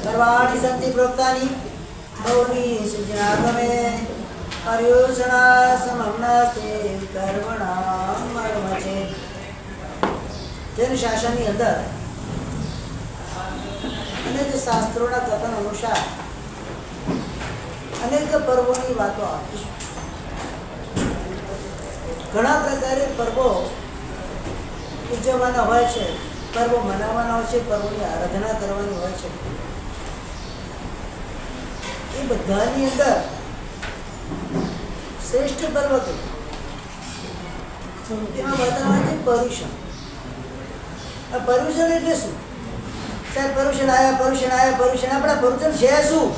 सर्वाणि सन्ति प्रोक्तानि बहुनि सृजनागमे पर्युषणा समम्नास्ते कर्मणां मर्मचे। जैन शासनની અંદર અનેક શાસ્ત્રોના કથન અનુસાર અનેક પર્વોની વાતો આવી છે. ઘણા પ્રકારે પર્વો ઉજવવાના હોય છે, પર્વો મનાવવાના હોય છે, પર્વોની આરાધના કરવાની હોય છે. એ બધાની અંદર શ્રેષ્ઠ પર્વ તેમાં બતાવવા છે પર્યુષણ. આ પર્યુષણ એટલે શું? સાહેબ પર્યુષણ આવ્યા, પર્યુષણ આવ્યા, પર્યુષણ. આપણા પર્યુષણ છે શું?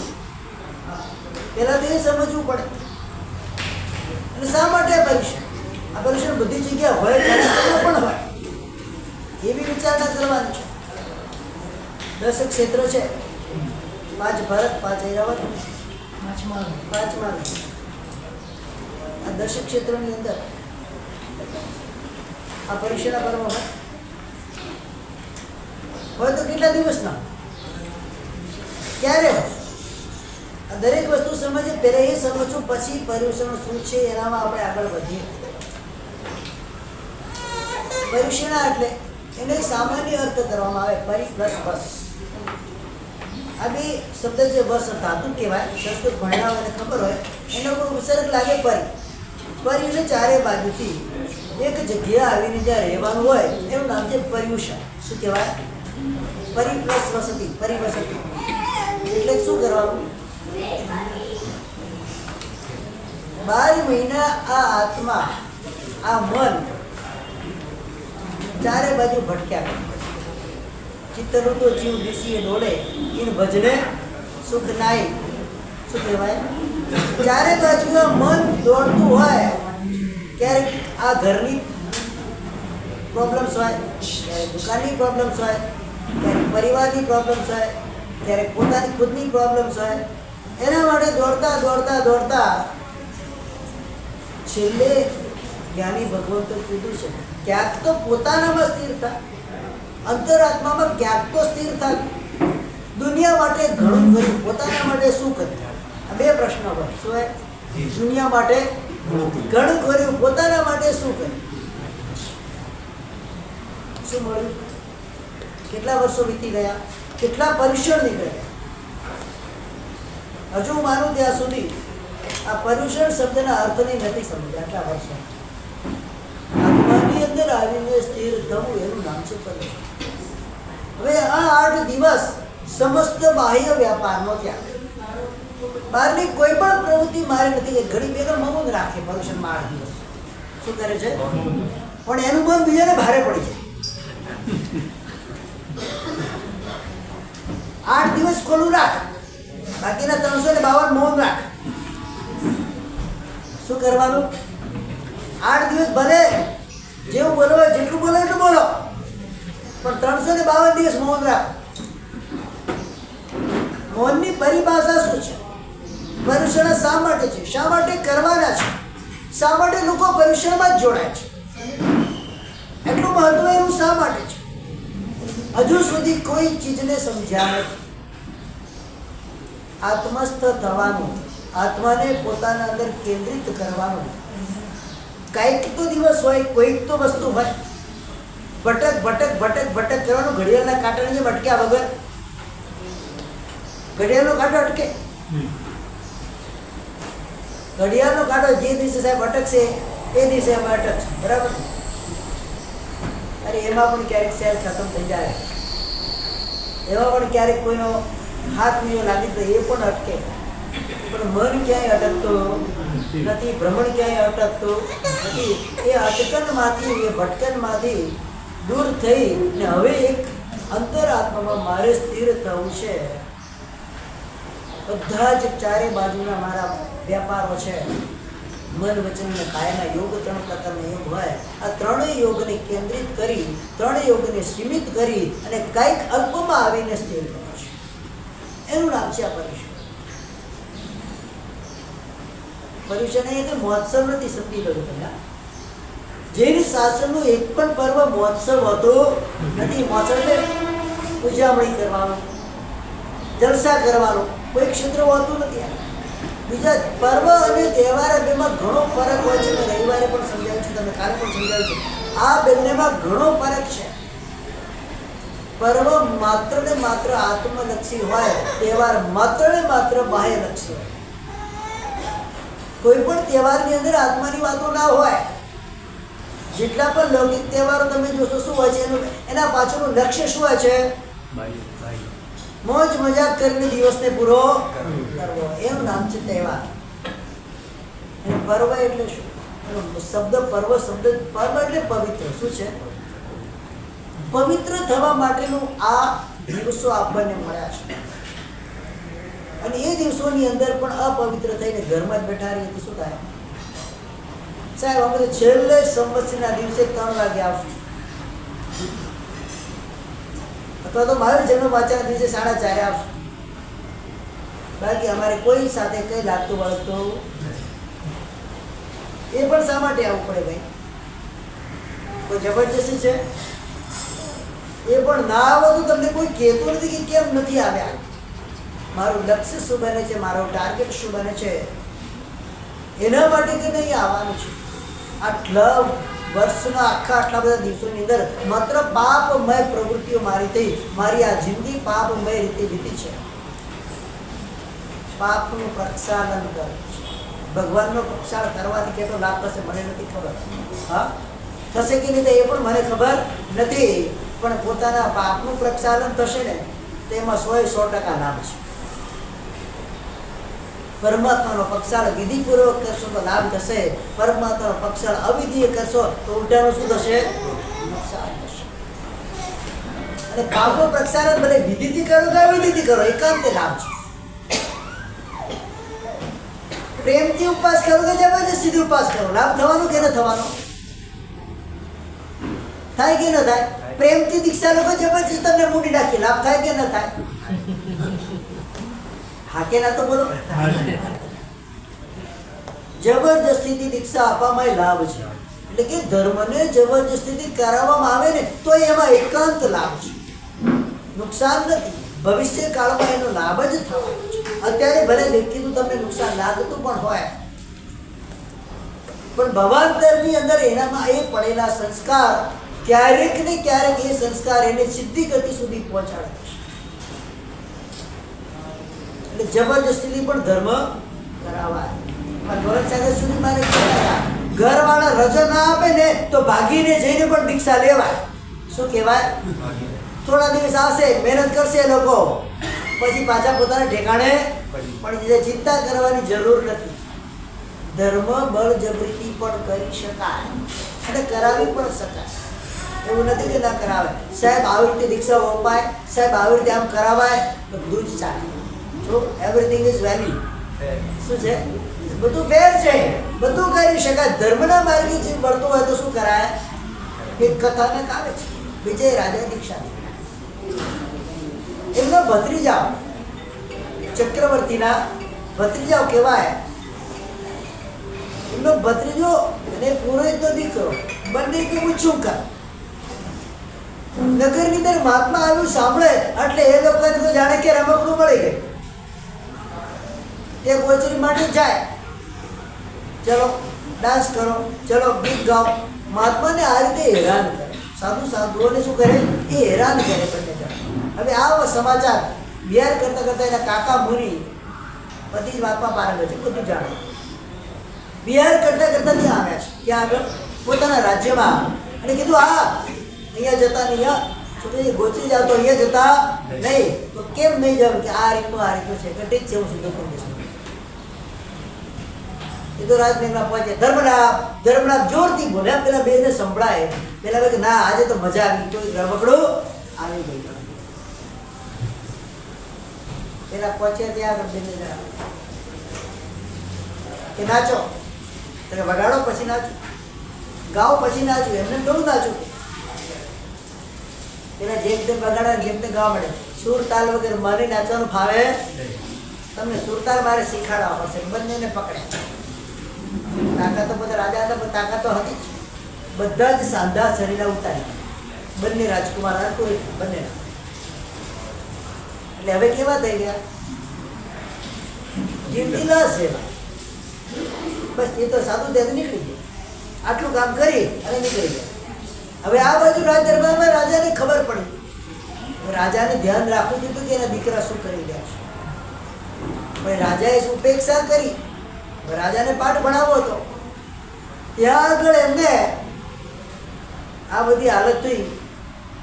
પહેલા તો એ સમજવું પડે. અને શા માટે પરીક્ષા? આ પરીક્ષા બધી જગ્યા હોય કાર્યક્રમો પણ હોય એવી વિચારણા કરવાની છે. 10 ક્ષેત્ર છે, 5 ભરત, 5 ઐરાવત, 5 માનવ. આ 10 ક્ષેત્રોની અંદર આ પરીક્ષાના પર્વ હોય તો કેટલા દિવસના, ક્યારે હોય? આ દરેક વસ્તુ સમજે પહેલા એ સમજવું, પછી પર્યુષણ શું છે એનામાં આપણે આગળ વધીએ. પર્યુષણા એટલે એને સામાન્ય અર્થ કરવામાં આવે, પરી પ્લસ વર્ષ. આ બે શબ્દ જે વર્ષ ધાતુ કહેવાય, સંસ્કૃત ભણ્યા હોય ખબર હોય, એનો કોઈ વિસર્ગ લાગે પરી. પરી એટલે ચારે બાજુથી એક જગ્યા આવીને જ્યાં રહેવાનું હોય એનું નામ છે પર્યુષણ. શું કહેવાય? પરી પ્લસ વસતિ, પરિવસતિ. એટલે શું કરવાનું? 12 મહિના આ આત્મા, આ મન ચારે બાજુ ભટક્યા. ચિત્તનું તો જીવ દિશીએ દોડે, ઇન ભજને સુખ નાય. શું કહેવાય? ચારે બાજુ મન દોડતું હોય. ક્યારેક આ ઘરની પ્રોબ્લેમ્સ હોય, ક્યારેક દુકાનની પ્રોબ્લેમ્સ હોય, ક્યારેક પરિવારની પ્રોબ્લેમ્સ હોય, ક્યારેક પોતાની ખુદની પ્રોબ્લેમ્સ હોય. એના માટે દોડતા દોડતા દોડતા છેલ્લે જ્ઞાની ભગવંતો કીધું છે ક્યાંક તો પોતાનામાં સ્થિર થાય, અંતરાત્મામાં ક્યાંક તો સ્થિર થાય. દુનિયા માટે ઘણું કર્યું, પોતાના માટે શું કર્યું? આ બે પ્રશ્ન હોય. શું હોય? દુનિયા માટે ઘણું કર્યું, પોતાના માટે શું કર્યું? શું મળ્યું? કેટલા વર્ષો વીતી ગયા, કેટલા પર્યુષણ નીકળ્યા? હજુ માનું ત્યાં સુધી આ પર્યુષણ શબ્દના અર્થને નથી સમજ્યા. આટલા વર્ષો આત્માની અંદર આવીને સ્થિર થવું એનું નામ છે પર્યુષણ. હવે આ 8 દિવસ સમસ્ત બાહ્ય વ્યાપારનો ત્યાગ. બહારની કોઈ પણ પ્રવૃત્તિ મારે નથી કે ઘડી બેનો મૌન રાખે. પર્યુષણમાં 8 દિવસ શું કરે છે? પણ એનું મન બીજાને ભારે પડી જાય. 8 દિવસ ખોલું રાખ, બાકીના 352 મૌન રાખ. શું કરવાનું? 8 દિવસ ભલે જેવું બોલો જેટલું બોલો એટલું બોલો, પણ 352 દિવસ મૌન રાખ. મૌનની પરિભાષા શું છે? પર્યુષણ શા માટે છે? શા માટે કરવાના છે? શા માટે લોકો પર્યુષણમાં જ જોડાય છે? એટલું મહત્વ એવું શા માટે છે? હજુ સુધી કોઈ ચીજને સમજ્યા નથી. આત્મસ્થ થવાનું, આત્માને પોતાના અંદર કેન્દ્રિત કરવાનું. કાંઈક તો દિવસ હોય, કોઈક તો વસ્તુ હોય. ભટક ભટક ભટક ભટક કરવાનું. ઘડિયાળના કાંટાને જેમ અટક્યા વગર. ઘડિયાળનો કાંટો અટકે? ઘડિયાળનો કાંટો જે દિવસે સાહેબ અટકશે એ દિવસે અમે અટકશે. બરાબર? અરે એમાં પણ ક્યારેક સેલ ખતમ થઈ જાય, એમાં પણ ક્યારેક કોઈનો હાથ બીજો લાગી તો એ પણ અટકે. પણ મન ક્યાંય અટકતું નથી, ભ્રમણ ક્યાંય અટકતું નથી. એ અટકણમાંથી, એ ભટકણમાંથી દૂર થઈ ને હવે એક અંતરાત્મામાં મારે સ્થિર થવું છે. બધા જ ચારે બાજુના મારા વ્યાપારો છે, મન વચન અને કાયાના યોગ. 3 પ્રકારના યોગ હોય. આ ત્રણેય યોગને કેન્દ્રિત કરી, ત્રણેય યોગને સીમિત કરી અને કંઈક અલ્પમાં આવીને સ્થિર થવું છે. એનું નામ છે આ પર્યુષણ. પર્યુષણ એટલે મહોત્સવ નથી. સમજી લો પહેલા જૈન શાસ્ત્રનું એક પણ પર્વ મહોત્સવ હતો નથી. મહોત્સવ એટલે ઉજવણી કરવાનું, જલસા કરવાનો, કોઈ ક્ષેત્ર હોતું નથી. બીજા પર્વ અને તહેવાર બેમાં ઘણો ફરક હોય છે. મેં રવિવારે પણ સમજાવ્યું છે, તમે કાલે પણ સમજાવ્યું છે. આ બંનેમાં ઘણો ફરક છે. પર્વ માત્ર ને માત્ર આત્મલક્ષી હોય, તહેવાર માત્ર ને માત્ર બાહ્યલક્ષી હોય. કોઈ પણ તહેવારની અંદર આત્માની વાતો ના હોય. જેટલા પણ લૌકિક તહેવારો તમે જોશો શું હોય છે, એના પાછળનું લક્ષ્ય શું હોય છે? મોજ મજાક કરીને દિવસને પૂરો કરવો. એનું નામ છે તહેવાર. અને પર્વ એટલે શું? શબ્દ પર્વ, શબ્દ પર્વ એટલે પવિત્ર. શું છે? પવિત્ર થવા માટેનું આ દિવસો આપણને મળ્યા છે. અને એ દિવસોની અંદર પણ અપવિત્ર થઈને ઘરમાં જ બેઠા રહીએ તો શું થાય? સાહેબ અમે તો છેલ્લે સંવત્સરના દિવસે 3 વાગે આવશું, અથવા તો મારું જન્મ વાંચવાના દિવસે 4:30 આવશું. બાકી અમારે કોઈ સાથે કઈ લાગતું વળગતું એ પણ શા માટે આવવું પડે ભાઈ? કોઈ જબરજસ્તી છે? એ પણ ના આવો તો તમને કોઈ કહેતું નથી કે કેમ નથી આવ્યા. મારું લક્ષ્ય શું બને છે, મારો ટાર્ગેટ શું બને છે, એના માટે કે નહીં આવવાનું છે. આટલા વર્ષના આટલા બધા દિવસોની અંદર માત્ર પાપમય પ્રવૃત્તિઓ મારી થઈ, મારી આ જિંદગી પાપમય રીતે વીતી છે. પાપનું પ્રક્ષાલન કર. ભગવાનનો પ્રક્ષાળ કરવાથી કેટલો લાભ થશે મને નથી ખબર. હા, થશે કે નહીં એ પણ મને ખબર નથી, પણ પોતાના પાપનું પ્રક્ષાલન થશે ને તેમાં 100% લાભ છે. પરમાત્માનો પક્ષાળ વિધિપૂર્વક કરશો તો લાભ થશે, પરમાત્માનો પક્ષાળ અવિધિએ કરશો તો ઉલટાનું શું થશે? નુકસાન થશે. અને પાપનું પ્રક્ષાલન ભલે વિધિથી કરો કે અવિધિથી કરો, એકાંતે લાભ છે. પ્રેમથી ઉપવાસ કરો કે જબરજસ્તીથી ઉપવાસ કરો, લાભ થવાનો કે ન થવાનો? થાય કે ન થાય? પ્રેમથી દીક્ષા લો કે જબરજસ્તી તમને મૂડી નાખી, લાભ થાય કે ન થાય? હા કે ના તો બોલો. જબરજસ્તીથી દીક્ષા આપવામાં લાભ છે, એટલે કે ધર્મને જબરજસ્તીથી કરાવવામાં આવે ને તો એમાં એકાંત લાભ છે, નુકસાન નથી. ભવિષ્ય કાળમાં એનો લાભ જ થવાનો છે. અત્યારે ભલે વ્યક્તિનું તમને નુકસાન લાગતું પણ હોય, પણ ભવાંતરની અંદર એનામાં એ પડેલા સંસ્કાર ક્યારેક ને ક્યારેક એ સંસ્કાર એને સિદ્ધિ ગતિ સુધી પહોંચાડે છે. એટલે જબરજસ્તીથી પણ ધર્મ કરાવાય. સુધી મારે ઘરવાળા રજા ના આપે ને તો ભાગીને જઈને પણ દીક્ષા લેવાય. શું કહેવાય? થોડા દિવસ આવશે, મહેનત કરશે લોકો, પછી પાછા પોતાના ઠેકાણે પણ ચિંતા કરવાની જરૂર નથી. ધર્મ બળજબરીથી પણ કરી શકાય અને કરાવી પણ શકાય. એવું નથી કે ના કરાવે. સાહેબ આવી રીતે દીક્ષા અપાય, સાહેબ આવી રીતે આમ કરાવાય, બધું જ ચાલે. જો એવરીથિંગ ઇઝ વેલ્યુ. શું છે? બધું ફેર છે, બધું કરી શકાય. ધર્મના માર્ગે જે મળતું હોય તો શું કરાય? એક કથાને કાવે છે, વિજય રાજા દીક્ષા એમનો ભત્રીજાઓ, ચક્રવર્તીના ભત્રીજાઓ કહેવાય. એમનો ભત્રીજો અને પુરોહિતનો દીકરો બંને પૂછ્યું કર. નગરની અંદર મહાત્મા આવ્યું સાંભળે એટલે એ લોકોને તો જાણે કે રમકડું મળી ગયું. તે ગોચરી માટે જાય, ચલો ડાન્સ કરો, ચલો ગીત ગાઓ. મહાત્માને આ રીતે હેરાન કરે. સાધુઓને શું કરે? એ હેરાન કરે બંને જણ. હવે આ સમાચાર બિહાર કરતા કરતા એના કાકા મુનિ બધી જ વાતમાં પારંગત છે, બધું જાણે. બિહાર કરતા કરતા ત્યાં આવ્યા છે, ત્યાં આગળ પોતાના રાજ્યમાં, અને કીધું અહીંયા જતા નહીં, છોકરી ગોચરી જાવ તો અહીંયા જતા નહીં. તો કેમ નહીં જાવ? કે આ રીતનું છે, કે ઠીક છે હું સીધો કરી દઈશ. એ તો રાજમહેલમાં પહોંચે. ધર્મલાભ જોરથી બોલ્યા, પેલા બેને સંભળાય. પેલા કે ના આજે તો મજા આવી, કોઈ રમકડું આવી ગયું. પેલા પહોંચ્યા ત્યાં બેને કે નાચો, તમે વગાડો પછી નાચું, ગાઓ પછી નાચું, એમને થોડું નાચું. પેલા જેમ તેમ વગાડવા જેમ તેમ ગાવા મળે. સુર તાલ વગર મને નાચવાનું ફાવે? તમને સુરતાલ મારે શીખાડવા પડશે. બંનેને પકડ્યા. તાકાત તો બધા રાજા હતા, પણ તાકાત તો હતી જ. બધા જ સાંધા શરીરના ઉતારી, બંને રાજકુમાર બંને. એટલે હવે કેવા થઈ ગયા? જીવતીલા સેવા. બસ એ તો સાધુ ત્યાં નીકળી ગયા, આટલું કામ કરી અને નીકળી ગયા. હવે આ બાજુ રાજ દરબારમાં રાજાને ખબર પડી. રાજાને ધ્યાન રાખવું હતું કે એના દીકરા શું કરી રહ્યા છે. રાજાએ શું ઉપેક્ષા કરી? રાજાને પાઠ ભણાવવો હતો. ત્યાં આગળ એમને આ બધી હાલત થઈ.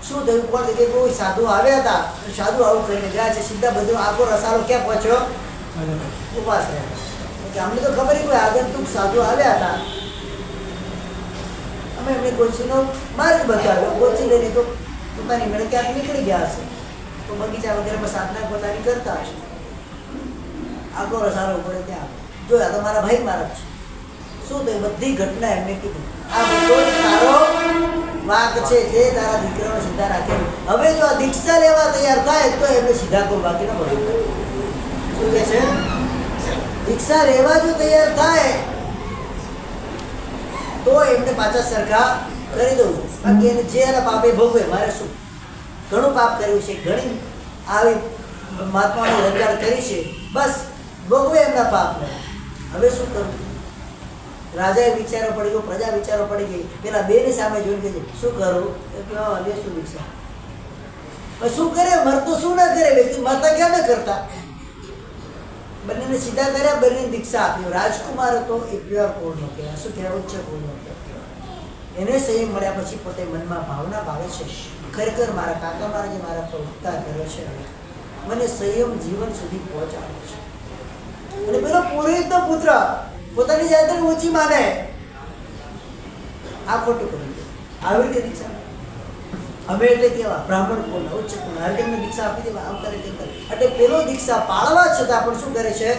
શું થયું? કોણ કે કોઈ સાધુ આવ્યા હતા, સાધુ આવું કરીને ગયા છે. સીધા બધું આખો રસાલો ક્યાં પહોંચ્યો? ઉપાસ રહ્યા. અમને તો ખબર કોઈ આગંતુક સાધુ આવ્યા હતા, અમે એમને ગોચીનો માર્ગ બતાવ્યો. ગોચી લઈને તો પોતાની મેળે ક્યાંક નીકળી ગયા હશે, તો બગીચા વગેરેમાં સાધના પોતાની કરતા હશે. આખો રસારો પડે ત્યાં જોયા તો મારા ભાઈ મારા છે શું થયું બધી ઘટના એમને કીધું આ બધો તારો વાંક છે જે તારા દીકરાને સીધા રાખેલું હવે જો આ દીક્ષા લેવા તૈયાર થાય તો એમને સીધા કોઈ બાકી ન બધું શું કહે છે દીક્ષા લેવા જો તૈયાર થાય તો એમને પાછા સરખા કરી દઉં બાકી એને જે એના પાપે ભોગવે મારે શું ઘણું પાપ કર્યું છે ઘણી આવી મહાત્માની રજૂઆત કરી છે બસ ભોગવે એમના પાપને હવે શું કરવું રાજાએ વિચારો પડી ગયો પ્રજા વિચારો પડી ગઈ પેલા બેની સામે જોઈને કહે શું કરું લે શું દીક્ષા શું કરે મરતો શું ના કરે વ્યક્તિ મરતા કેમ ન કરતા બંનેને સીધા કર્યા બંને દીક્ષા આપ્યો રાજકુમાર હતો એ પ્યોર પૂર્ણ કહેવાય શું કહેવાય ઉચ્ચ પૂર્ણ એને સંયમ મળ્યા પછી પોતે મનમાં ભાવના ભાવે છે ખરેખર મારા કાકા મારા જે મારા પર ઉપકાર કર્યો છે મને સંયમ જીવન સુધી પહોંચાડે છે અને પેલો પુરોહિતનો પુત્ર પોતાની જાતને ઊંચી માને આ ખોટું કર્યું આવી રીતે દીક્ષા અમે એટલે કેવા બ્રાહ્મણ કોણ ઉચ્ચ કોણ હરદેવને દીક્ષા આપી દેવા આમ કરે તેમ કરે એટલે પેલો દીક્ષા પાળવા છતાં પણ શું કરે છે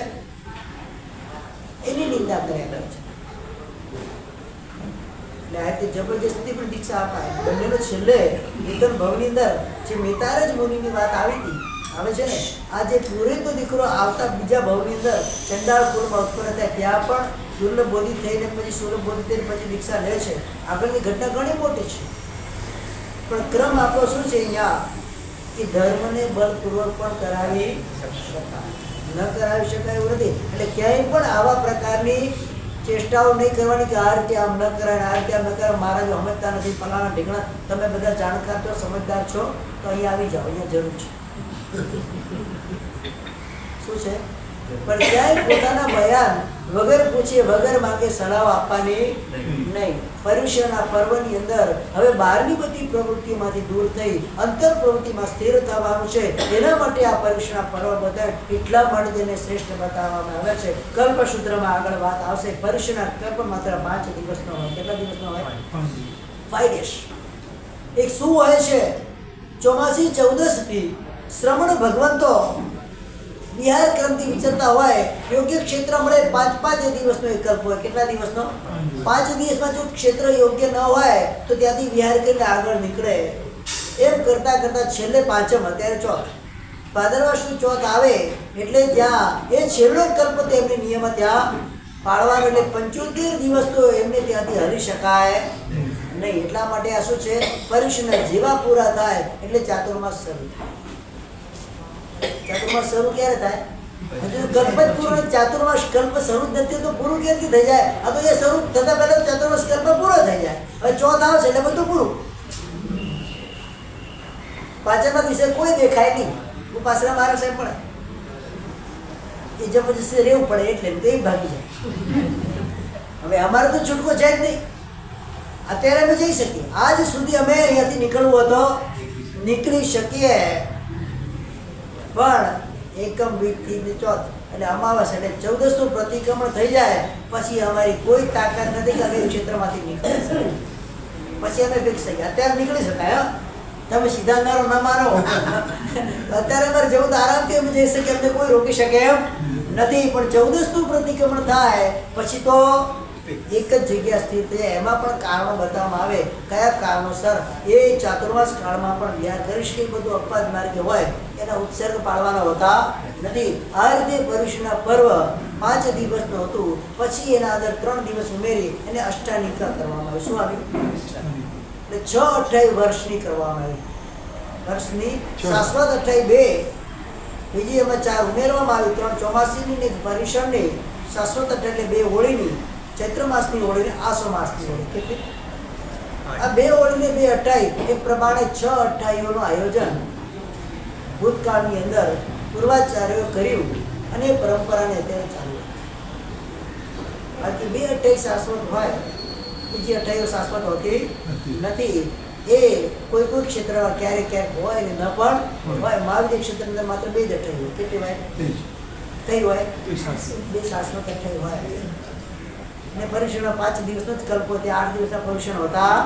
એની નિંદા કર્યા કરે છે એટલે આ રીતે જબરજસ્તી પણ દીક્ષા અપાય બંનેનો છેલ્લે નિતન ભવની અંદર જે મેતારજ મુનિની વાત આવી હતી આવે છે ને આ જે પુરોહિતનો દીકરો આવતા બીજા ભવની અંદર ચંડાળ કુળમાં ઉત્પન્ન થાય ત્યાં પણ દુર્લભ બોધિ થઈને પછી સુલભ બોધિ થઈને પછી દીક્ષા લે છે આગળની ઘટના ઘણી મોટી છે પણ ક્રમ આપણો શું છે અહીંયા કે ધર્મને બળપૂર્વક પણ કરાવી શકાય ન કરાવી શકાય એવું નથી એટલે ક્યાંય પણ આવા પ્રકારની ચેષ્ટાઓ નહીં કરવાની કે આ રીતે આમ ન કરાય આ રીતે આમ ન કરાય મારા જો સમજતા નથી ફલાણા ઢીંગણા તમે બધા જાણકાર છો સમજદાર છો તો અહીંયા આવી જાઓ અહીંયા જરૂર છે શું છે પણ ક્યાંય પોતાના બયાન વગર પૂછે વગર માંગે સલાહ આપવાની નહીં પર્યુષણના પર્વની અંદર હવે બહારની બધી પ્રવૃત્તિઓમાંથી દૂર થઈ અંતર પ્રવૃત્તિમાં સ્થિર થવાનું છે એના માટે આ પર્યુષણના પર્વ બધા એટલા માટે તેને શ્રેષ્ઠ બતાવવામાં આવે છે કલ્પસૂત્રમાં આગળ વાત આવશે પર્યુષણના કલ્પ માત્ર 5 દિવસનો હોય કેટલા દિવસનો હોય 5 days એક શું હોય છે ચોમાસી 14 થી શ્રમણ ભગવંતો વિહાર ક્રમથી વિચરતા હોય યોગ્ય ક્ષેત્ર મળે 5 દિવસનો એક કલ્પ હોય કેટલા દિવસનો 5 દિવસમાં જો ક્ષેત્ર યોગ્ય ન હોય તો ત્યાંથી વિહાર કરીને આગળ નીકળે એમ કરતા કરતા છેલ્લે પાંચમ અત્યારે ચોથ ભાદરવા સુદ ચોથ આવે એટલે ત્યાં એ છેલ્લો કલ્પ તેમની નિયમ ત્યાં પાળવાનો એટલે 75 દિવસ તો એમને ત્યાંથી હરી શકાય નહીં એટલા માટે આ શું છે પરીક્ષણ જેવા પૂરા થાય એટલે ચાતુર્માસ શરૂ થાય ચાતુર્માસ શરૂ ક્યારે થાય હજુ કલ્પ જ પૂરો ચાતુર્માસ કલ્પ શરૂ જ નથી તો પૂરું ક્યાંથી થઈ જાય આ તો એ શરૂ થતા પહેલા ચાતુર્માસ કલ્પ પૂરો થઈ જાય હવે ચોથ આવશે એટલે બધું પૂરું પાંચમા દિવસે કોઈ દેખાય નહીં ઉપાસના મારા સાહેબ પડે એ જબરજસ્તી રહેવું પડે એટલે તો એ ભાગી જાય હવે અમારે તો છૂટકો છે જ નહીં અત્યારે અમે જઈ શકીએ આજ સુધી અમે અહીંયાથી નીકળવું હતો નીકળી શકીએ પણ એકમ વીકથી ચોથ એટલે અમાવાસ એટલે 14નું પ્રતિક્રમણ થઈ જાય પછી અમારી કોઈ તાકાત નથી કે અમે ક્ષેત્રમાંથી નીકળી શકીએ પછી અમે ફિક્સ થઈ ગયા અત્યારે નીકળી શકાય તમે સીધા મારો ના મારો અત્યારે અમારે જવું તો આરામથી અમે જઈ શકીએ અમને કોઈ રોકી શકે એમ નથી પણ 14નું પ્રતિક્રમણ થાય પછી તો એક જ જગ્યા સ્થિર થઈ જાય એમાં પણ કારણો બતાવવામાં આવે કયા કારણોસર એ ચાતુર્માસ કાળમાં પણ વિહાર કરીશ કે બધું અપવાદ માર્ગે હોય એના ઉત્સર્ગ પાડવાના હોતા નથી આ રીતે પર્યુષણના પર્વ 5 દિવસનું હતું પછી એના અંદર 3 દિવસ ઉમેરી એને અષ્ટાનિકા કરવામાં આવી શું આવ્યું એટલે 6-28 વર્ષની કરવામાં આવી વર્ષની શાશ્વત 28 બીજી એમાં 4 ઉમેરવામાં આવી 3 ચોમાસીની ને પર્યુષણની શાશ્વત એટલે 2 હોળીની ચૈત્ર માસની હોળી ને આસો માસની હોળી કેટલી આ 2 હોળી ને 2 28 એ પ્રમાણે 6 28ઓનું આયોજન ભૂતકાળની અંદર પૂર્વાચાર્યો કર્યું અને પરંપરાને અત્યારે ચાલુ બાકી 2 28 શાશ્વત હોય બીજી 28 શાશ્વત હોતી નથી એ કોઈ કોઈ ક્ષેત્રમાં ક્યારેક ક્યારેક હોય ને ન પણ હોય મહાવિદ્ય ક્ષેત્રની અંદર માત્ર 2 જ 28 હોય કેટલી હોય કઈ હોય 2 શાશ્વત 28 હોય ને પરીક્ષણના 5 દિવસનો જ કલ્પ હોય 8 દિવસના પરીક્ષણ હોતા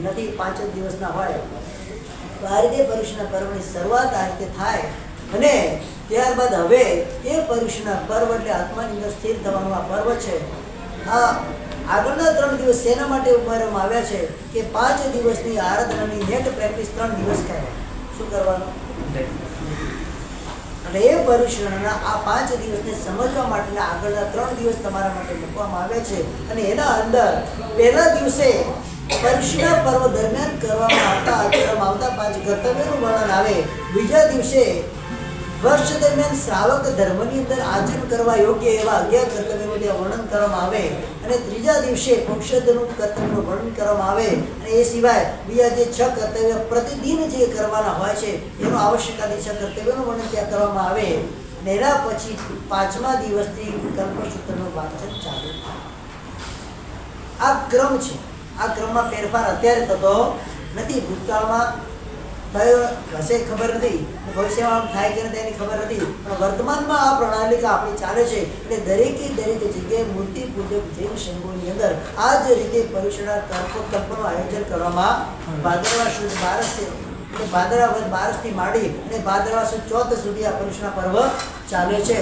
નથી 5 જ દિવસના હોય તો આ રીતે પરીક્ષણના પર્વની શરૂઆત આ રીતે થાય અને ત્યારબાદ હવે એ પર્યુષણના પર્વ એટલે આત્માની અંદર સ્થિર થવાનું આ પર્વ છે. આ આગળના 3 દિવસ શેના માટે ઉમેરવામાં આવ્યા છે કે 5 દિવસની આરાધનાની નેટ પ્રેક્ટિસ 3 દિવસ કહેવાય. શું કરવાનું? અને એ પર્યુષણના આ 5 દિવસને સમજવા માટેના આગળના 3 દિવસ તમારા માટે મૂકવામાં આવે છે. અને એના અંદર પહેલા દિવસે પર્યુષણ પર્વ દરમિયાન કરવામાં આવતા 5 કર્તવ્યોનું વર્ણન આવે. બીજા દિવસે વર્ષ દરમિયાન શ્રાવક ધર્મની અંદર આચરણ કરવા યોગ્ય એવા 11 કર્તવ્યોનું વર્ણન કરવામાં આવે. અને ત્રીજા દિવસે મોક્ષદનું કર્તવ્યનું વર્ણન કરવામાં આવે. અને એ સિવાય બીજા જે 6 કર્તવ્ય પ્રતિદિન જે કરવાના હોય છે એનો આવશ્યકતાની 6 કર્તવ્યોનું વર્ણન ત્યાં કરવામાં આવે. અને એના પછી 5મા દિવસથી કલ્પસૂત્રનું વાંચન ચાલુ. આ ક્રમ છે. આ ક્રમમાં ફેરફાર અત્યારે થતો નથી. ભૂતકાળમાં થયો હશે ખબર નથી, ભવિષ્યમાં થાય કે નથી એની ખબર નથી, પણ વર્તમાનમાં આ પ્રણાલિકા આપણી ચાલે છે. એટલે દરેક જગ્યાએ મૂર્તિ પૂજક જૈન સંઘોની અંદર આ જ રીતે પર્યુષણ કલ્પનું આયોજન કરવામાં ભાદરવા સુદ 12 એટલે ભાદરવા વદ 12થી માંડી અને ભાદરવા સુદ 14 સુધી આ પર્યુષણ પર્વ ચાલે છે.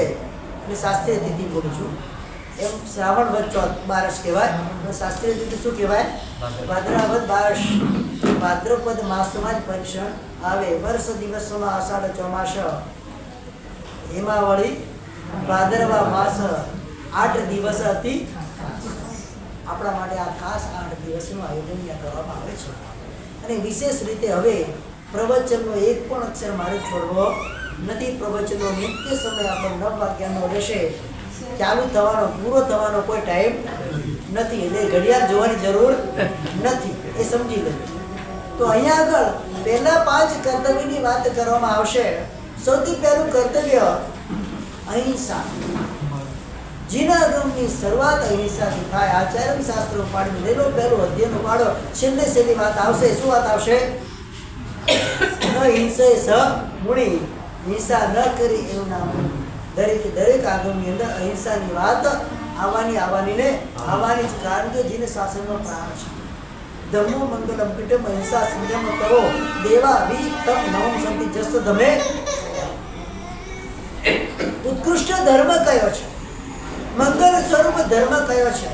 એટલે શાસ્ત્રીય તિથિ બોલું છું એમ શ્રાવણ વદ 12 કહેવાય. શાસ્ત્રીય તિથિ શું કહેવાય? ભાદરવા વદ 12. ભાદ્રપદ માસમાં જ પર્યુષણ આવે. વર્ષ દિવસોમાં આષાઢ ચોમાસ, એમાં વળી ભાદરવા માસ 8 દિવસ હતી. આપણા માટે આ ખાસ 8 દિવસનું આયોજન કરવામાં આવે છે. અને વિશેષ રીતે હવે પ્રવચનનો એક પણ અક્ષર મારે છોડવો નથી. પ્રવચનનો નિત્ય સમય આપણો 9 વાગ્યાનો રહેશે. ચાલુ થવાનો પૂરો થવાનો કોઈ ટાઈમ નથી. એટલે ઘડિયાળ જોવાની જરૂર નથી, એ સમજી લેજો. તો અહીંયા આગળ પહેલા 5 કર્તવ્યની વાત કરવામાં આવશે. સૌથી પહેલું કર્તવ્ય અહિંસા. જેના અગમની શરૂઆત અહિંસાથી થાય. આચરણ શાસ્ત્રો પાડી લેલો પહેલું અધ્યયન પાડો. છેલ્લી વાત આવશે. શું વાત આવશે? ન હિંસે સ મુનિ. હિંસા ન કરી એવું નામ. દરેક આગમની અંદર અહિંસાની વાત આવવાની જ. કારણ કે જેને શાસનનો પ્રાણ છે. ધમ્મો મંગલમ પીઠમ અહિંસા સંયમ કરો દેવા વિ તમ નવમ સંતિ જસ્ત ધમે. ઉત્કૃષ્ટ ધર્મ કયો છે? મંગલ સ્વરૂપ ધર્મ કયો છે?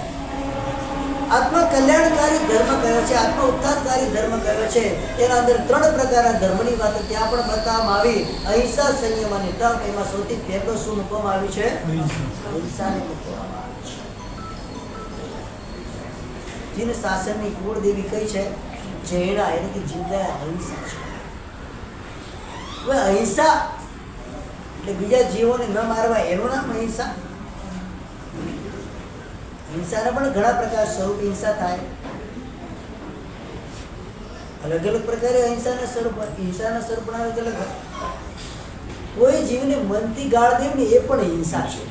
આત્મ કલ્યાણકારી ધર્મ કયો છે? આત્મ ઉત્થાનકારી ધર્મ કયો છે? તેના અંદર 3 પ્રકારના ધર્મની વાત ત્યાં પણ બતાવવામાં આવી. અહિંસા, સંયમ અને તપ. એમાં સૌથી પહેલો શું મૂકવામાં આવ્યું છે? અહિંસાને મૂકવામાં આવી છે. જેને શાસનની કુળદેવી કઈ છે? જૈના, એટલે કે જિંદા અહિંસા છે. હવે અહિંસા એટલે બીજા જીવોને ન મારવા, એનું નામ અહિંસા. હિંસાના પણ ઘણા પ્રકાર સ્વરૂપ હિંસા થાય. અલગ અલગ પ્રકારે હિંસાના સ્વરૂપ પણ અલગ અલગ. કોઈ જીવને મનથી ગાળ દેવી એ પણ હિંસા છે.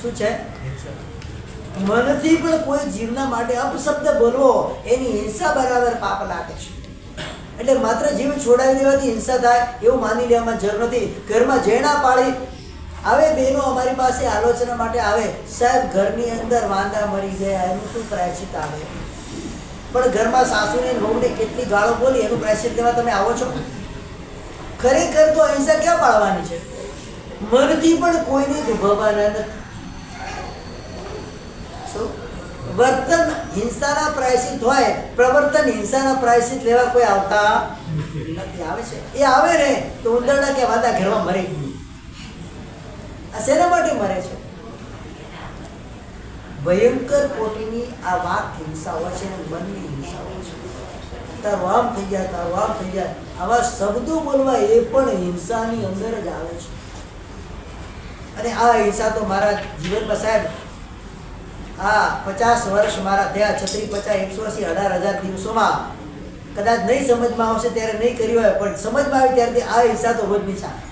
શું છે? મનથી પણ કોઈ જીવના માટે અપશબ્દ બોલવો એની હિંસા બરાબર પાપ લાગે છે. એટલે માત્ર જીવ છોડાવી દેવાથી હિંસા થાય એવું માની લેવામાં જરૂર નથી. ઘરમાં જેણા પાળી આવે બહેનો અમારી પાસે આલોચના માટે આવે, સાહેબ ઘરની અંદર વાંદા મરી ગયા એનું શું પ્રાયશ્ચિત આવે? પણ ઘરમાં સાસુને વહુને કેટલી ગાળો બોલી એનું પ્રાયશ્ચિત લેવા તમે આવો છો? ખરેખર તો અહિંસા ક્યાં પાળવાની છે? મનથી પણ કોઈને દુભાવવાના નથી. શું વર્તન હિંસાના પ્રાયશ્ચિત હોય, પ્રવર્તન હિંસાના પ્રાયશ્ચિત લેવા કોઈ આવતા નથી. આવે છે એ આવે ને તો ઉંદરડા કે વાંદા ઘરમાં મરી. આ શેના માટે મરે છે? ભયંકર કોટીની આ વાક હિંસા હોય છે, મનની હિંસા હોય છે. તારું આમ થઈ જાય, તારું આમ થઈ જાય, આવા શબ્દો બોલવા એ પણ હિંસાની અંદર જ આવે છે. અને આ હિંસા તો મારા જીવનમાં સાહેબ 50 વર્ષ મારા થયા, 36, 50, 180, 18,000 દિવસોમાં કદાચ નહીં સમજમાં આવશે ત્યારે નહીં કર્યું હોય, પણ સમજમાં આવી ત્યારથી આ હિંસા તો રોજની ચાલે.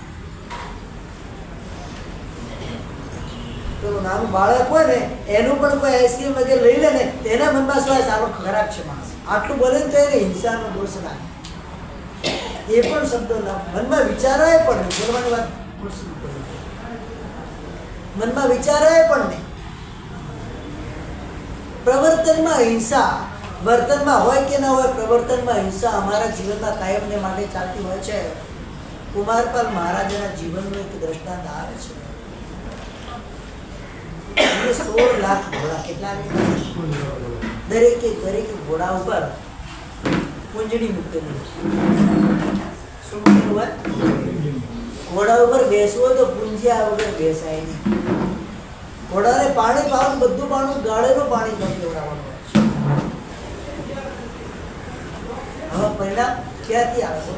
પેલું નાનું બાળક હોય ને એનું પણ કોઈ આઈસ્ક્રીમ વગેરે લઈ લે ને તેના મનમાં શું સારો ખરાબ છે માણસ, આટલું બોલે ને તો એને હિંસાનો દોષ ના. એ પણ શબ્દો મનમાં વિચારાય પણ નહીં. બોલવાની વાત મનમાં વિચારાય પણ નહીં. પ્રવર્તનમાં હિંસા, વર્તનમાં હોય કે ના હોય, પ્રવર્તનમાં હિંસા અમારા જીવનમાં કાયમને માટે ચાલતી હોય છે. કુમારપાલ મહારાજાના જીવનનું એક દ્રષ્ટાંત આવે છે. 16 લાખ ઘોડા, કેટલા દરેકે ઘોડા ઉપર પૂંજડી મૂકેલી. શું મૂકેલું હોય? ઘોડા ઉપર બેસવું હોય તો પૂંજ્યા વગર બેસાય નહીં. ઘોડાને પાણી પાવાનું, બધું પાણી, ગાળેલું પાણી ન પીવડાવવાનું હોય છે. હવે પરિણામ ક્યાંથી આવશે?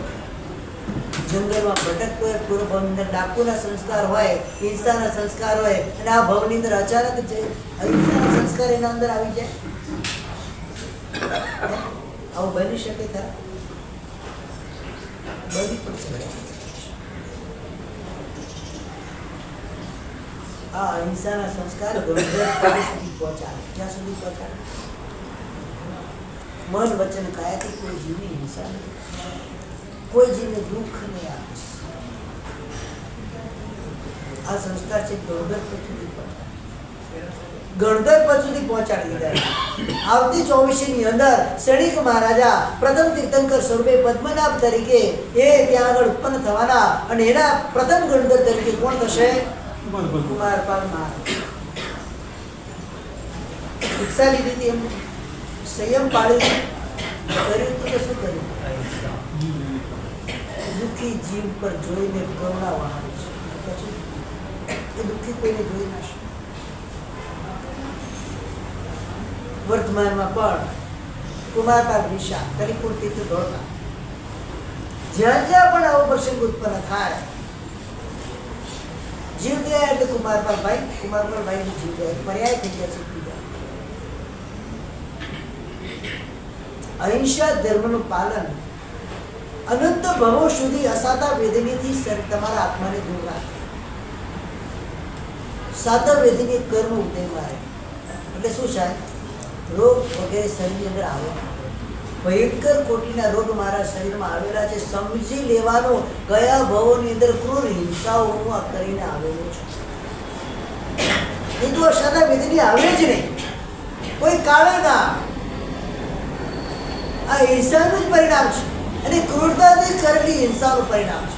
જંગલમાં ભટકતો હોય, પૂર્વભવની ડાકુના સંસ્કાર હોય, હિંસાના સંસ્કાર હોય, અને આ ભવની અંદર અચાનક જે અહિંસાના સંસ્કાર એના અંદર આવી જાય, આવું બની શકે ખરા? બની પણ શકે. આ અહિંસાના સંસ્કાર સુધી પહોંચાડે. ક્યાં સુધી પહોંચાડે? મન વચન કાયાથી કોઈ જીવની હિંસા નહીં, કોઈ જીવને દુઃખ નહીં આપે. આ સંસ્કાર છે ગણધર પદ સુધી પહોંચાડી દીધા. આવતી 24 ની અંદર ક્ષણિક મહારાજા પ્રથમ તીર્થંકર સ્વરૂપે પદ્મનાભ તરીકે એ ત્યાં આગળ ઉત્પન્ન થવાના, અને એના પ્રથમ ગણધર તરીકે કોણ થશે? કુમારપાલ મહારાજ. શિક્ષા લીધી હતી, એમ સંયમ પાડી કર્યું તો શું કર્યું? દુઃખી જીવ પર જોઈને કરુણા વહાવી છે. પછી એ દુઃખી કોઈને જોઈ ના શકે. વર્તમાનમાં પણ કુમારપાલ દિશા કલિપુર તીર્થ દોડતા, જ્યાં જ્યાં પણ આવો પ્રસંગ ઉત્પન્ન થાય, જીવ ગયા એટલે કુમારપાલ ભાઈ જીવ ગયા, પર્યાય થઈ ગયા છે. અહિંસા ધર્મનું પાલન અનંત ભવો સુધી અસાધા વેદનીથી તમારા આત્માને દૂર રાખે. સાધા વેદની કર્મ ઉદય મારે એટલે શું થાય? રોગ વગેરે શરીરની અંદર આવે. ભયંકર કોટીના રોગ મારા શરીરમાં આવેલા છે, સમજી લેવાનો કયા ભવોની અંદર ક્રૂર હિંસાઓ હું આ કરીને આવેલો છું. એ તો અસાધા વેદની આવે જ નહીં, કોઈ કાળે ના. આ હિંસાનું જ પરિણામ છે, અને ક્રૂરતાથી કરેલી હિંસાનું પરિણામ છે.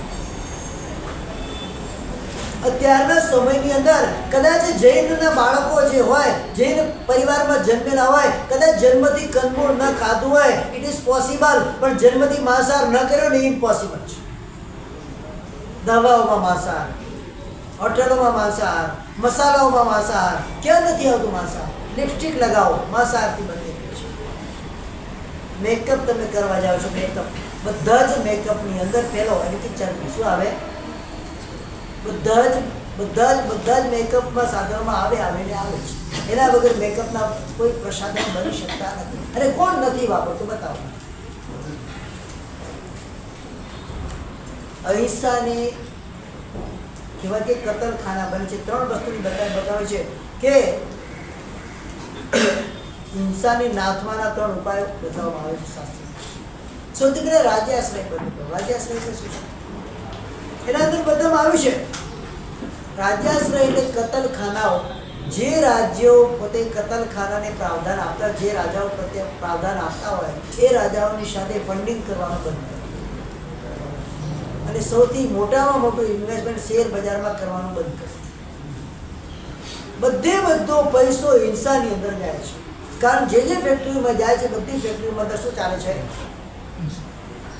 અત્યારના સમયની અંદર કદાચ જૈનના બાળકો જે હોય, જૈન પરિવારમાં જન્મેલા હોય, કદાચ જન્મથી કંદમૂળ ન ખાધું હોય, ઇટ ઇઝ પોસિબલ, પણ જન્મથી માંસાહાર ન કર્યો ને ઇમ્પોસિબલ છે. દવાઓમાં માંસાહાર, હોટલોમાં માંસાહાર, મસાલાઓમાં માંસાહાર, ક્યાં નથી આવતું માંસાહાર? લિપસ્ટિક લગાવો, માંસાહારથી બંધ. મેકઅપ તમે કરવા જાઓ છો, મેકઅપ બધા જ મેકઅપની અંદર પેલો એટલે કે ચરબી શું આવે? બધા જ મેકઅપમાં સાધનોમાં આવે ને આવે છે. એના વગર મેકઅપના કોઈ પ્રસાધન બની શકતા નથી. અને કોણ નથી વાપરતું? બતાવો. અહિંસાને કહેવાય કે કતલખાના બને છે. 3 વસ્તુની બતાવે છે કે હિંસાને નાથવાના 3 ઉપાયો બતાવવામાં આવે છે શાસ્ત્ર. સૌથી પહેલા રાજ્યાશ્રય બંધ. રાજ્યાશ્રય એટલે શું છે? એના અંદર બધામાં આવ્યું છે. રાજ્યાશ્રય એટલે કતલખાનાઓ. જે રાજ્યો પોતે કતલખાનાને પ્રાવધાન આપતા, જે રાજાઓ પ્રત્યે પ્રાવધાન આપતા હોય, એ રાજાઓની સાથે ફંડિંગ કરવાનું બંધ કરે. અને સૌથી મોટામાં મોટું ઇન્વેસ્ટમેન્ટ શેર બજારમાં કરવાનું બંધ કરે. બધો પૈસો હિંસાની અંદર જાય છે. કારણ જે ફેક્ટરીમાં જાય છે, બધી ફેક્ટરીમાં અંદર શું ચાલે છે?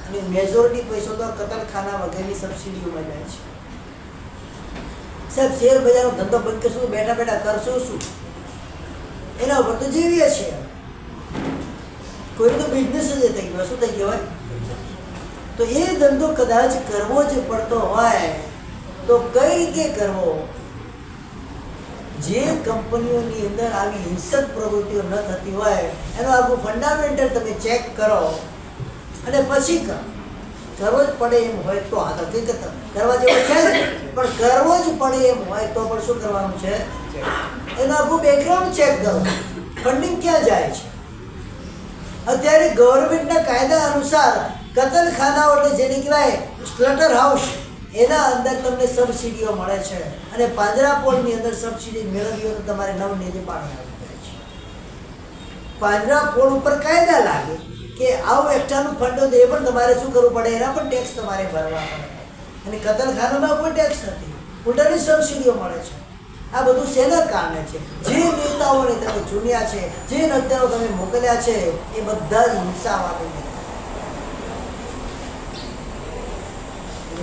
અને મેજોરિટી પૈસો તો કતલખાના વગેરેની સબસિડીઓમાં જાય છે. સાહેબ, શેર બજારનો ધંધો બંધ કરશું, બેઠા બેઠા કરશું શું? એના ઉપર તો જીવીએ છીએ. કોઈ તો બિઝનેસ જ થઈ ગયો, શું થઈ ગયો હોય? તો એ ધંધો કદાચ કરવો જ પડતો હોય તો કઈ રીતે કરવો? જે કંપનીઓની અંદર આવી હિંસક પ્રવૃત્તિઓ ન થતી હોય એનું આખું ફંડામેન્ટલ તમે ચેક કરો અને પછી કરો. કરવો જ પડે એમ હોય તો, આ હકીકત કરવા જેવો છે જ, પણ કરવો જ પડે એમ હોય તો પણ શું કરવાનું છે? એનું આખું બેકગ્રાઉન્ડ ચેક કરો. ફંડિંગ ક્યાં જાય છે? અત્યારે ગવર્મેન્ટના કાયદા અનુસાર કતલખાનાઓ એટલે જેને કહેવાય સ્લટર હાઉસ, એના અંદર તમને સબસિડીઓ મળે છે. અને પાંજરાપોળની અંદર સબસિડી મેળવવી હોય તો તમારે 9 નીતિ પાણી આવવું પડે છે. પાંજરાપોળ ઉપર કાયદા લાગે કે આવું એકસ્ટ્રાનું ફંડ હોય તો એ પણ તમારે શું કરવું પડે? એના પણ ટેક્સ તમારે ભરવા પડે. અને કતલખાનામાં કોઈ ટેક્સ નથી, ઉલટાની સબસિડીઓ મળે છે. આ બધું શેના કારણે છે? જે નેતાઓને તમે ચૂન્યા છે, જે નેતાઓ તમે મોકલ્યા છે, એ બધા જ હિંસાવાદી.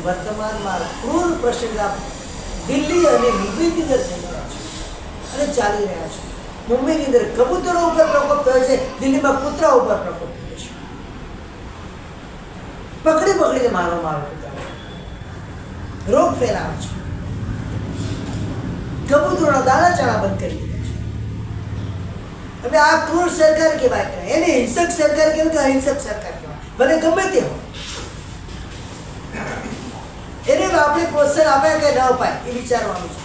વર્તમાનમાં ક્રૂર પ્રસંગ દિલ્હી અને મુંબઈની અંદર થઈ રહ્યા છે અને ચાલી રહ્યા છે. મુંબઈની અંદર કબૂતરો ઉપર પ્રકોપ થયો છે, દિલ્હીમાં કૂતરા ઉપર પ્રકોપ થયો છે. પકડીને મારવામાં આવે છે, રોગ ફેલાવે છે, કબૂતરોના દાણા ચાણા બંધ કરી દીધા છે. હવે આ ક્રૂર સરકાર કહેવાય, એને હિંસક સરકાર કહેવાય કે અહિંસક સરકાર કહેવાય, ભલે ગમે તે હોય. એને આપણે પ્રોત્સાહન આપ્યા કે ન અપાય એ વિચારવાનું છે.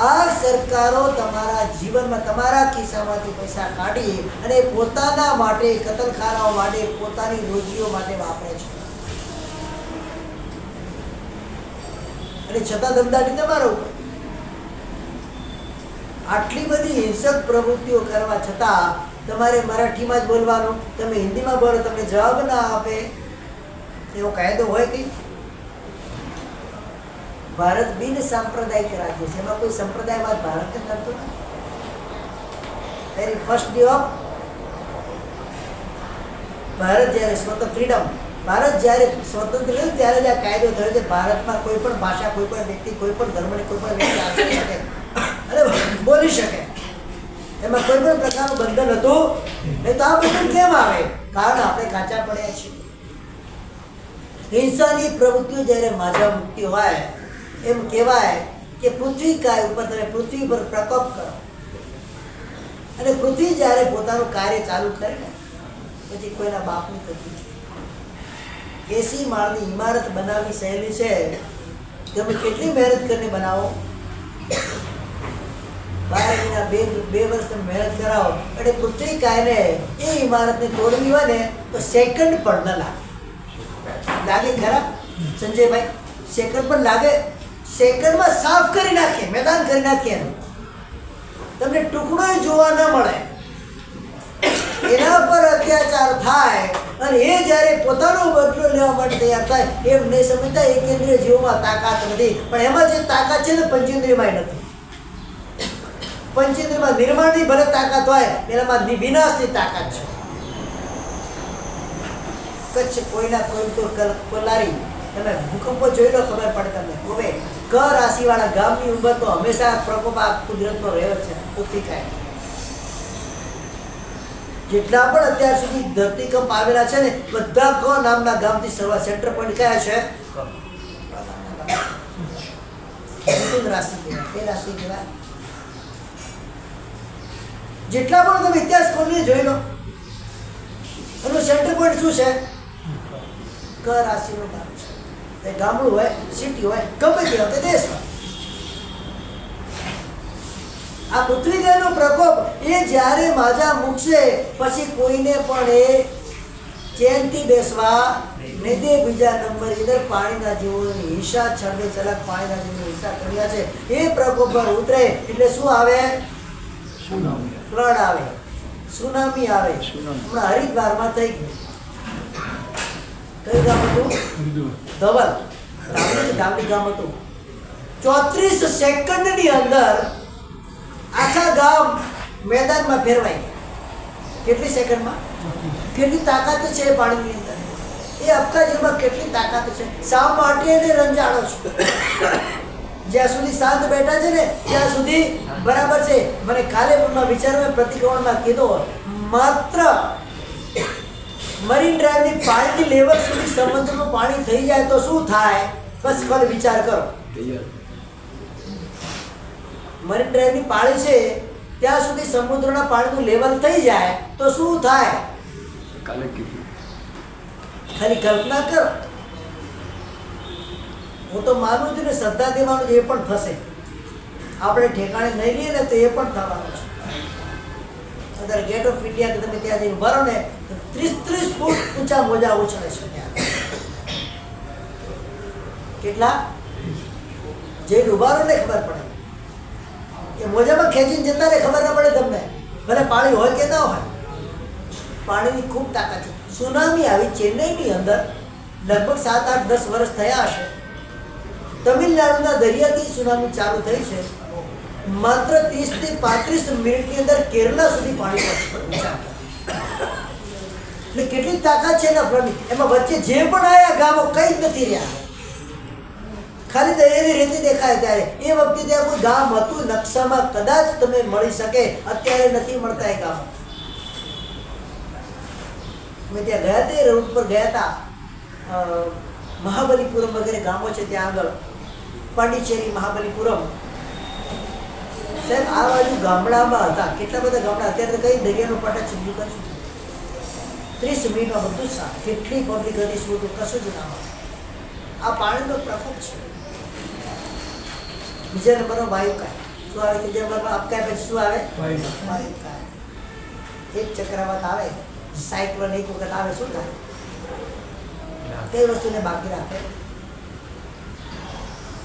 આ સરકારો તમારા જીવનમાં તમારા ખિસ્સામાંથી પૈસા કાઢી અને પોતાના માટે, કતલખાનાઓ માટે, પોતાની રોજીઓ માટે વાપરે છે. અને છતાં ધંધાટી તમારા ઉપર. આટલી બધી હિંસક પ્રવૃત્તિઓ કરવા છતાં તમારે મરાઠીમાં જ બોલવાનું, તમે હિન્દીમાં બોલો, તમને જવાબ ના આપે એવો કાયદો હોય કે? ભારત બિન સાંપ્રદાયિક રાજ્ય છે, એમાં કોઈ સંપ્રદાયવાદ ભારત કરતો નથી. Very first day of Bharat જ્યારે ભારત જ્યારે સ્વતંત્ર થયું ત્યારે જ આ કાયદો થયો છે. ભારતમાં કોઈ પણ ભાષા, કોઈ પણ વ્યક્તિ, કોઈ પણ ધર્મની કોઈ પણ વ્યક્તિ આચરી શકે અને બોલી શકે, એમાં કોઈ પણ પ્રકારનું બંધન હતું નહીં. તો આ બંધન કેમ આવે? કારણ આપણે કાચા પડ્યા છીએ. હિંસાની પ્રવૃત્તિઓ જ્યારે માજા મુક્તિ હોય, એમ કહેવાય કે પૃથ્વી કાય ઉપર તમે પૃથ્વી પર પ્રકોપ કરો અને પૃથ્વી જ્યારે પોતાનું કાર્ય ચાલુ કરે ને પછી કોઈના બાપની થતી. 80 માળની ઇમારત બનાવવી સહેલી છે, તમે કેટલી મહેનત કરીને બનાવો. 12 મહિના, 2 વર્ષ તમે મહેનત કરાવો એટલે પૃથ્વી કાયને એ ઇમારતને તોડવી હોય ને તો સેકન્ડ પણ ન લાગે. ખરા સંજયભાઈ? સેકન્ડ પણ લાગે? સેકન્ડમાં સાફ કરી નાખીએ, મેદાન કરી નાખીએ, તમને ટુકડો જોવા ન મળે. એના પર અત્યાચાર થાય અને એ જ્યારે પોતાનો બદલો લેવા માટે તૈયાર થાય એમ નહીં સમજતા એકેન્દ્રિય જીવોમાં તાકાત નથી, પણ એમાં જે તાકાત છે ને પંચેન્દ્રિયમાં નથી. પંચેન્દ્રિયમાં નિર્માણની ભલે તાકાત હોય, એનામાં વિનાશની તાકાત છે. કચ્છ, કોઈના, કોઈમ્બતુર, કોલારી, તમે ભૂકંપો જોઈ લો, ખબર પડે તમને. હવે ક રાશિવાળા ગામની ઉપર તો હંમેશા પ્રકોપ આ કુદરતનો રહ્યો છે. પૃથ્વી કાય જેટલા પણ અત્યાર સુધી ધરતીકંપ આવેલા છે ને બધા ક નામના ગામથી શરૂઆત. સેન્ટર પોઈન્ટ કયા છે? રાશિ કહેવાય, તે રાશિ કહેવાય. જેટલા પણ તમે ઇતિહાસ ખોલીને જોઈ લો, એનું સેન્ટર પોઈન્ટ શું છે? ક રાશિનું ગામ છે. તે ગામડું હોય, સિટી હોય, ગમે તે હોય, દેશ હોય. આ પૃથ્વી ગ્રહનો પ્રકોપ એ જ્યારે માજા મૂકશે પછી કોઈને પણ એ ચેનથી બેસવા ને દે. બીજા નંબર ઇધર પાણીના જીવોની હિંસા, છડે ચલાક પાણીના જીવોની હિંસા કર્યા છે. એ પ્રકોપ પર ઉતરે એટલે શું આવે? ફ્લડ આવે, સુનામી આવે. હમણાં હરિદ્વારમાં થઈ ગયું. કયું ગામ હતું? ધવલ, ધામણી ગામ હતું. 34 સેકન્ડની અંદર આખા ગામ મેદાનમાં ફેરવાઈ ગયા. કેટલી સેકન્ડમાં? કેટલી તાકાત છે એ પાણીની અંદર? એ અબકાજીમાં કેટલી તાકાત છે? શા માટે એને રંજાડો છો? જ્યાં સુધી શાંત બેઠા છે ને ત્યાં સુધી બરાબર છે. મને કાલે વિચારમાં પ્રતિક્રમણમાં કીધું, માત્ર મરીન ડ્રાઈવની પાણીની લેવલ સુધી સમુદ્રનું પાણી થઈ જાય તો શું થાય? બસ ખાલી વિચાર કરો. મરીન ડ્રાઈવની પાળી છે ત્યાં સુધી સમુદ્રના પાણીનું લેવલ થઈ જાય તો શું થાય? ખાલી કલ્પના કરો. હું તો માનું છું ને શ્રદ્ધા દેવાનું એ પણ થશે. આપણે ઠેકાણે નહીં લઈએ ને તો એ પણ થવાનું છે. અત્યારે ગેટ ઓફ ઇન્ડિયા કે તમે ત્યાં જઈને ભરો ને 30 ફૂટ ઊંચા મોજા ઉછળે છે ત્યાં. કેટલા? જઈને ઉભા રહો ને ખબર પડે. એ મોજામાં ખેંચીને જતા ને ખબર ના પડે તમને, ભલે પાણી હોય કે ના હોય. પાણીની ખૂબ તાકાત છે. સુનામી આવી ચેન્નઈની અંદર લગભગ 7, 8, 10 વર્ષ થયા હશે. તમિલનાડુના દરિયાથી સુનામી ચાલુ થઈ છે. માત્ર 30 થી 35 મિનિટની અંદર કેરલા સુધી પાણી પહોંચ્યું. એટલે કેટલી તાકાત છે એના ફ્લડની. એમાં વચ્ચે જે પણ આવ્યા ગામો કંઈ જ નથી રહ્યા, ખાલી દરિયાની રેતી દેખાય. ત્યારે એ વખતે ત્યાં કોઈ ગામ હતું નકશામાં, કદાચ તમે મળી શકે. અત્યારે નથી મળતા એ ગામ. મેં ત્યાં ગયા તે રોડ પર ગયા હતા, મહાબલીપુરમ વગેરે ગામો છે ત્યાં આગળ, પાંડિચેરી, મહાબલીપુરમ. સાહેબ આ બાજુ ગામડામાં હતા, કેટલા બધા ગામડા. અત્યારે તો કઈ દરિયાનો પાટા ચીંધું કરશું, 30 મિનિટમાં બધું જ સાફ. કેટલી પબ્લિક હતી, શું હતું, કશું જ ના હોય. આ પાણીનો પ્રકોપ છે. બીજા નંબરનો વાયુકાય. શું આવે? ત્રીજા નંબરમાં અપકાય. પછી શું આવે? વાયુકાય. એક ચક્રવાત આવે, સાયક્લોન એક વખત આવે, શું થાય? કઈ વસ્તુને બાકી રાખે?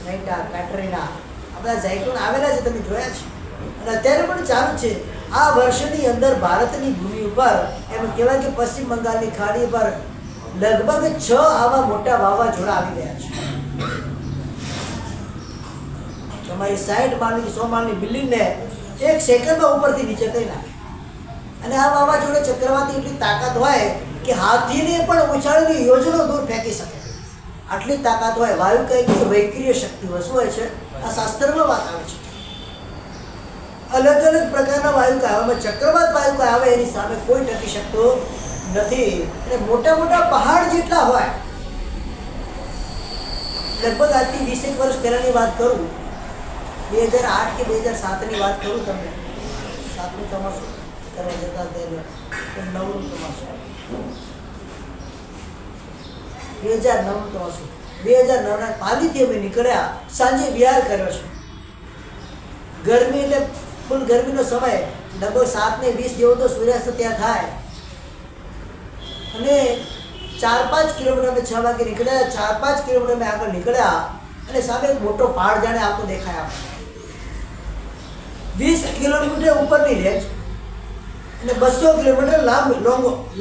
નાઇટા, કાટરીના, આ બધા સાયક્લોન આવેલા છે, તમે જોયા છે. અને અત્યારે પણ ચાલુ છે. આ વર્ષની અંદર ભારતની ભૂમિ ઉપર, એમ કહેવાય કે પશ્ચિમ બંગાળની ખાડી પર લગભગ 6 આવા મોટા વાવાઝોડા આવી ગયા છે. તમારી 60 માળની 100 માળની બિલ્ડિંગને 1 સેકન્ડમાં ઉપરથી નીચે કરી નાખે. અને આ વાવાઝોડે ચક્રવાતની એટલી તાકાત હોય કે હાથીને પણ ઉછાળીને યોજનો દૂર ફેંકી શકે, આટલી તાકાત હોય. વાયુ કઈ વૈક્રિય શક્તિ હોય. શું હોય છે? આ શાસ્ત્રમાં વાત આવે છે. અલગ અલગ પ્રકારના વાયુકાય. આમાં ચક્રવાત વાયુકાય આવે, એની સામે કોઈ ટકી શકતો નથી. અને મોટા મોટા પહાડ જેટલા હોય. લગભગ આજથી 20 વર્ષ પહેલાની વાત કરું, 2008 કે 2007ની વાત કરું તમને. 7નું ચોમાસું કરવા જતા 9નું ચોમાસું, 2009નું ચોમાસું. 2009ના પાલીથી અમે નીકળ્યા, સાંજે વિહાર કર્યો છે. ગરમી એટલે ફૂલ ગરમીનો સમય, લગભગ 7:20 જેવો તો સૂર્યાસ્ત ત્યાં થાય. અને 4-5 કિલોમીટર અમે 6 વાગે નીકળ્યા. 4-5 કિલોમીટર અમે આગળ નીકળ્યા અને સામે એક મોટો પહાડ જાણે આવતો દેખાય આપણને. 20 કિલોમીટર ઉપરની રેન્જ અને 200 કિલોમીટર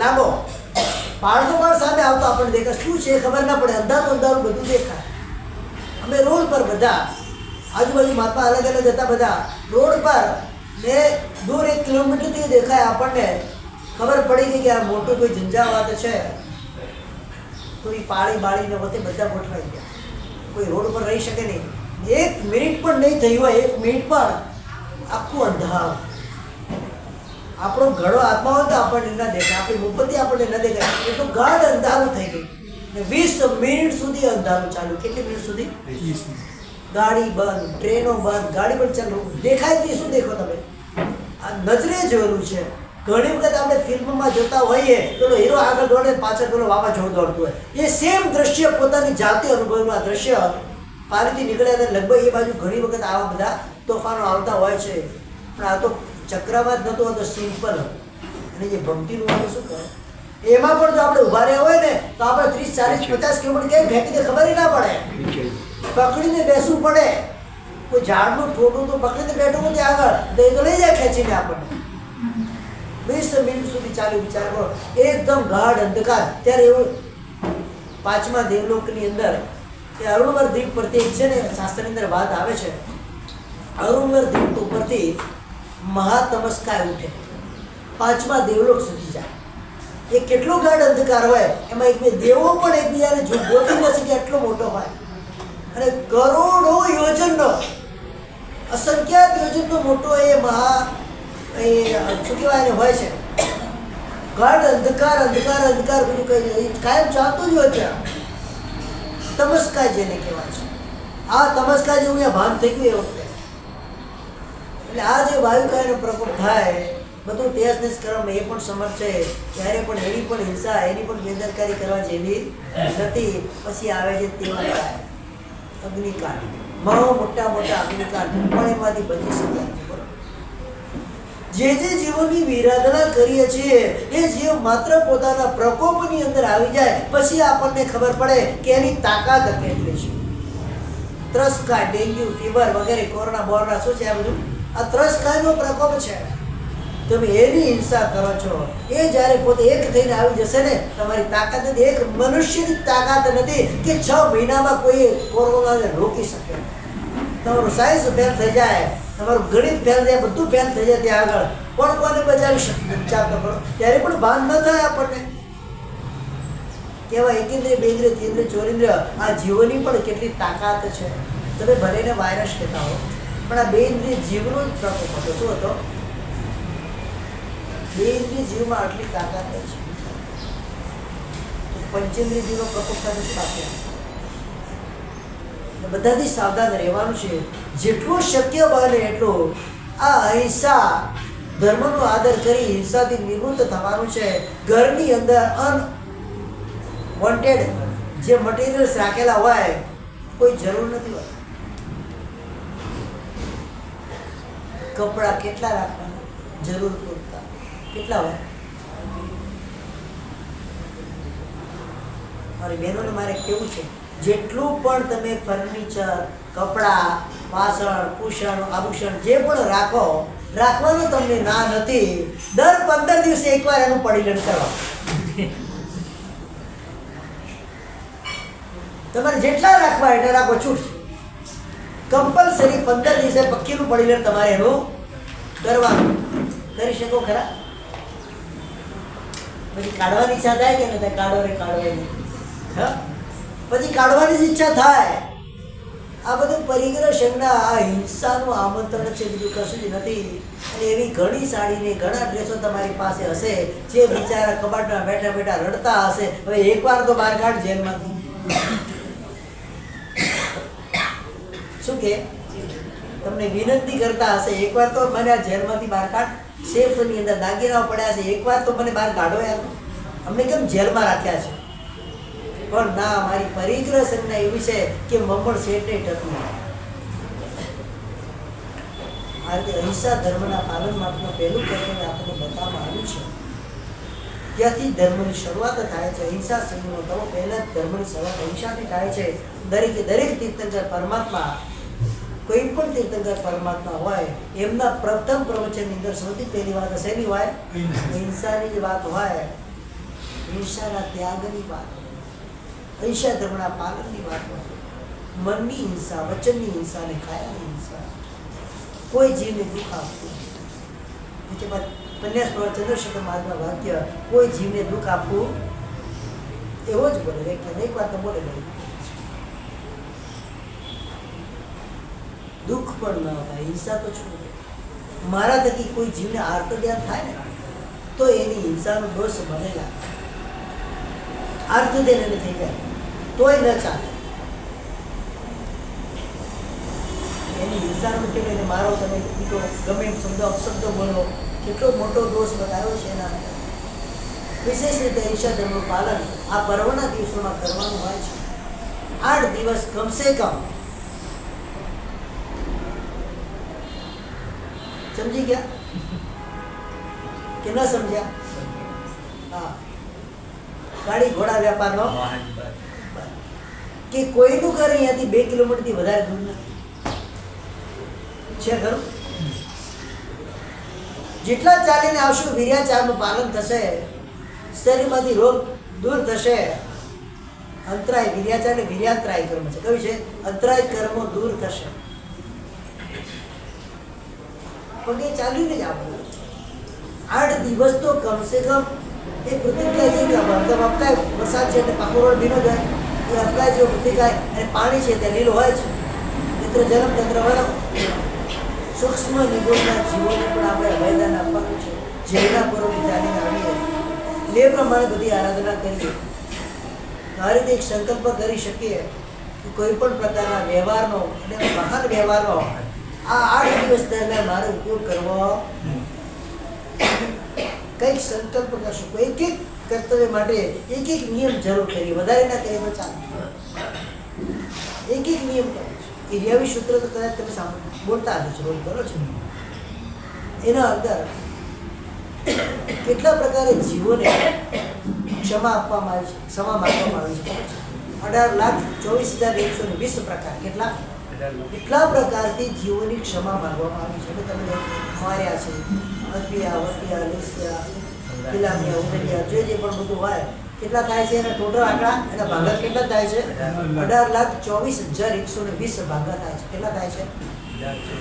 લાંબો પહાડ તો પણ સામે આવતો આપણને દેખાય. શું છે ખબર ના પડે, અંધારું અંધારું બધું દેખાય. અમે રોડ પર બધા, આજુબાજુ માપા અલગ અલગ હતા, બધા રોડ પર ને દૂર 1 કિલોમીટરથી દેખાય આપણને. ખબર પડી ગઈ કે આ મોટું કોઈ ઝંઝાવાત છે. કોઈ પાળી બાળીને વચ્ચે બધા ગોઠવાઈ ગયા. કોઈ રોડ પર રહી શકે નહીં. 1 મિનિટ પણ નહીં થઈ હોય, 1 મિનિટ પણ આખું અંધારું. આપણો ઘડો આત્મા હોય તો આપણને ન દેખાય, આપણી મુપતિ આપણને ન દેખાય. એટલું ગાઢ અંધારું થઈ ગયું. ને 20 મિનિટ સુધી અંધારું ચાલ્યું. કેટલી મિનિટ સુધી? 20. ગાડી બંધ, ટ્રેનો બંધ, ગાડી પણ ચાલુ. દેખાય તે શું દેખો તમે? આ નજરે જોયેલું છે. ઘણી વખત આપણે ફિલ્મમાં જોતા હોઈએ, પેલો હીરો આગળ દોડે, પાછળ પેલો વાવાઝોડું દોડતું હોય. એ સેમ દ્રશ્ય પોતાની જાતે અનુભવેલું આ દ્રશ્ય પારીથી નીકળ્યા હતા. લગભગ એ બાજુ ઘણી વખત આવા બધા તોફાનો આવતા હોય છે. પણ આ તો ચક્રવાત નહોતો, આ તો સિમ્પલ. અને જે ભક્તિનું વાળું શું કહે, એમાં પણ જો આપણે ઉભા રહ્યા હોય ને તો આપણે 30, 40, 50 કિલોમીટર કેમ ફેંકીને ખબર ના પડે. પકડીને બેસવું પડે. કોઈ ઝાડનું ઠોડું તો પકડીને બેઠું નથી આગળ, તો એ તો લઈ જાય ખેંચીને આપણને. 20 મિનિટ સુધી ચાલ્યું. વિચાર કરો, એકદમ ગાઢ અંધકાર. ત્યારે એવું 5મા દેવલોકની અંદર એ અરુણવર દ્વીપ પરથી છે ને, શાસ્ત્રની અંદર વાત આવે છે, અરુણવર દ્વીપ ઉપરથી મહાતમસ્કાય ઉઠે, 5મા દેવલોક સુધી જાય. એ કેટલો ગાઢ અંધકાર હોય, એમાં એક બે દેવો પણ એકબીજાને ગોતી ન શકે એટલો મોટો હોય. અને કરોડો યોજનનો, અસંખ્યાત યોજનનો મોટો એ શું કહેવાય હોય છે. ગાઢ અંધકાર અંધકાર અંધકાર બધું કઈ નહીં, કાયમ ચાલતું જ હોય ત્યાં. તમસ્કાય જેને કહેવાય છે. આ તમસ્કાય જેવું અહીંયા ભાન થઈ ગયું એ વખતે. એટલે આ જે વાયુકાયનો પ્રકોપ થાય, બધું તેજ તેજ કરવામાં એ પણ સમર્થ છે. ત્યારે પણ એની પણ હિંસા, એની પણ બેદરકારી કરવા જેવી નથી. પછી આવે છે તેવા અગ્નિકાંડ, મોટા મોટા અગ્નિકાંડ, પણ એમાંથી બચી શકાય. જે જીવોની વિરાધના કરીએ છીએ એ જીવ માત્ર પોતાના પ્રકોપની અંદર આવી જાય પછી આપણને ખબર પડે કે એની તાકાત કેટલી છે. ત્રસ્કા, ડેન્ગ્યુ, ફીવર વગેરે, કોરોના બોરોના શું છે આ બધું? આ ત્રસ્કાનો પ્રકોપ છે. તમે એની હિંસા કરો છો. એ જ્યારે પોતે એક થઈને આવી જશે ને, તમારી તાકાત નથી. એક મનુષ્યની તાકાત નથી કે 6 મહિનામાં કોઈ કોરોનાને રોકી શકે. તમારું સાયન્સ ફેલ થઈ જાય, તમારું ગણિત ફેલ થાય, બધું ફેલ થઈ જાય. ત્યાં આગળ કોણ કોને બચાવી શકે? વિચાર તો કરો. ત્યારે પણ ભાન ન થાય આપણને. કેવા એકેન્દ્રિય, બેન્દ્રિય, તેન્દ્રિય, ચોરેન્દ્રિય, આ જીવોની પણ કેટલી તાકાત છે. તમે ભલેને વાયરસ કહેતા હો, પણ આ બેન્દ્રિય જીવનો જ પ્રકોપ હતો. શું હતો? બેન્દ્રિય જીવમાં આટલી તાકાત છે. પંચેન્દ્રિય જીવનો પ્રકોપ સાથે શું બાકી? બધાથી સાવધાન રહેવાનું છે. જેટલું શક્ય બને એટલું આ અહિંસા ધર્મનો આદર કરી હિંસાથી નિવૃત્ત થવાનું છે. ઘરની અંદર અનવોન્ટેડ જે મટીરિયલ્સ રાખેલા હોય કોઈ જરૂર નથી હોય. કપડાં કેટલા રાખવાના? જરૂર પૂરતા. કેટલા હોય? મારી બહેનોને મારે કેવું છે, જેટલું પણ તમે ફર્નિચર, કપડાં, વાસણ, કુશન, આભૂષણ જે પણ રાખવાનું તમને ના નથી. દર 15 દિવસે એકવાર એનું પરિલન કરો. તમારે જેટલા રાખવા એટલે રાખો, છૂટ. કમ્પલસરી 15 દિવસે પક્કીનું પરિલન તમારે એનું કરવાનું. કરી શકો ખરા? પછી કાઢવાની ઈચ્છા થાય કે નહીં? કાઢવાની પછી કાઢવાની જ ઈચ્છા થાય. આ બધું પરિગ્રહ સંજ્ઞા, આ હિંસાનું આમંત્રણ છે, બીજું કશું જ નથી. અને એવી ઘણી સાડીને ઘણા ડ્રેસો તમારી પાસે હશે જે બિચારા કબાટમાં બેઠા બેઠા રડતા હશે. હવે એકવાર તો બહાર કાઢ જેલમાંથી. શું કે તમને વિનંતી કરતા હશે, એકવાર તો મને આ જેલમાંથી બહાર કાઢ. સેફની અંદર દાગીનાઓ પડ્યા છે, એકવાર તો મને બહાર કાઢો યાર. અમને કેમ જેલમાં રાખ્યા છે? પણ ના, મારી પરિગ્રહ સંજ્ઞા એવી છે કે મમણ શેઠને ટકવું. આ રીતે અહિંસા ધર્મના પાલન માટેનું પહેલું કર્તવ્ય આપણને બતાવવામાં આવ્યું છે. ત્યાંથી ધર્મની શરૂઆત થાય છે. અહિંસા સંઘનો તવો પહેલા જ ધર્મની શરૂઆત અહિંસાથી થાય છે. દરેક તીર્થંકર પરમાત્મા, કોઈ પણ તીર્થંકર પરમાત્મા હોય, એમના પ્રથમ પ્રવચનની અંદર સૌથી પહેલી વાત શેની હોય? હિંસાની જ વાત હોય. હિંસાના ત્યાગની વાત, અહિંસા ધર્મના પાલનની વાત હોય. મનની હિંસા, વચનની હિંસા અને કાયાની હિંસા. કોઈ જીવને દુઃખ આપવું. કન્યાસ પ્રવર ચંદ્રશેખર મહારાજના વાક્ય, કોઈ જીવને દુઃખ આપવું, એવો જ બોલે. એક વાત તો બોલે નહીં, દુઃખ પણ ન થાય, હિંસા તો છોડે. મારા થકી કોઈ જીવને આર્તધ્યાન થાય ને તો એની હિંસાનો દોષ બનેલા. આર્તધ્યાન એને થઈ જાય તોય ન ચાલે. એની હિંસાનું કે એને મારો, તમે પીટો, ગમે શબ્દો અપશબ્દો બોલો, કેટલો મોટો દોષ બતાવ્યો છે એના. વિશેષ રીતે હિંસા ધર્મનું પાલન આ પર્વના દિવસોમાં કરવાનું હોય છે. 8 દિવસ કમસે કમ. સમજી ગયા કે ન સમજ્યા? હા, ગાડી ઘોડા વેપારનો કે કોઈનું ઘર અહીંયાથી 2 કિલોમીટરથી વધારે દૂર નથી છે. ખરું? જેટલા ચાલીને આવશું વિર્યાચારનું પાલન થશે, શરીરમાંથી રોગ દૂર થશે. અંતરાય વિર્યાચાર ને વિર્યાંતરાય કર્મ છે. કયું છે? અંતરાય કર્મો દૂર થશે. પગે ચાલીને જ આવવાનું. 8 દિવસ તો કમસે કમ એ પ્રતિક્રિયા છે કે અપકાય વરસાદ છે એટલે પાકો રોડ ભીનો જાય, એ અપકાય જેવો પ્રતિક્રિયા, અને પાણી છે તે લીલો હોય છે. મિત્ર જન્મ તંત્ર વલમ સૂક્ષ્મ નિગોળના જીવોને પણ આપણે અભયદાન આપવાનું છે. જેના પૂર્વથી ચાલીને આવીએ એ પ્રમાણે બધી આરાધના કરીએ. આ રીતે એક સંકલ્પ કરી શકીએ કે કોઈ પણ પ્રકારના વ્યવહારનો અને મહાન વ્યવહારનો આ 8 દિવસ દરમિયાન મારો ઉપયોગ કરવો. કંઈક સંકલ્પ કરશું. એક એક કર્તવ્ય માટે એક એક નિયમ જરૂર કરીએ. વધારે ના કરીએ તો ચાલે. એક એક નિયમ કરો. એરિયાવી સૂત્ર તો કદાચ તમે બોલતા હશો, રોજ કરો છો. એના અંદર કેટલા પ્રકારે જીવોને ક્ષમા આપવામાં આવી છે, ક્ષમા માંગવામાં આવી છે. 18,24,120 પ્રકાર. કેટલા? કેટલા પ્રકારથી જીવોની ક્ષમા માંગવામાં આવી છે. એટલે તમે માર્યા છે, હત્યા, વત્યા, લેસ્યા, પિલામિયા, ઉમેરિયા, જે પણ બધું હોય કેટલા થાય છે એના ટોટલ આંકડા, એના ભાગા કેટલા થાય છે? 18,24,120 ભાગા થાય છે. કેટલા થાય છે?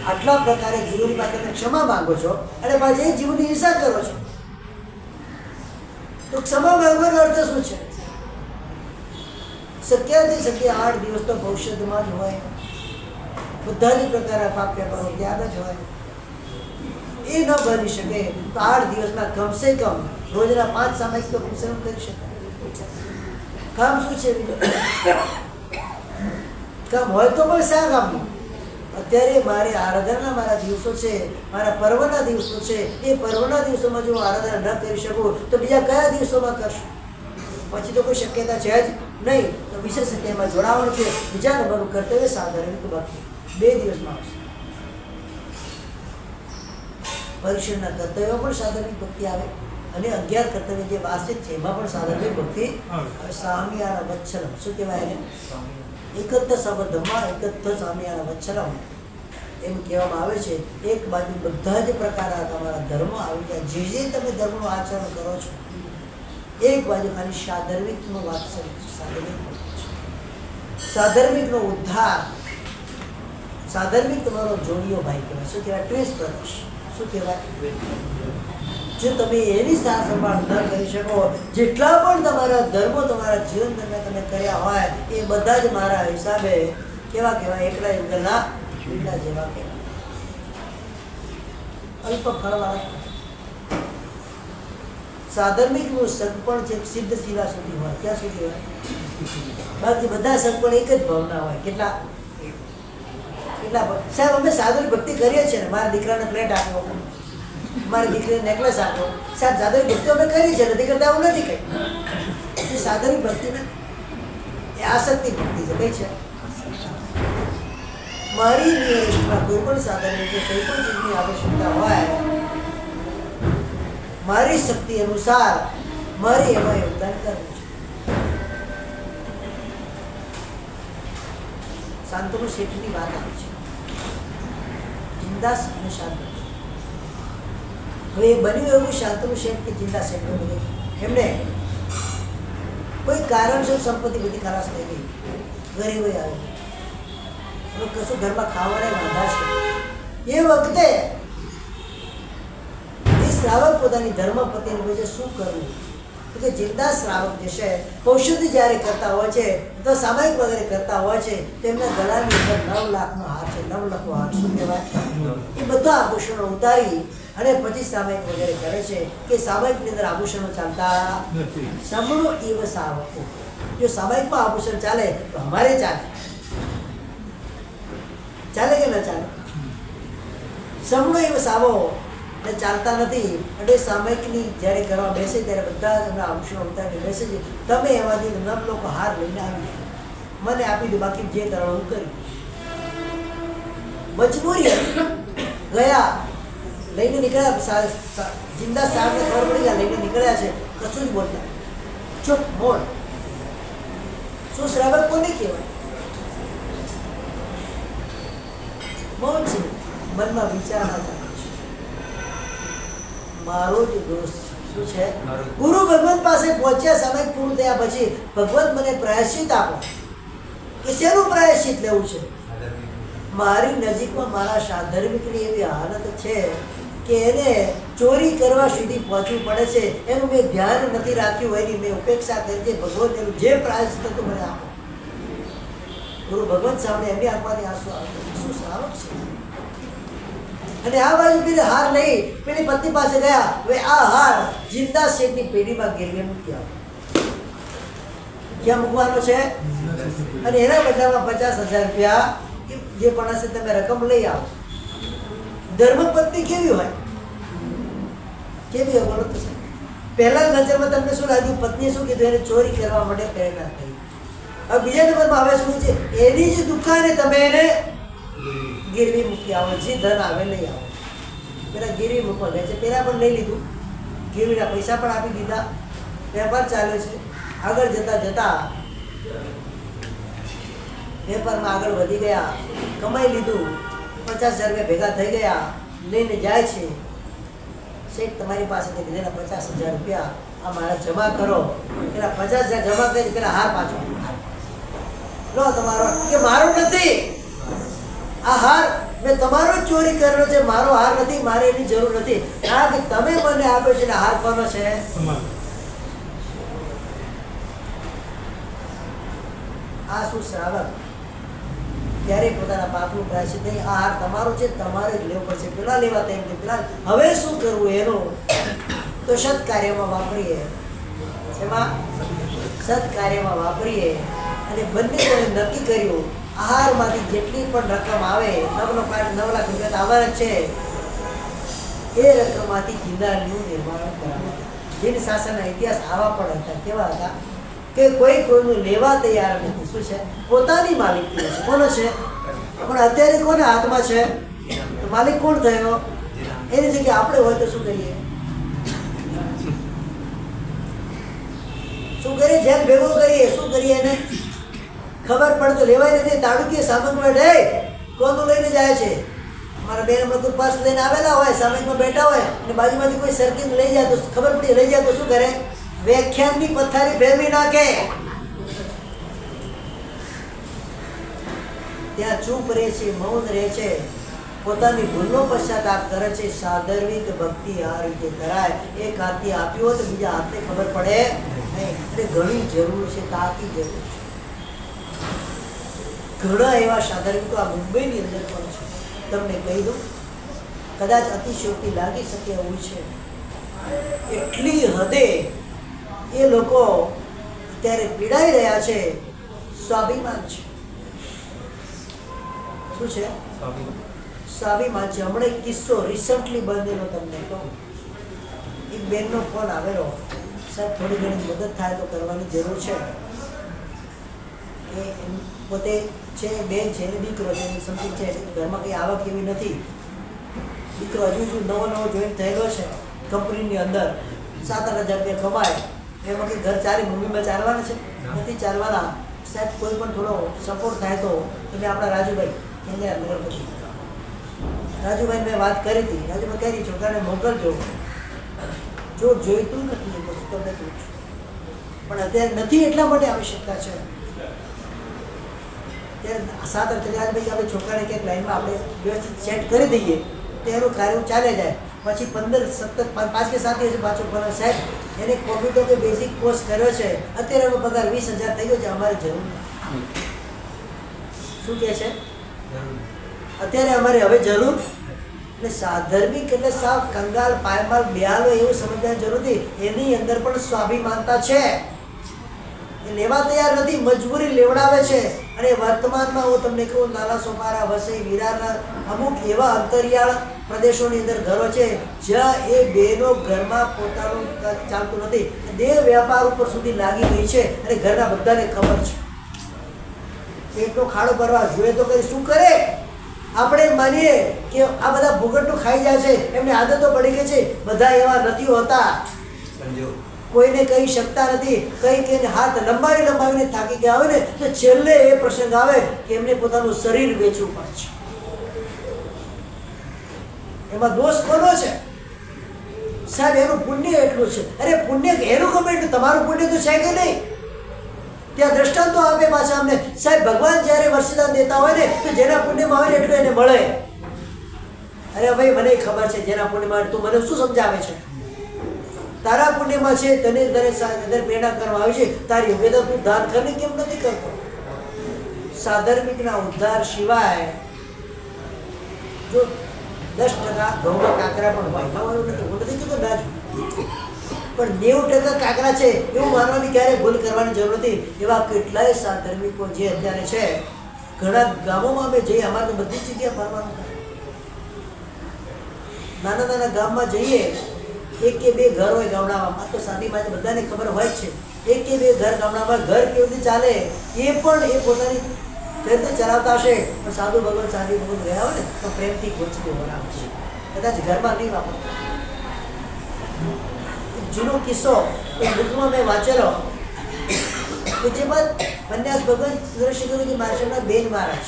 આટલા પ્રકારે જીવોની પાસે તમે ક્ષમા માંગો છો અને પાછી એ જીવની હિંસા કરો છો. તો ક્ષમા માંગવાનો અર્થ શું છે? શક્યાથી શક્ય 8 દિવસ તો ભવિષ્યમાં જ હોય. બધા જ પ્રકારના પાપ વ્યાપારો ત્યાં જ હોય. એ ન બની શકે તો 8 દિવસમાં કમસે કમ રોજના 5 સામાયિક તો પુસ્તક કરી શકાય. કામ શું છે? કામ હોય તો પણ શા કામનું? અત્યારે મારે આરાધના મારા દિવસો છે, મારા પર્વના દિવસો છે. એ પર્વના દિવસોમાં જો આરાધના ન કરી શકું તો બીજા કયા દિવસોમાં કરશું? પછી તો કોઈ શક્યતા છે જ નહીં. તો વિશેષ એમાં જોડાવાનું છે. બીજા નંબરનું કર્તવ્ય સાધારણ બાકી 2 દિવસમાં આવશે. પરીક્ષણના કર્તવ્યો પણ સાધારણ ભક્તિ આવે અને 11 કર્તવ્ય જે વાર્ષિક છે એમાં પણ સાધારણ ભક્તિ. સામિયાના વત્સલમ શું કહેવાય એને? એકત્વ સંબંધમાં એકત્વ સામિયાના વત્સલમ એમ કહેવામાં આવે છે. એક બાજુ બધા જ પ્રકારના તમારા ધર્મો આવી ગયા, જે જે તમે ધર્મનું આચરણ કરો છો. એક બાજુ ખાલી સાધર્મિકનો વાત્સલ્ય, સાધર્મિકનો ઉદ્ધાર. સાધર્મિક તમારો જોડિયો ભાઈ કહેવાય. શું કહેવાય? Twins brothers. શું કહેવાય? જો તમે એની સાર સંભાળ ન કરી શકો, જેટલા પણ તમારા ધર્મો તમારા જીવન દરમિયાન તમે કર્યા હોય એ બધા જ મારા હિસાબે કેવા કહેવાય? એકલા એકલા બીડા જેવા કહેવાય. અલ્પ ફળવાળા. સાધર્મિકનું સગપણ છે સિદ્ધ શિલા સુધી હોય. ક્યાં સુધી હોય? બાકી બધા સગપણ એક જ ભાવના હોય. કેટલા સાહેબ અમે સાધુ ભક્તિ કરીએ છીએ ને, મારા દીકરાને પ્લેટ આપો, મારી દીકરીને નેકલેસ આપો. સાહેબ સાધુ ભક્તિ અમે કરીએ છીએ, નથી કરતા એવું નથી કઈ. સાધુ ભક્તિ ને એ આસક્તિ ભક્તિ છે. કઈ છે? મારી નિયરેસ્ટમાં કોઈ પણ સાધન કે કોઈ પણ ચીજની આવશ્યકતા હોય, મારી શક્તિ અનુસાર મારે એમાં યોગદાન કરવું છે. શાંતનુ શેઠની વાત આવી છે. જિંદા અને શાંતનુ. હવે એ બન્યું એવું શાંતનુ શેઠ કે જિંદા શેઠ એમને કોઈ કારણસર સંપત્તિ બધી ખલાસ થઈ ગઈ, ગરીબો આવી, હવે કશું ઘરમાં ખાવાના વાંધા છે. એ વખતે એ શ્રાવક પોતાની ધર્મપત્નીને પૂછે શું કરવું? કે જિંદા શ્રાવક જે છે ઔષધિ જ્યારે કરતા હોય છે તો સામાયિક વગેરે કરતા હોય છે તો એમના ગળાની અંદર 9 લાખનો હાર છે. 9 લાખનો હાર શું કહેવાય? એ બધા આભૂષણો ઉતારી અને પછી સામાયિક વગેરે કરે છે કે સામાયિકની અંદર આભૂષણો ચાલતા નથી. સમણો એવ સાવકો. જો સામાયિકમાં આભૂષણ ચાલે તો અમારે ચાલે. ચાલે કે ન ચાલે? સમણો એવ સાવો ને ચાલતા નથી. એટલે સામાયિકની જ્યારે કરવા બેસે ત્યારે બધા એમના આભૂષણો ઉતારીને બેસે છે. તમે એમાંથી 9 લોકો હાર લઈને આવી મને આપી દો, બાકી જે કરો હું કરી. મજબૂરી ગયા, લઈને નીકળ્યા. જિંદા સાહેબને ખબર પડી ગયા લઈને નીકળ્યા છે, કશું જ બોલતા. ચૂપ મોડ. શું શ્રાવક કોને કહેવાય? મૌન છે. મનમાં વિચાર ના થાય મારો જ દોષ શું છે? ગુરુ ભગવાન પાસે પહોંચ્યા, સમય પૂરું થયા પછી ભગવાન મને પ્રાયશ્ચિત આપો. કે શેનું પ્રાયશ્ચિત લેવું છે? મારી નજીકમાં મારા સાધર્મિકની એવી હાલત છે કે એને ચોરી કરવા સુધી પહોંચવું પડે છે. એનું મેં ધ્યાન નથી રાખ્યું, એની મેં ઉપેક્ષા કરી છે. ભગવાન એનું જે પ્રાયશ્ચિત હતું મને આપો. ગુરુ ભગવાન સામે એમની આંખમાંથી આંસુ આવે. શું શ્રાવક છે? અને આ બાજુ પેલી હાર લઈ પેલી પત્ની પાસે ગયા. હવે આ હાર જિંદા શેઠની પેઢીમાં ગેરવે મૂકી આવો. ક્યાં મૂકવાનો છે? અને એના બદલામાં 50,000 રૂપિયા જે પણ હશે તમે રકમ લઈ આવો. ધર્મપત્ની કેવી હોય? કેવી હોય બોલો તો? પહેલા નજરમાં તમને શું લાગ્યું? પત્નીએ શું કીધું? એને ચોરી કરવા માટે પ્રેરણા થઈ. હવે બીજા નંબરમાં આવે શું છે? એની જ દુકાને તમે એને ગીરવી મૂકી આવો. જે ધન આવે લઈ આવો. પેલા ગીરવી મૂકવા લે છે, પેલા પણ લઈ લીધું, ગીરવીના પૈસા પણ આપી દીધા, વેપાર ચાલ્યો છે. આગળ જતા જતા વેપારમાં આગળ વધી ગયા, કમાઈ લીધું, 50,000 રૂપિયા ભેગા થઈ ગયા, લઈને જાય છે. શેઠ તમારી પાસેથી લીધેલા 50,000 રૂપિયા આ મારા જમા કરો. પેલા 50,000 જમા કરી પેલા હાર પાછો લો તમારો, કે મારો નથી આ હાર, મેં તમારો જ ચોરી કરેલો છે, મારો હાર નથી, મારે એની જરૂર નથી. હા કે તમે મને આપ્યો છે ને હાર કોનો છે? આ શું શ્રાવક ક્યારેય પોતાના પાપનું પ્રાયશ્ચિત નહીં. આ હાર તમારો છે, તમારે જ લેવો પડશે. પેલા લેવા તેમ કે પેલા હવે શું કરવું એનું? તો સત્કાર્યમાં વાપરીએ. એમાં સત્કાર્યમાં વાપરીએ અને બંને કોણે નક્કી કર્યું આહારમાંથી જેટલી પણ રકમ આવે, 9 લાખ રૂપિયા આવવાના છે, એ રકમમાંથી જિંદાલનું નિર્માણ કરાવવું. જીન શાસનના ઇતિહાસ આવા પણ હતા. કેવા હતા કે કોઈ કોઈનું લેવા તૈયાર નથી. શું છે? પોતાની માલિકી છે. કોનો છે? પણ અત્યારે કોના હાથમાં છે? તો માલિક કોણ થયો? એની જગ્યાએ આપણે હોય તો શું કરીએ? શું કરીએ? જેમ ભેગો કરીએ. શું કરીએ? એને ખબર પડે તો લેવાય નથી. તાળુકીય સામંતમાં રે કોનું લઈને જાય છે? મારા બે નંબર કોઈ પર્સ લઈને આવેલા હોય, સામંતમાં બેઠા હોય અને બાજુમાંથી કોઈ સર્કિટ લઈ જાય તો ખબર પડી, લઈ જાય તો શું કરે? વ્યાખ્યાનની પથારી ફેરવી નાખે. ત્યાં ચૂપ રહે છે, મૌન રહે છે, પોતાની ભૂલનો પશ્ચાતાપ કરે છે. સાધર્મિક ભક્તિ આ રીતે કરાય. એક હાથથી આપ્યું હોય તો બીજા હાથને ખબર પડે નહીં. એટલે ઘણી જરૂર છે, તાકી જરૂર છે. ઘણા એવા સાધર્મિકો આ મુંબઈની અંદર પણ છે. તમને કહી દઉં, કદાચ અતિશયોક્તિ લાગી શકે એવું છે. એટલી હદે એ લોકો અત્યારે પીડાઈ રહ્યા છે. સ્વાભિમાન છે. શું છે? સ્વાભિમાન છે. હમણાં એક કિસ્સો રિસન્ટલી બનેલો તમને કહું. એક બેનનો ફોન આવેલો, સાહેબ થોડી ઘણી મદદ થાય તો કરવાની જરૂર છે. એ પોતે છે, બેન છે, દીકરો છે, સમથિંગ છે, ઘરમાં કંઈ આવક એવી નથી. દીકરો હજુ નવો જોઈન થયેલો છે કંપનીની અંદર, 7,000 રૂપિયા કમાય. એમાં કંઈ ઘર ચાલે, મમ્મીમાં ચાલવાના છે? નથી ચાલવાના. સાહેબ કોઈ પણ થોડો સપોર્ટ થાય તો તમે આપણા રાજુભાઈ કેન્દ્ર નગરપતિ રાજુભાઈ મેં વાત કરી હતી. રાજુભાઈ કહી છોકરાને મોકલજો. જો જોઈતું નથી એ વસ્તુ તમને કહું છું, પણ અત્યારે નથી એટલા માટે આવશ્યકતા છે. ત્યારે 7 રાજભાઈ આપણે છોકરાને ક્યાંક લાઈનમાં આપણે વ્યવસ્થિત સેટ કરી દઈએ તો એનું કાર્ય ચાલે જાય. પછી 15 5 કે 7 દિવસ પાછો ફરે, સાહેબ એને કોમ્પ્યુટર કે બેઝિક કોર્સ કર્યો છે, અત્યારે એનો પગાર 20,000 થઈ ગયો છે, અમારે જરૂર શું કહે છે? અત્યારે અમારે હવે જરૂર. એટલે સાધર્મિક એટલે સાવ કંગાલ, પાયમાલ, બેહાલ હોય એવું સમજવાની જરૂર નથી. એની અંદર પણ સ્વાભિમાનતા છે. એ લેવા તૈયાર નથી, મજબૂરી લેવડાવે છે. અને વર્તમાનમાં હું તમને કહું, નાલા સોપારા, વસઈ, વિરારના અમુક એવા અંતરિયાળ પ્રદેશોની અંદર ઘરો છે જ્યાં એ બેનો ઘરમાં પોતાનું ચાલતું નથી, દેહ વ્યાપાર ઉપર સુધી લાગી ગઈ છે અને ઘરના બધાને ખબર છે. પેટનો ખાડો ભરવા જોઈએ તો કરી શું કરે? આપણે માનીએ કે આ બધા ભૂગટનું ખાઈ જાય છે, એમને આદતો પડી ગઈ છે. બધા એવા નથી હોતા. કોઈને કહી શકતા નથી. કઈ હાથ લંબાવીને થાકી ગયા હોય ને તો છેલ્લે એ પ્રસંગ આવે કે એમને પોતાનું શરીર વેચવું પડે છે. એમાં દોષ કોનો છે? સાહેબ એનું પુણ્ય એટલું છે. અરે પુણ્ય એનું ગમે એટલું, તમારું પુણ્ય તો છે કે નહીં? ત્યાં દ્રષ્ટાંતો આપે પાછા અમને. સાહેબ ભગવાન જ્યારે વરસાદ દેતા હોય ને તો જેના પુણ્યમાં હોય ને એટલું એને મળે. અરે ભાઈ મને ખબર છે જેના પુણ્યમાં, તું મને શું સમજાવે છે? તારા પુણ્યમાં છે, તને પ્રેરણા કરવા આવી છે, તારી યોગ્યતા તું દાન કરીને કેમ નથી કરતો? સાધર્મિકના ઉદ્ધાર સિવાય જો 10% ઘઉંના કાકરા પણ હોય, ખાવાનું નથી, હું નથી કીધું ના જ, પણ 90% કાકરા છે એવું માનવાની ક્યારેય ભૂલ કરવાની જરૂર નથી. એવા કેટલાય સાધર્મિકો જે અત્યારે છે, ઘણા ગામોમાં અમે જઈએ, અમારે તો બધી જગ્યાએ ફરવાનું થાય. નાના ગામમાં જઈએ, 1 કે 2 ઘર હોય ગામડામાં, તો સાદી બાજુ બધાને ખબર હોય જ છે. 1 કે 2 ઘર ગામડામાં, ઘર કેવી રીતે ચાલે એ પણ એ પોતાની રીતે ચલાવતા હશે. પણ સાધુ ભગવાન સાદી ભગવાન રહ્યા હોય ને તો પ્રેમથી ગોચતી વરાવે છે, કદાચ ઘરમાં નહીં વાપરતા. જૂનો કિસ્સો એ બુકમાં મેં વાંચેલો. પૂજ્યપાદ પન્યાસ ભગવાન સુરેશ ગુરુજી મહારાજના બેન મહારાજ,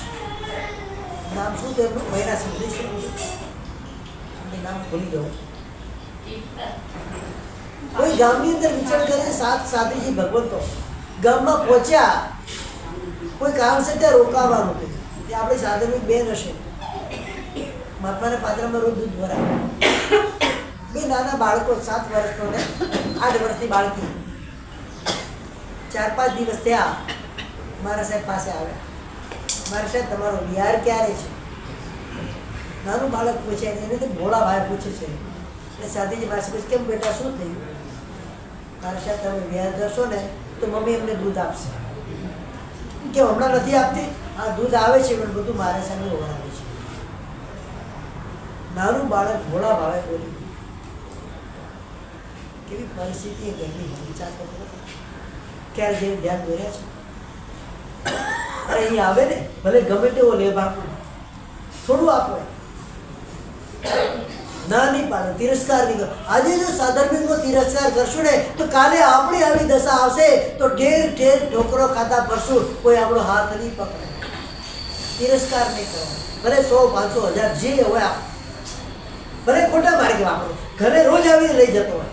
નામ શું તેમનું? મહિના સિદ્ધેશ્વર, નામ ભૂલી ગયો. કોઈ ગામની અંદર વિચાર કરે, સાત સાધુજી ભગવંતો ગામમાં પહોંચ્યા, કોઈ કામ છે ત્યાં રોકાવાનું હતું. ત્યાં આપણી સાધુની બેન હશે, મહાત્માના પાત્રમાં રોજ દૂધ ભરાય. બે નાના બાળકો, 7 વર્ષનો ને 8 વર્ષની બાળકી, 4-5 દિવસ થયા મારા સાહેબ પાસે આવ્યા. મારા સાહેબ તમારો વિહાર ક્યારે છે? નાનું બાળક પૂછે, એને તો ભોળા ભાઈ પૂછે છે. એટલે સાધુજી પાસે પૂછે, કેમ બેટા શું થયું? મારા સાહેબ તમે વિહાર જશો ને તો મમ્મી એમને દૂધ આપશે. કેમ હમણાં નથી આપતી? હા દૂધ આવે છે પણ બધું મારા સામે ઓળાવે છે. નાનું બાળક ભોળા ભાવે બોલી. કેવી પરિસ્થિતિ એ ઘરની વિચાર કરતો ક્યારે જેવું ધ્યાન દોર્યા છે. અહીં આવે ને ભલે ગમે તેવો લેબ આપો, થોડું આપો, ના નહીં પાડે, તિરસ્કાર નહીં કરો. આજે જો સાધર્મિકનો તિરસ્કાર કરશું ને તો કાલે આપણી આવી દશા આવશે તો ઠેર ઠેર ઠોકરો ખાતા ફરશું, કોઈ આપણો હાથ નહીં પકડે. તિરસ્કાર નહીં કરો, ભલે 100, 500, 1000 જે હોય આપ, ભલે ખોટા માર્ગે વાપરો, ઘરે રોજ આવીને લઈ જતો હોય,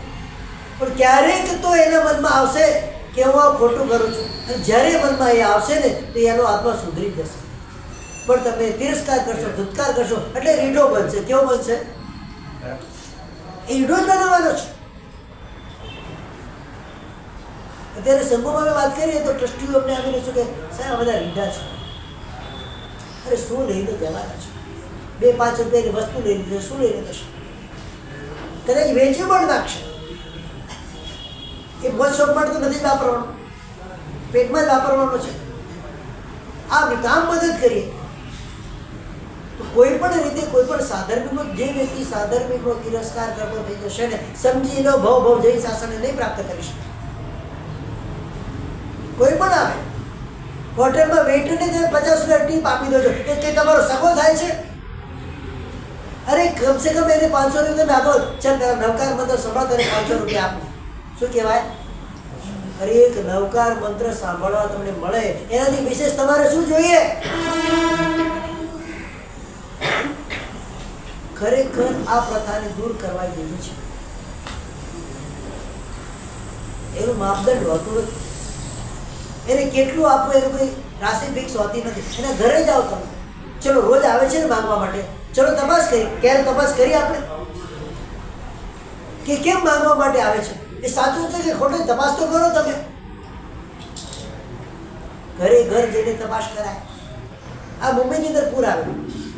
પણ ક્યારેક તો એના મનમાં આવશે કે હું આ ખોટું કરું છું. અને જ્યારે મનમાં એ આવશે ને તો એનો આત્મા સુધરી જશે. પણ તમે તિરસ્કાર કરશો, ધુત્કાર કરશો એટલે રીઢો બનશે. કેવો બનશે? એ રીઢો જ બનાવવાનો છે. અત્યારે સંઘોમાં અમે વાત કરીએ તો ટ્રસ્ટીઓ અમને આવીને શું કે સાહેબ બધા રીઢા છે. અરે શું લઈને જવાના છે? 2-5 રૂપિયાની વસ્તુ લઈ લીધી, શું લઈને જશે? કદાચ વેચ્યું પણ નાખશે. એ મોજ શોખ માટે તો નથી વાપરવાનો, પેટમાં જ વાપરવાનો છે. આપણે કામ મદદ કરીએ તો કોઈ પણ રીતે કોઈ પણ સાધર્મિકનો, જે વ્યક્તિ સાધર્મિકનો તિરસ્કાર કરતો થઈ જશે ને, સમજી લો ભવ જય શાસનને નહીં પ્રાપ્ત કરી શકે. કોઈ પણ આવે હોટલમાં વેઇટરને તમે 50 રૂપિયા ટીપ આપી દો છો, એ કે તમારો સગો થાય છે? અરે કમસે કમ એને 500 રૂપિયા આપો. ચાલ નવકાર મંત્ર સંભાળ, તને 500 રૂપિયા આપો. શું કહેવાય? અરે એક નવકાર મંત્ર સાંભળવા તમને મળે એનાથી વિશેષ તમારે શું જોઈએ? ખરેખર આ પ્રથાને દૂર કરવા જેવી છે. એનું માપદંડ હોતું નથી. એને કેટલું આપવું એનું કોઈ રાશિ ફિક્સ હોતી નથી. એના ઘરે જાઓ તમે, ચલો રોજ આવે છે ને માંગવા માટે, ચલો તપાસ કરી. ક્યારે તપાસ કરી આપણે કે કેમ માંગવા માટે આવે છે? એ સાચું છે કે ખોટું? તપાસ તો કરો તમે. ઘરે ઘર જઈને તપાસ કરાય. આ મુંબઈની અંદર પૂર આવે,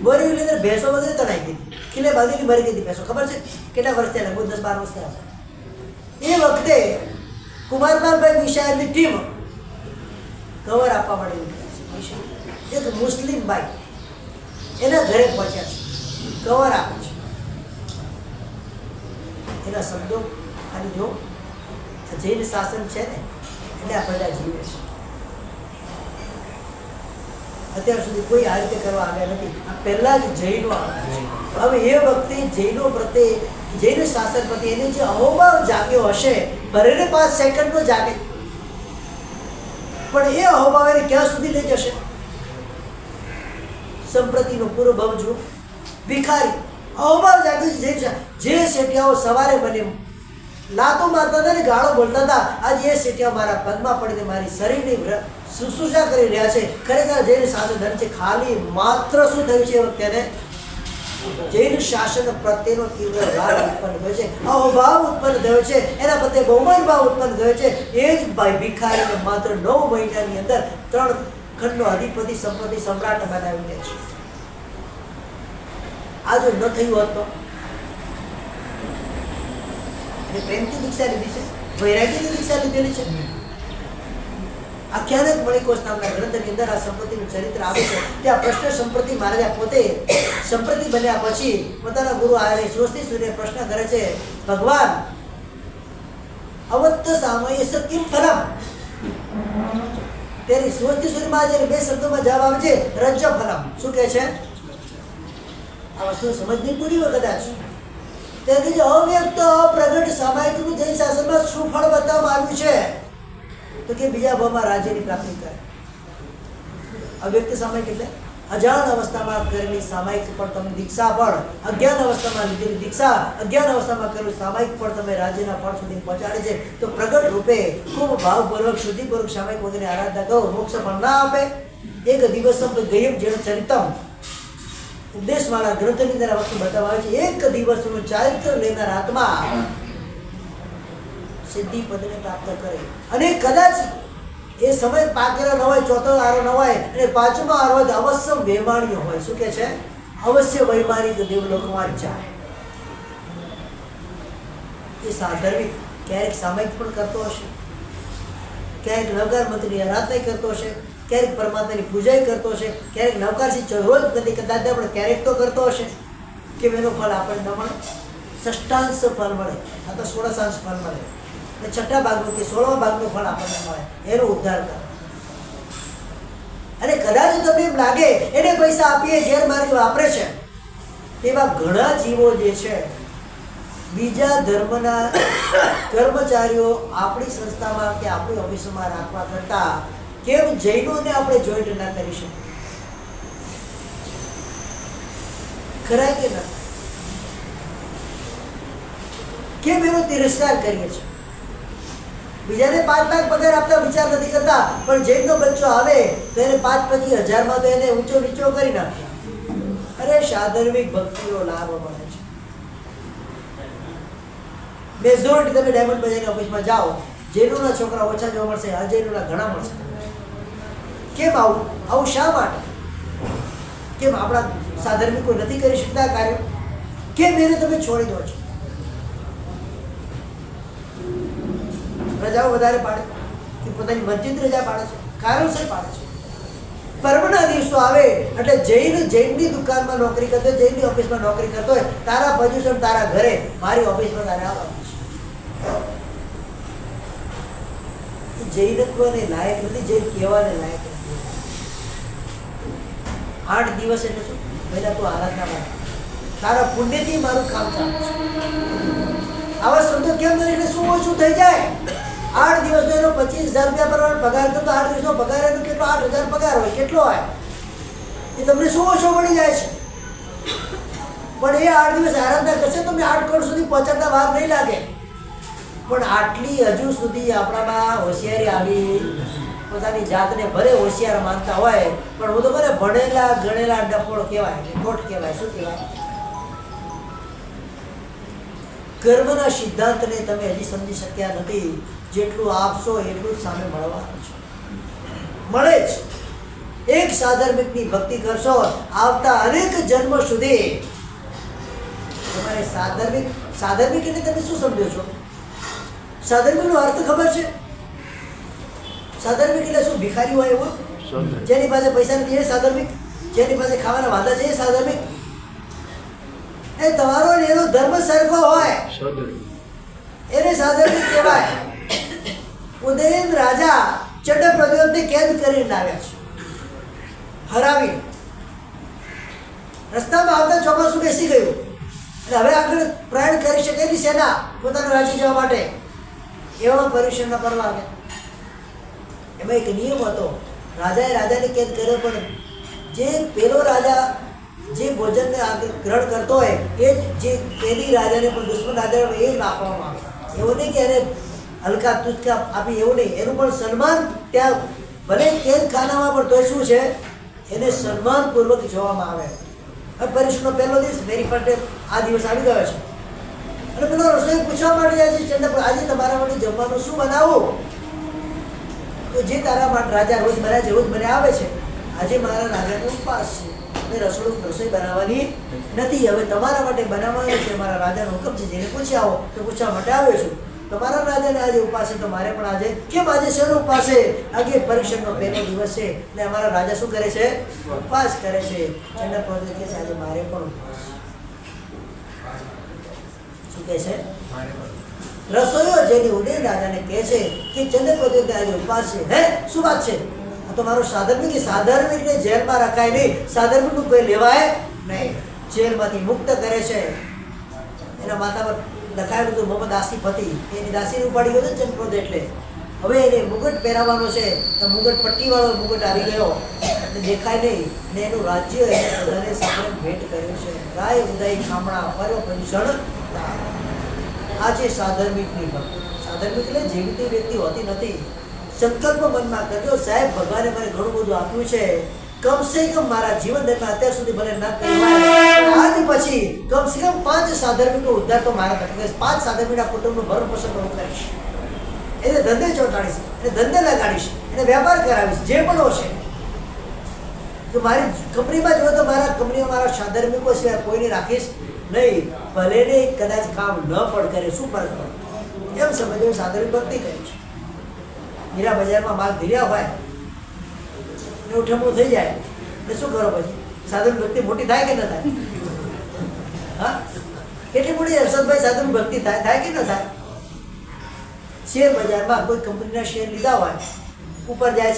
બોરીવલીની અંદર ભેંસો વગેરે તણાઈ ગઈ, ખીલે બાંધીને મરી ગઈ ભેંસો. ખબર છે કેટલા વર્ષ થયા? લગભગ 10-12 વર્ષ થયા. એ વખતે કુમારલાલભાઈ મિશાલની ટીમ કવર આપવા માટે એક મુસ્લિમ ભાઈ એના ઘરે પહોંચ્યા છે, કવર આપે છે. એના શબ્દો ખાલી જો જૈન શાસન છે ને એટલે આ બધા જીવે છે. અત્યાર સુધી કોઈ આ રીતે કરવા આવ્યા નથી. આ પહેલા જ જૈનો આવ્યા છે. હવે એ વખતે જૈનો પ્રત્યે, જૈન શાસન પ્રત્યે એને જે અહોભાવ જાગ્યો હશે, ભરેને 5 સેકન્ડનો જાગે, પણ એ અહોભાવ એને ક્યાં સુધી લઈ જશે? સંપ્રતિનો પૂરો ભાવ જુઓ. ભિખારી અહોભાવ જાગ્યો છે. જે શેઠિયાઓ સવારે મને લાતો મારતા હતા ને ગાળો બોલતા હતા, આજે એ શેઠિયા મારા પગમાં પડીને મારી શરીરની શુશ્રૂષા કરી રહ્યા છે. ખરેખર જૈન શાસન ધન છે. ખાલી માત્ર શું થયું છે? એ વખતે જૈન શાસન પ્રત્યેનો તીવ્ર રાગ ઉત્પન્ન થયો છે, અહોભાવ ઉત્પન્ન થયો છે, એના પ્રત્યે બહુમાન ભાવ ઉત્પન્ન થયો છે. એ જ ભાઈ ભિખારીને માત્ર 9 મહિનાની અંદર 3 ખંડનો અધિપતિ, સંપત્તિ સમ્રાટ બનાવી દે છે. આ જો ન થયું હોત તો પ્રેમથી દીક્ષા લીધી છે, વૈરાગ્યની દીક્ષા લીધેલી છે. આખ્યાનક મણિકોશ નામના ગ્રંથની અંદર આ સંપ્રતિનું ચરિત્ર આવે છે. ત્યાં પ્રશ્ન સંપ્રતિ મહારાજા પોતે સંપ્રતિ બન્યા પછી પોતાના ગુરુ આર્ય સ્વસ્તિ સૂર્ય પ્રશ્ન કરે છે, ભગવાન અવત્ત સામયે સત્યમ ફલમ. તેની સ્વસ્તિ સૂર્યમાં જે 2 શબ્દોમાં જવાબ આવે છે, રજ્જ ફલમ. શું કહે છે? આ વસ્તુ સમજ નહીં પૂરી હોય કદાચ. તેથી અવ્યક્ત અપ્રગટ સામાયિકનું જૈન શાસનમાં શું ફળ બતાવવામાં આવ્યું છે? તો કે બીજા ભાવમાં રાજ્યની પ્રાપ્તિ કરે. અવ્યક્ત સામાયિક એટલે અજાણ અવસ્થામાં કરેલી સામાયિક પણ તમે દીક્ષા પણ, અજ્ઞાન અવસ્થામાં લીધેલી દીક્ષા, અજ્ઞાન અવસ્થામાં કરેલું સામાયિક પણ તમે રાજ્યના ફળ સુધી પહોંચાડે છે. તો પ્રગટ રૂપે ખૂબ ભાવપૂર્વક શુદ્ધિપૂર્વક સામાયિક વગેરે આરાધના કરો, મોક્ષ પણ ના આપે. એક દિવસમ તો ગયમ જેણ ચરિતમ ઉપદેશમાળા ગ્રંથની અંદર વસ્તુ બતાવે છે. એક દિવસનું ચારિત્ર લેનાર આત્મા સિદ્ધિ પદને પ્રાપ્ત કરે. અને કદાચ એ સમય પાકેલો ન હોય, ચોથો આરો ન હોય અને પાંચમો આરો હોય તો અવશ્ય વૈમાણીય હોય. શું કે છે? અવશ્ય વૈમાનિક દેવલોકમાં જાય. એ સાધર્મિક ક્યારેક સામાયિક પણ કરતો હશે, ક્યારેક નવકાર મંત્રની આરાધના કરતો હશે, ક્યારેક પરમાત્માની પૂજા કરતો હશે, ક્યારેક નવકારથી રોજ નથી કદાચ પણ ક્યારેક તો કરતો હશે. કે એનું ફળ આપણને ન મળે? ષષ્ટાંશ ફળ મળે, આ તો ષોડશાંશ ફળ મળે. અને છઠ્ઠા ભાગનું કે 16મા ભાગનું ફળ આપણને મળે. એનો ઉદ્ધાર કરો. અને કદાચ તમને એમ લાગે એને પૈસા આપીએ ગેરમાર્ગે વાપરે છે, તેવા ઘણા જીવો જે છે બીજા ધર્મના કર્મચારીઓ આપણી સંસ્થામાં કે આપણી ઓફિસમાં રાખવા કરતા કેમ જૈનોને આપણે જોઈન્ટ ના કરી શકીએ? ખરાય કે ના? કેમ એનો તિરસ્કાર કરીએ છીએ? બીજાને 5 લાખ પગાર આપતા વિચાર નથી કરતા, પણ જૈનનો બચ્ચો આવે તો એને 5-25 હજારમાં તો એને ઊંચો નીચો કરી નાખે. અરે સાધર્મિક ભક્તિનો લાભ મળે છે. મેજોરિટી તમે ડાયમંડ બજારની ઓફિસમાં જાઓ, જૈનોના છોકરા ઓછા જોવા મળશે, અજૈનોના ઘણા મળશે. કેમ આવું? આવું શા માટે? કેમ આપણા સાધર્મિકો નથી કરી શકતા કાર્ય? કેમ એને તમે છોડી દો છો? રજાઓ વધારે પાડે કે પોતાની મસ્જિદ રજા પાડે છે? કારણસર પાડે છે. પર્વના દિવસો આવે એટલે જૈનની દુકાનમાં નોકરી કરતો હોય, જૈનની ઓફિસમાં નોકરી કરતો હોય, તારા પોઝિશન તારા ઘરે, મારી ઓફિસમાં તારે આવવાનું છે. જૈનત્વને લાયક નથી, જૈન કહેવાને લાયક નથી. 8 દિવસ એટલે શું? પહેલા તું આરાધના માટે, તારા પુણ્યથી મારું કામ ચાલે છે. આવા શબ્દો કેમ નથી? એટલે શું ઓછું થઈ જાય? 8 દિવસનો એનો 25,000 રૂપિયા પરવાનો પગાર કરતો, 8 દિવસનો પગાર એનો કેટલો? 8,000 પગાર હોય. કેટલો હોય? એ તમને શું ઓછો મળી જાય છે? પણ એ 8 દિવસ આરાધના કરશે તો 8 કરોડ સુધી પહોંચાડતા વાર નહીં લાગે. પણ આટલી હજુ સુધી આપણામાં હોશિયારી આવી, પોતાની જાતને ભલે હોશિયાર માનતા હોય, પણ હું તો મને ભણેલા ગણેલા ડફોળ કહેવાય, ખોટ કહેવાય. શું કહેવાય? કર્મના સિદ્ધાંતને તમે હજી સમજી શક્યા નથી. જેટલું આપશો એટલું જ સામે મળવાનું છે. મળે જ. એક સાધર્મિકની ભક્તિ કરશો, આવતા અનેક જન્મ સુધી તમારે સાધર્મિક એટલે તમે શું સમજો છો? સાધર્મિકનો અર્થ ખબર છે? સાધર્મિક એટલે શું? ભિખારી હોય એવો? જેની પાસે પૈસા નથી એ સાધર્મિક? જેની પાસે ખાવાના વાંધા છે એ સાધર્મિક? એ તમારો એનો ધર્મ સરખો હોય એને સાધર્મિક કહેવાય. ઉદયન રાજા ચંડપ્રદ્યોતને કેદ કરીને લાવ્યા છે, હરાવી. રસ્તામાં આવતા ચોમાસું બેસી ગયું એટલે હવે આગળ પ્રયાણ કરી શકે નહીં સેના પોતાનું રાજ્ય જવા માટે. એવામાં પર્યુષણના પર્વ આવ્યા. એમાં એક નિયમ હતો, રાજાને કેદ કર્યો, પણ જે પેલો રાજા જે ભોજનને ગ્રહણ કરતો હોય એ જ જે કેદી રાજાને પણ દુશ્મન રાજાને એ જ આપવામાં આવે. એવું નહીં કે એને હલકા તુચકા આપી, એવું નહીં. એનું પણ સન્માન ત્યાં ભલે કેદ ખાનામાં પણ તોય શું છે, એને સન્માનપૂર્વક જોવામાં આવે. હવે પરીક્ષનો પહેલો દિવસ, વેરી ફર્સ્ટ ડે, આ દિવસ આવી ગયો છે. અને પેલો રસોઈ પૂછવા માંડી જાય છે, ચંદ્ર આજે તમારા માટે જમવાનું શું બનાવું? તો જે તારા માટે રાજા રોજ બનાવે છે, રોજ મને આવે છે, આજે મારા રાજાનો ઉપવાસ છે, રસોઈ બનાવવાની નથી, હવે તમારા માટે બનાવવાનું છે. મારા રાજાનો હુકમ છે, જેને પૂછી આવો તો પૂછવા માટે આવ્યો છું. તમારા રાજાને આજે ઉપવાસ છે, તો મારે પણ આજે કેમ? આજે શેનો ઉપવાસ છે? આજે પરીક્ષણનો પહેલો દિવસ છે એટલે અમારા રાજા શું કરે છે? ઉપવાસ કરે છે. ચંદ્રપ્રદ્યોત કહે છે આજે મારે પણ ઉપવાસ. શું કહે છે? રસોઈયો જેની ઉદય રાજાને કહે છે કે ચંદ્રપ્રદ્યોત આજે ઉપવાસ છે. હે, શું વાત છે? તો મારો સાધર્મિકને જેલમાં રખાય નહીં, સાધર્મિકનું કોઈ લેવાય નહીં. જેલમાંથી મુક્ત કરે છે. એના માથા પર લખાયેલું હતું મોહમ્મદ આસિફ હતી, એની દાસીને ઉપાડી ગયો હતો ચંદ્રપ્રદ્યોત. એટલે હવે એને મુગટ પહેરાવવાનો છે તો મુગટ પટ્ટીવાળો મુગટ આવી ગયો અને દેખાય નહીં ને એનું રાજ્ય એને બધાને સામે ભેટ કર્યું છે. રાય ઉદય ખામણા પર્વ ભૂષણ. આ છે સાધર્મિકની ભક્તિ. સાધર્મિક એટલે જેવી તે વ્યક્તિ હોતી નથી. સંકલ્પ મનમાં કરજો, સાહેબ ભગવાને મને ઘણું બધું આપ્યું છે, કમસે કમ મારા જીવન દરમિયાન અત્યાર સુધી ભલે ના કહેવાય આજ પછી કમસે કમ 5 સાધર્મિકનો ઉદ્ધાર તો મારા થશે. 5 સાધર્મિકના કુટુંબનું ભરણ પોષણ હું કરીશ, એને ધંધે ચોંટાડીશ, એને ધંધે લગાડીશ, એને વેપાર કરાવીશ, જે પણ હશે. તો મારી કંપનીમાં જો તો મારા કંપનીમાં મારા સાધર્મિકો સિવાય કોઈને રાખીશ નહીં, ભલે ને કદાચ કામ ન પણ કરે, શું ફરક પડે એમ સમજો. સાધર્મિક ભક્તિ કરી છે. હીરા બજારમાં માલ ધીર્યા હોય ને ઉઠમણું થઈ જાય એટલે શું કરો પછી? સાધન ભક્તિ મોટી થાય કે ન થાય? હા, કેટલી મોટી હર્ષદભાઈ સાધન ભક્તિ થાય કે ન થાય? શેર બજારમાં કોઈ કંપનીના શેર લીધા હોય, ઉપર જાય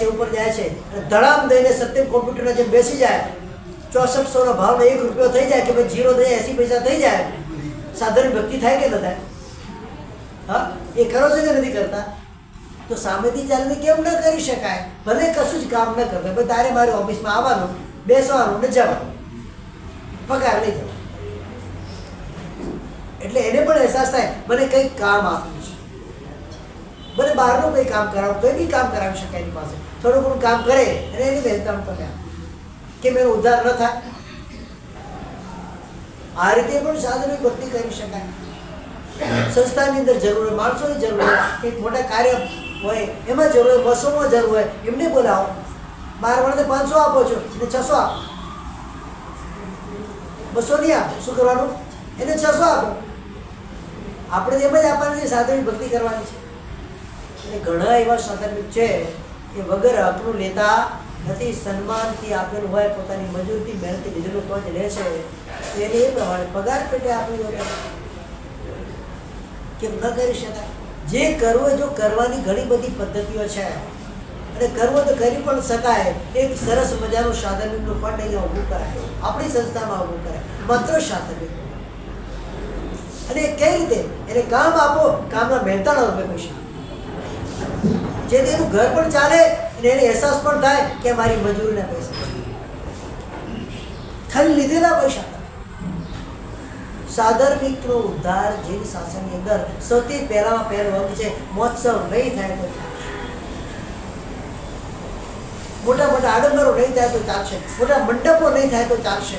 છે અને ધડામ દઈને સત્યમ કોમ્પ્યુટરના જેમ બેસી જાય, 6400નો ભાવ $1 થઈ જાય કે ભાઈ 0 થઈ 80 પૈસા થઈ જાય, સાધન ભક્તિ થાય કે ન થાય? હા, એ કરો છો કે નથી કરતા? તો સામેથી ચાલીને કેમ ન કરી શકાય? ભલે કશું જ કામ ન કરતા, ભાઈ તારે મારી ઓફિસમાં આવવાનું, બેસવાનું ને જવાનું, પગાર લઈ જવાનું. એટલે એને પણ અહેસાસ થાય મને કંઈક કામ આપ્યું છે, ભલે બહારનું કંઈ કામ કરાવું, કંઈ બી કામ કરાવી શકાય એની પાસે. થોડું ઘણું કામ કરે અને એની મહેનતાણ તમે કે મેં ઉધાર ન થાય. આ રીતે પણ સાધનની ભક્તિ કરી શકાય. સંસ્થાની અંદર જરૂર હોય, માણસોની જરૂર હોય, કંઈક મોટા કાર્ય હોય એમાં જરૂર હોય, બસોમાં જરૂર હોય, એમને બોલાવો. 12 વાળાને 500 આપો છો એને 600 આપો, 200 નહીં આપો. શું કરવાનું? એને 600 આપો. આપણે એમ જ આપવાની છે, સાધનની ભક્તિ કરવાની છે. અને ઘણા એવા સાધનિક છે કે વગર હકનું લેતા નથી, સન્માનથી આપેલું હોય, પોતાની મજૂરીથી મહેનતથી લીધેલું તો જ લે છે. એને એ પ્રમાણે પગાર પેટે આપેલું કેમ ન કરી શકાય? જે કરવું જો કરવાની ઘણી બધી પદ્ધતિઓ છે અને કરવું તો કરી પણ શકાય. એક સરસ મજાનું સાધનિકનું ફંડ અહીંયા ઊભું કરાય, આપણી સંસ્થામાં ઊભું કરાય, માત્ર સાધનિક. અને કઈ રીતે? એને કામ આપો, કામના મહેનતાના રૂપે પૈસા, જેથી એનું ઘર પણ ચાલે અને એને અહેસાસ પણ થાય કે મારી મજૂરીના પૈસા, ખાલી લીધેલા પૈસા. સાધર્મિકનો ઉદ્ધાર જૈન શાસનની અંદર સૌથી પહેલામાં પહેલો અંગ છે. મહોત્સવ નહીં થાય તો ચાલશે, મોટા મોટા આડંબરો નહીં થાય તો ચાલશે, મોટા મંડપો નહીં થાય તો ચાલશે,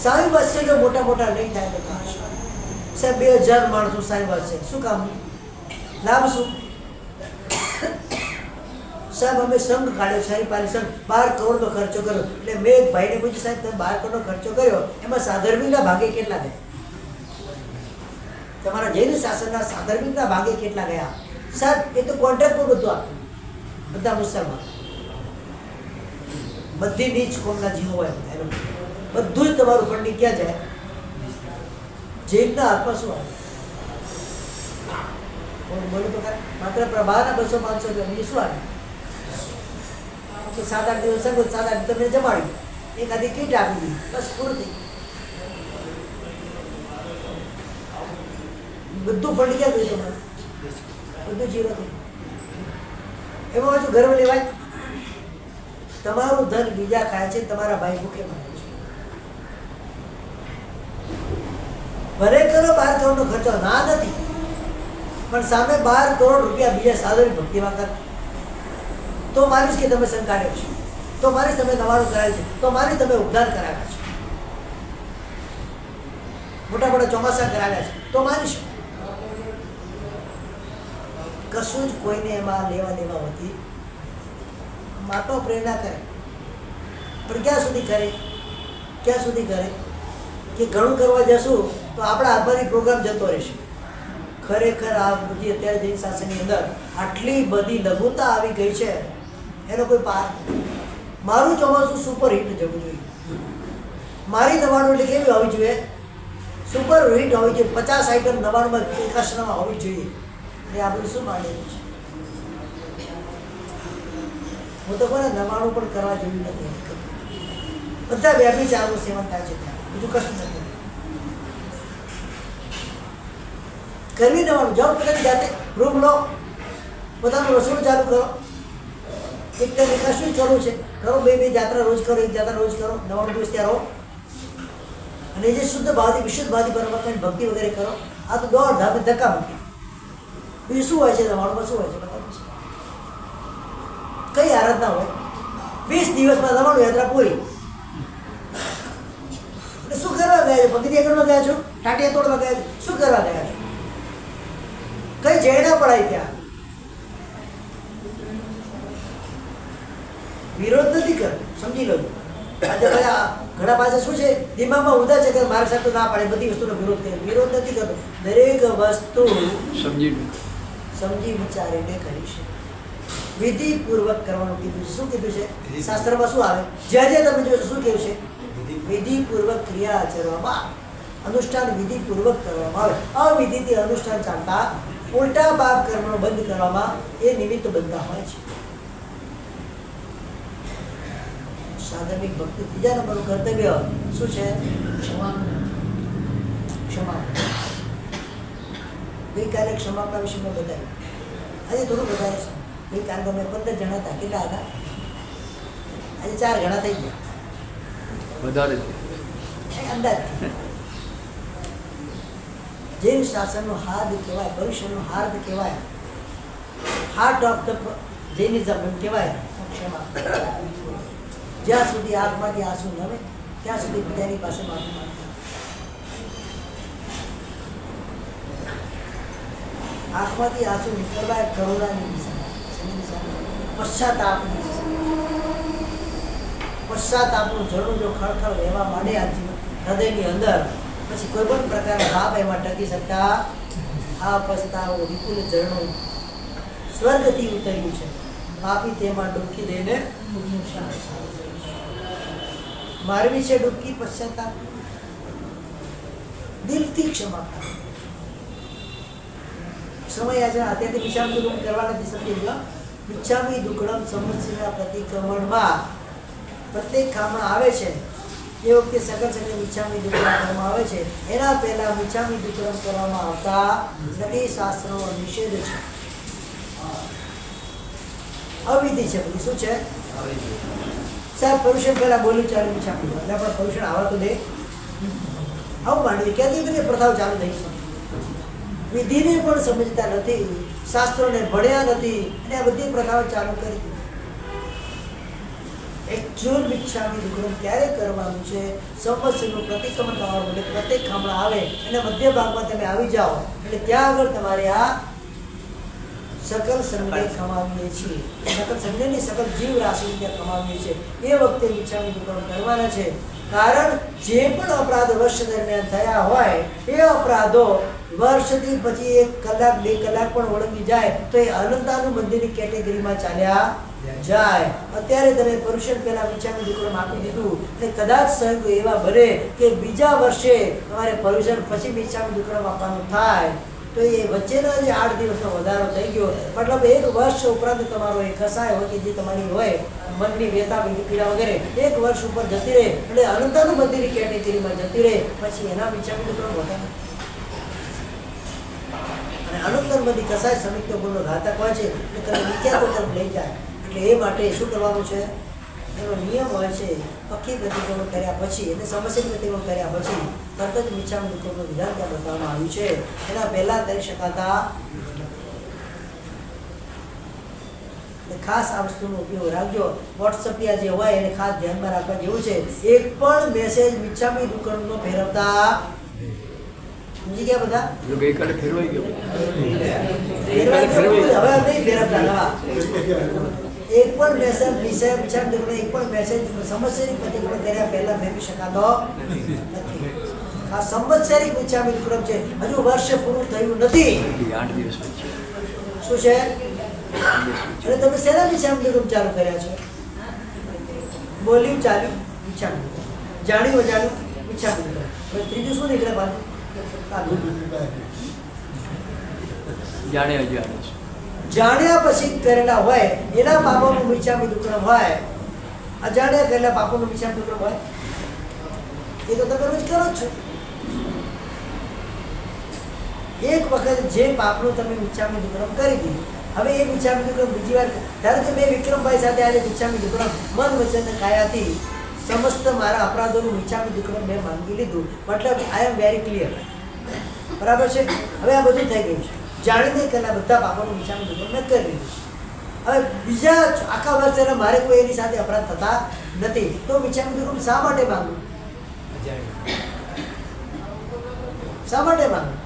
સાંઈ વાત્સલ્ય મોટા મોટા નહીં થાય તો ચાલશે. સાહેબ 2000 માણસો સાંઈ વાત્સલ્ય શું કામ? લાભ શું? સાહેબ અમે સંઘ કાઢ્યો, સાહેબ પાલી સંઘ 12 કરોડનો ખર્ચો કર્યો. એટલે મેં એક ભાઈને પૂછ્યું, સાહેબ તમે 12 કરોડનો ખર્ચો કર્યો, એમાં સાધર્મિકના ભાગે કેટલા ગયા? તમારા જૈન શાસનના સાધર્મિકના ભાગે કેટલા ગયા? સાહેબ એ તો કોન્ટ્રાક્ટ પર બધું આપ્યું, બધા મુસલમાન, બધી નીચ કોમના જીવો હોય, બધું જ તમારું ફંડિંગ ક્યાં જાય? જૈનના હાથમાં શું આવે? બોલું તો ખરા, માત્ર પ્રભાના 200-500 રૂપિયા, બીજું શું આવે? 7-8 દિવસ સંગત, 7-8 તમને જમાડ્યું, એકાદી કીટ આપી દીધી, બસ પૂરતી. બધું ફંડ ક્યાં ગયું તમારે? બધું જીરો થયું. એમાં પાછું ગર્વ લેવાય? તમારું ધન બીજા ખાય છે, તમારા ભાઈ ભૂખે મરે છે. ભલે કરો 12 કરોડનો ખર્ચો, ના નથી, પણ સામે 12 કરોડ રૂપિયા બીજા સાધનની ભક્તિમાં કર તો માનીશ કે તમે સંકાળ્યો છે, તો માનીશ તમે નવાણું કરાવ્યું છે, તો માનીશ તમે ઉદ્ધાર કરાવ્યા છે, મોટા મોટા ચોમાસા કરાવ્યા છે, તો માનીશ. કશું જ કોઈને એમાં લેવા દેવા હોતી. માટો પ્રેરણા કરે, પણ ક્યાં સુધી કરે કે ઘણું કરવા જશું તો આપણા હાથમાંથી પ્રોગ્રામ જતો રહેશે. ખરેખર આ બધી અત્યારે જૈન શાસનની અંદર આટલી બધી લઘુતા આવી ગઈ છે, એનો કોઈ પાર નથી. મારું ચોમાસું સુપર હિટ જવું જોઈએ, મારી નવાણું એટલે કેવી હોવી જોઈએ? સુપર હિટ હોવી જોઈએ. 50 આઈટમ નવાણુંમાં એકાશનામાં હોવી જોઈએ. એ આપણે શું માંડેલું છે? હું તો કોને નવાણું પણ કરવા જેવું નથી. બધા વ્યભિચારનું સેવન થાય છે ત્યાં, બીજું કશું નથી. કરવી નવાણું જાઓ પોતાની જાતે. રૂમ લો, પોતાનું રસોડું ચાલુ કરો, એક કશું કરવું છે કરો, બે જાત્રા રોજ કરો, એક જાત્રા રોજ કરો, 99 દિવસ ત્યાં રહો, અને જે શુદ્ધ ભાવથી વિશુદ્ધ ભાવથી પરમાત્માની ભક્તિ વગેરે કરો. આ તો દોડ ધામે ધક્કા મૂકી. બીજું શું હોય છે તમારું? શું હોય છે બતાવું છે? કઈ આરાધના હોય? 20 દિવસમાં તમારું યાત્રા પૂરી. એટલે શું કરવા ગયા છો? ભક્તિ કરવા ગયા છો? ટાટિયા તોડવા ગયા છો? શું કરવા ગયા છો? કઈ જયડા પડાય ત્યાં? વિરોધ નથી કરતો, સમજી લો. આજે બધા ઘણા પાસે શું છે, દિમાગમાં ઉદા છે કે માર્ગ સાથે ના પાડે, બધી વસ્તુનો વિરોધ કરે. વિરોધ નથી કરતો, દરેક વસ્તુ સમજી વિચારીને કરી છે. વિધિપૂર્વક કરવાનું કીધું છે. શું કીધું છે શાસ્ત્રમાં? શું આવે? જ્યાં જ્યાં તમે જોશો શું કહ્યું છે? વિધિપૂર્વક ક્રિયા આચરવામાં, અનુષ્ઠાન વિધિપૂર્વક કરવામાં આવે. અવિધિથી અનુષ્ઠાન ચાલતા ઉલટા પાપ કર્મનો બંધ કરવામાં એ નિમિત્ત બનતા હોય છે. સાધનિક ભક્તિ ત્રીજા નંબરનું કર્તવ્ય શું છે? ક્ષમા. ગઈકાલે ક્ષમાપણા વિશે મેં બતાવ્યું, આજે થોડું બતાવે છે. ગઈકાલે તો મેં 15 જણા હતા. કેટલા હતા? આજે 4 ગણા થઈ ગયા. વધારે અંદાજ. જૈન શાસનનો હાર્દ કહેવાય, ભવિષ્યનો હાર્દ કહેવાય, હાર્ટ ઓફ ધ જૈનિઝમ એમ કહેવાય ક્ષમા. જ્યાં સુધી આંખમાંથી આંસુ નમે ત્યાં સુધી બીજાની પાસે માફી માંગો. આંખમાંથી આંસુ નીકળવા એ કરુણાની નિશાની, પશ્ચાતાપની પશ્ચાતાપનું ઝરણું જો ખળખળ વહેવા માંડે આ હૃદયની અંદર, પછી કોઈ પણ પ્રકારના પાપ એમાં ટકી શકતા. આ પસ્તાવો વિપુલ ઝરણું સ્વર્ગથી ઉતર્યું છે, પાપી તેમાં ડૂબકી દઈને મારવી છે ડૂબકી. પશ્ચાતાપ, દિલથી ક્ષમા કરો. સમય આજે અત્યારથી વિચારતું રૂમ કરવા નથી સમજી. મિચ્છામી દુક્કડમ સમસ્યા પ્રતિક્રમણમાં પ્રત્યેક ખામણ આવે છે એ વખતે સકલ સકલ મિચ્છામી દુક્કડમ કરવામાં આવે છે. એના પહેલા મિચ્છામી દુક્કડમ કરવામાં આવતા નથી. શાસ્ત્રનો નિષેધ છે, અવિધિ છે. બધી શું છે? સાહેબ પરુષણ પહેલા બોલ્યું ચાલુ મિચ્છામી, એટલે આપણે પરુષણ આવા તો દે. આવું માંડવી ક્યાંથી બધી પ્રથાઓ ચાલુ થઈ છે? વિધિને પણ સમજતા નથી, શાસ્ત્રોને ભણ્યા નથી, અને આ બધી પ્રથાઓ ચાલુ કરી. એકચ્યુઅલ મિચ્છામી દુક્કડમ ક્યારે કરવાનું છે? સંવત્સરનું પ્રતિક્રમણ તમારું એટલે પ્રત્યેક ખામણા આવે અને મધ્ય ભાગમાં તમે આવી જાઓ એટલે ત્યાં આગળ તમારે આ સકલ સંજ્ઞે કમાવીએ છીએ. સકલ સંજ્ઞાની સકલ જીવ રાશિ ત્યાં કમાવીએ છીએ. એ વખતે મિચ્છામી દુક્કડમ કરવાના છે. કારણ જે પણ અપરાધ વર્ષ દરમિયાન થયા હોય એ અપરાધો વર્ષથી પછી 1 કલાક 2 કલાક પણ ઓળંગી જાય તો એ અનંતાનું મંદિરની કેટેગરીમાં ચાલ્યા જાય. અત્યારે તમે પરુષણ પહેલા મિચ્છામી દુક્કડમ આપી દીધું અને કદાચ સંયોગ એવા બને કે બીજા વર્ષે તમારે પરુષણ પછી મિચ્છામી દુક્કડમ આપવાનું થાય તો એ વચ્ચેના જે 8 દિવસનો વધારો થઈ ગયો, મતલબ 1 વર્ષ ઉપરાંત તમારો એ કસાય હોય કે જે તમારી હોય મનની વ્યથા પીડા વગેરે 1 વર્ષ ઉપર જતી રહે એટલે અનંતાનું મંદિરની કેટેગરીમાં જતી રહે. પછી એના મિચ્છામી દુક્કડમ હોતા નથી. અને અનંતર બધી કસાય સમિત ગુણનો ઘાતક હોય છે એટલે તમે વિખ્યાતો તરફ લઈ જાય. એટલે એ માટે શું કરવાનું છે? એનો નિયમ હોય છે. પક્કી પ્રતિક્રમણ કર્યા પછી એટલે સમસ્યા પ્રતિક્રમણ કર્યા પછી તરત જ મિચ્છામી દુક્કડમનું વિધાન ત્યાં બતાવવામાં આવ્યું છે. એના પહેલા કરી શકાતા. ખાસ આ વસ્તુનો ઉપયોગ રાખજો. વોટ્સઅપિયા જે હોય એને ખાસ ધ્યાનમાં રાખવા જેવું છે. એક પણ મેસેજ મિચ્છામી દુક્કડમનો ફેરવતા સમજી ગયા બધા? ગઈકાલે ફેરવાઈ ગયો. હવે નહીં ફેરવતા નવા. એક પણ મેસેજ મિચ્છામી દુક્કડમ એક પણ મેસેજ સંવત્સરિક પ્રતિક્રમણ કર્યા પહેલા ફેરવી શકાતો નથી. આ સંવત્સરિક મિચ્છામી દુક્કડમ છે. હજુ વર્ષ પૂરું થયું નથી. 8 દિવસ પછી શું છે? એટલે તમે શેના મિચ્છામી દુક્કડમ ચાલુ કર્યા છે? બોલ્યું ચાલ્યું મિચ્છામી દુક્કડમ, જાણ્યું અજાણ્યું મિચ્છામી દુક્કડમ. ત્રીજું શું નીકળે પાછું? જાણ્યા પછી કરેલા હોય એના પાપોનું મિચ્છામી દુક્કડમ હોય, અજાણ્યા કરેલા પાપોનું મિચ્છામી દુક્કડમ હોય એ તો તમે રોજ કરો જ છો. એક વખત જે પાપનું તમે મિચ્છામી દુક્કડમ કરી દીધું, હવે એ મિચ્છામી દુક્કડમ બીજી વાર ધારો કે મેં વિક્રમભાઈ સાથે આજે મિચ્છામી દુક્કડમ મન વચન અને કાયાથી સમસ્ત મારા અપરાધોનું મિચ્છામી દુક્કડમ મેં માંગી લીધું, મતલબ આઈ એમ વેરી ક્લિયર, બરાબર છે. હવે આ બધું થઈ ગયું છે, જાણીને કરેલા બધા પાપોનું મિચ્છામી દુક્કડમ મેં કરી લીધું. હવે બીજા આખા વર્ષે મારે કોઈ એની સાથે અપરાધ થતા નથી, તો મિચ્છામી દુક્કડમ શા માટે માંગવું? શા માટે માંગવું?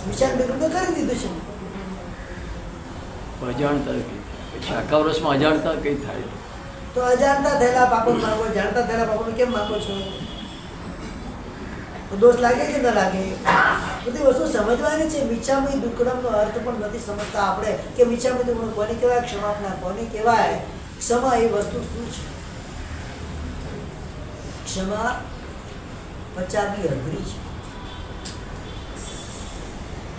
મિચ્છામી દુક્કડમ તો કરી દીધું છે. અજાણતા કંઈ પછી આખા વર્ષમાં અજાણતા કંઈ થાય તો અજાણતા થયેલા પાપો માંગો, જાણતા થયેલા પાપોને કેમ માંગો છો? તો દોષ લાગે કે ન લાગે? બધી વસ્તુ સમજવાની છે. મિચ્છામી દુક્કડમનો અર્થ પણ નથી સમજતા આપણે કે મિચ્છામી દુક્કડમ કોને કહેવાય, ક્ષમાપના કોને કહેવાય, ક્ષમા એ વસ્તુ શું છે? ક્ષમા પચાવી અઘરી છે.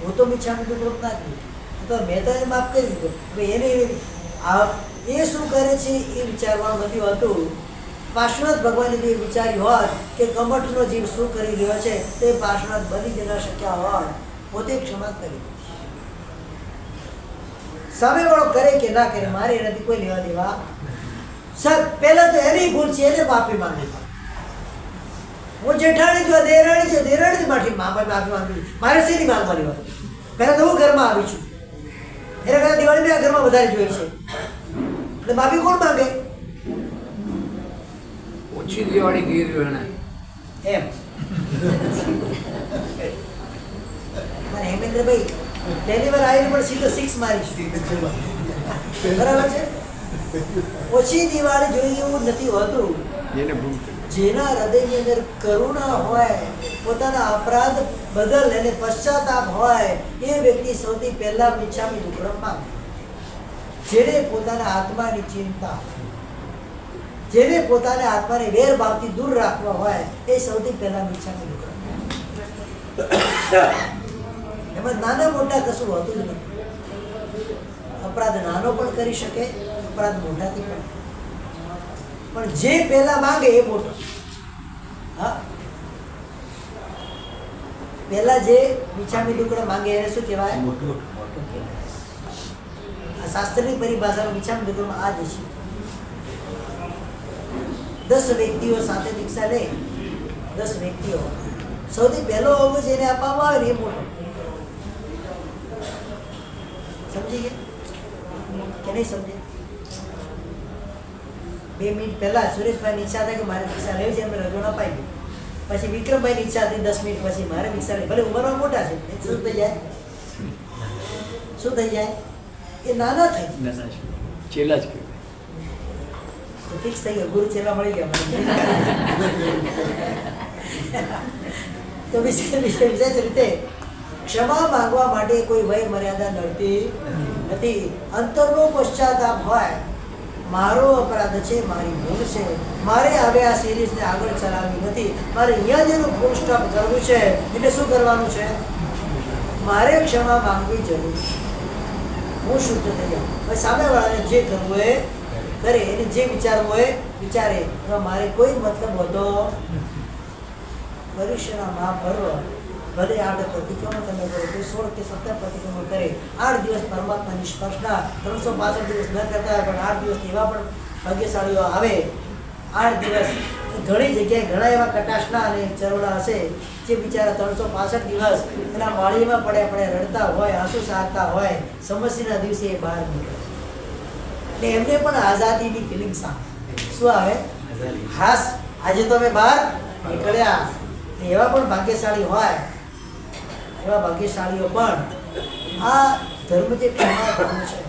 હું તો મિચ્છામી દુક્કડમ ના કહ્યું, તો મેં તો એને માફ કરી દીધું. હવે એને એ શું કરે છે એ વિચારવાનું નથી હોતું. પાર્શ્વનાથ ભગવાને જે વિચાર્યું હોત કે કમઠનો જીવ શું કરી રહ્યો છે તે પાર્શ્વનાથ બની જ ન શક્યા હોત, પોતે ક્ષમા કરી. સામેવાળો કરે કે ના કરે મારે એનાથી કોઈ લેવા દેવા. સર પહેલા તો એની ભૂલ છે, એને માફી માંગી. હું જેઠાણી જો દેરાણી છે, દેરાણીથી માફી માંગી, મારે શેની માંગવાની વાત? પહેલા તો હું ઘરમાં આવી છું, એના કરતા દિવાળી મેં આ ઘરમાં વધારે જોઈ છે, એટલે માફી કોણ માંગે? ઓછી દિવાળી ગઈ રહ્યો એને એમ અને હેમેન્દ્રભાઈ પહેલી વાર આવીને પણ સીધો 6 મારીશ, બરાબર છે. ઓછી દિવાળી જોઈ એવું નથી હોતું. જેને ભૂલ કરી જેના હૃદયની અંદર કરુણા હોય, પોતાના અપરાધ બદલ એને પશ્ચાતાપ હોય, એ વ્યક્તિ સૌથી પહેલા મિચ્છામી દુક્કડમ માંગે. જેને પોતાના આત્માની ચિંતા, જેને પોતાના આત્માને વેર ભાવથી દૂર રાખવા હોય, એ સૌથી પહેલા મિચ્છામી દુક્કડમ. એમાં નાના મોટા કશું હોતું જ નથી. અપરાધ નાનો પણ કરી શકે, અપરાધ મોટાથી પણ. પણ જે પહેલા માંગે એ મોટો. હા, પહેલા જે મિચ્છામી દુક્કડમ માંગે એને શું કહેવાય? મોટો કહેવાય. આ શાસ્ત્રની પરિભાષામાં મિચ્છામી દુક્કડમ આ જ છે. 10 વ્યક્તિઓ સાથે દીક્ષા લે, 10 વ્યક્તિઓ, સૌથી પહેલો અંગ જેને આપવામાં આવે ને એ મોટો. સમજી ગયા કે નહીં સમજે? 2 મિનિટ પહેલા સુરેશભાઈની ઈચ્છા થાય કે મારે દીક્ષા લેવી છે, એમને રજૂણ અપાઈ ગયું. પછી વિક્રમભાઈની ઈચ્છા હતી 10 મિનિટ પછી મારે દીક્ષા લેવી, ભલે ઉંમરમાં મોટા છે, એ શું થઈ જાય? શું થઈ જાય? એ નાના થઈ જાય. નાના છે, ચેલા જ કહેવાય. તો ફિક્સ થઈ ગયો, ગુરુ ચેલા મળી ગયા. તો વિશેષ રીતે ક્ષમા માંગવા માટે કોઈ વય મર્યાદા નડતી નથી. અંતરનો પશ્ચાતાપ હોય, મારો અપરાધ છે, મારી ભૂલ છે, મારે હવે આ સિરીઝને આગળ ચલાવવી નથી, મારે અહીંયા જ એનું ફૂલ સ્ટોપ કરવું છે. એટલે શું કરવાનું છે? મારે ક્ષમા માંગવી જરૂર છે. હું શુદ્ધ થઈ જાઉં. હવે સામેવાળાને જે કરવું એ કરે, એને જે વિચારવું હોય વિચારે. એમાં મારે કોઈ મતલબ હોતો ભવિષ્યના મહાપર્વ ભલે 8 પ્રતિક્રમણ તમે કરો, કોઈ 16 કે 17 પ્રતિક્રમણ કરે, 8 દિવસ પરમાત્માની સ્પર્શના, 365 દિવસ ન કરતા હોય પણ 8 દિવસ એવા પણ ભાગ્યશાળીઓ આવે. 8 દિવસ ઘણી જગ્યાએ ઘણા એવા કટાશના અને ચરોડા હશે જે બિચારા 365 દિવસ એના માળીમાં પડ્યા રડતા હોય, આંસુ સારતા હોય, સમસ્યાના દિવસે એ બહાર નીકળે. એટલે એમને પણ આઝાદીની ફિલિંગ્સ આવે. શું આવે? ખાસ આજે તો અમે બહાર નીકળ્યા. એવા પણ ભાગ્યશાળી હોય, એવા ભાગ્યશાળીઓ પણ આ ધર્મ જે ક્ષમા ધર્મ છે,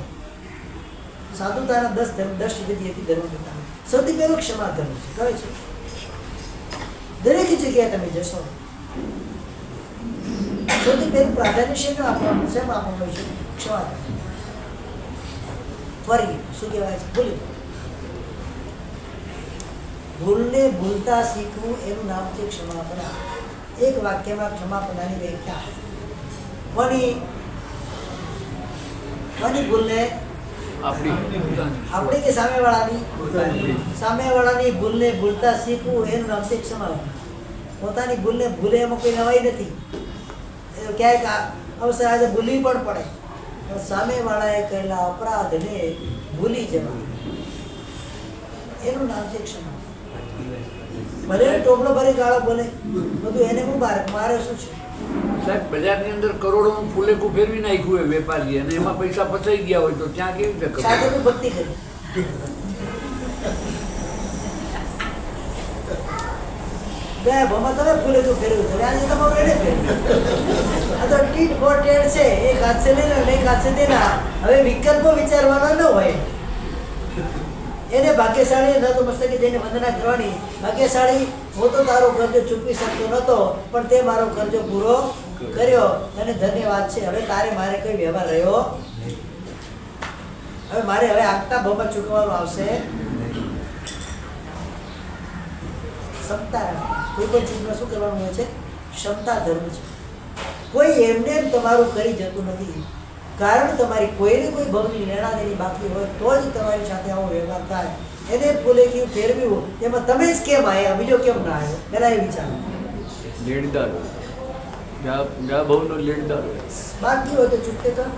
સાધુતાના 10 સિદ્ધિથી ધર્મ કરતા સૌથી પહેલો ક્ષમા ધર્મ છે. કહે છે દરેક જગ્યાએ તમે જશો સૌથી પહેલું પ્રાધાન્ય શેનું આપવાનું છે? આપવાનું છે ક્ષમા ધર્મ. ફરી શું કહેવાય છે? ભૂલને ભૂલતા શીખવું એનું નામ છે ક્ષમાપના. એક વાક્યમાં ક્ષમાપનાની વ્યાખ્યા કોની ભૂલને? આપણી કે સામેવાળાની? સામેવાળાની ભૂલને ભૂલતા શીખવું એનું નામ છે ક્ષમાપના. પોતાની ભૂલને ભૂલે એમાં કોઈ નવાઈ નથી. તો ક્યાંક અવસર આજે ભૂલવી પણ પડે, પણ સામેવાળાએ કહેલા અપરાધને ભૂલી જવા, એનું નામ છે ક્ષમા. ભલે ટોપલો ભરી ગાળો બોલે બધું એને મુબારક, મારે શું છે? સાહેબ, બજારની અંદર કરોડોનું ફૂલેકું ફેરવી નાખ્યું હોય વેપારી, અને એમાં પૈસા ફસાઈ ગયા હોય તો ત્યાં કેવી રીતે કરવું? સાધુની ભક્તિ કરી. ગયા ભમાં તમે ફૂલેકું ફેરવ્યું છે, આજે તમારું એને ફેરવ્યું. આ તો ટીટ ફોર ટેટ છે, એક હાથ સે લેના ને એક હાથ સે દેના. હવે વિકલ્પો વિચારવાના ન હોય. એને ભાગ્યશાળી ન તો મસ્તકે જઈને વંદના કરવાની, ભાગ્યશાળી હું તો તારો ખર્ચો ચૂકવી શકતો નહોતો પણ તે મારો ખર્ચો પૂરો કર્યો, તને ધન્યવાદ છે. હવે તારે મારે કોઈ વ્યવહાર રહ્યો, હવે મારે હવે આગતા ભાવમાં ચૂકવવાનું આવશે. ક્ષમતા, કોઈ પણ ચીજમાં શું કરવાનું હોય છે? ક્ષમતા ધર્મ છે. કોઈ એમને એમ તમારું કરી જતું નથી, કારણ તમારી કોઈને કોઈ ભવની લેણાદેણી બાકી હોય તો જ તમારી સાથે આવો વ્યવહાર થાય. એને ફૂલેકી ફેરવ્યું એમાં તમે જ કેમ આવ્યા, બીજો કેમ ના આવ્યો? પહેલા એ વિચારો. લેણદાર ગયા બહુનો લેણદાર બાકી હોય તો ચૂકતે કર.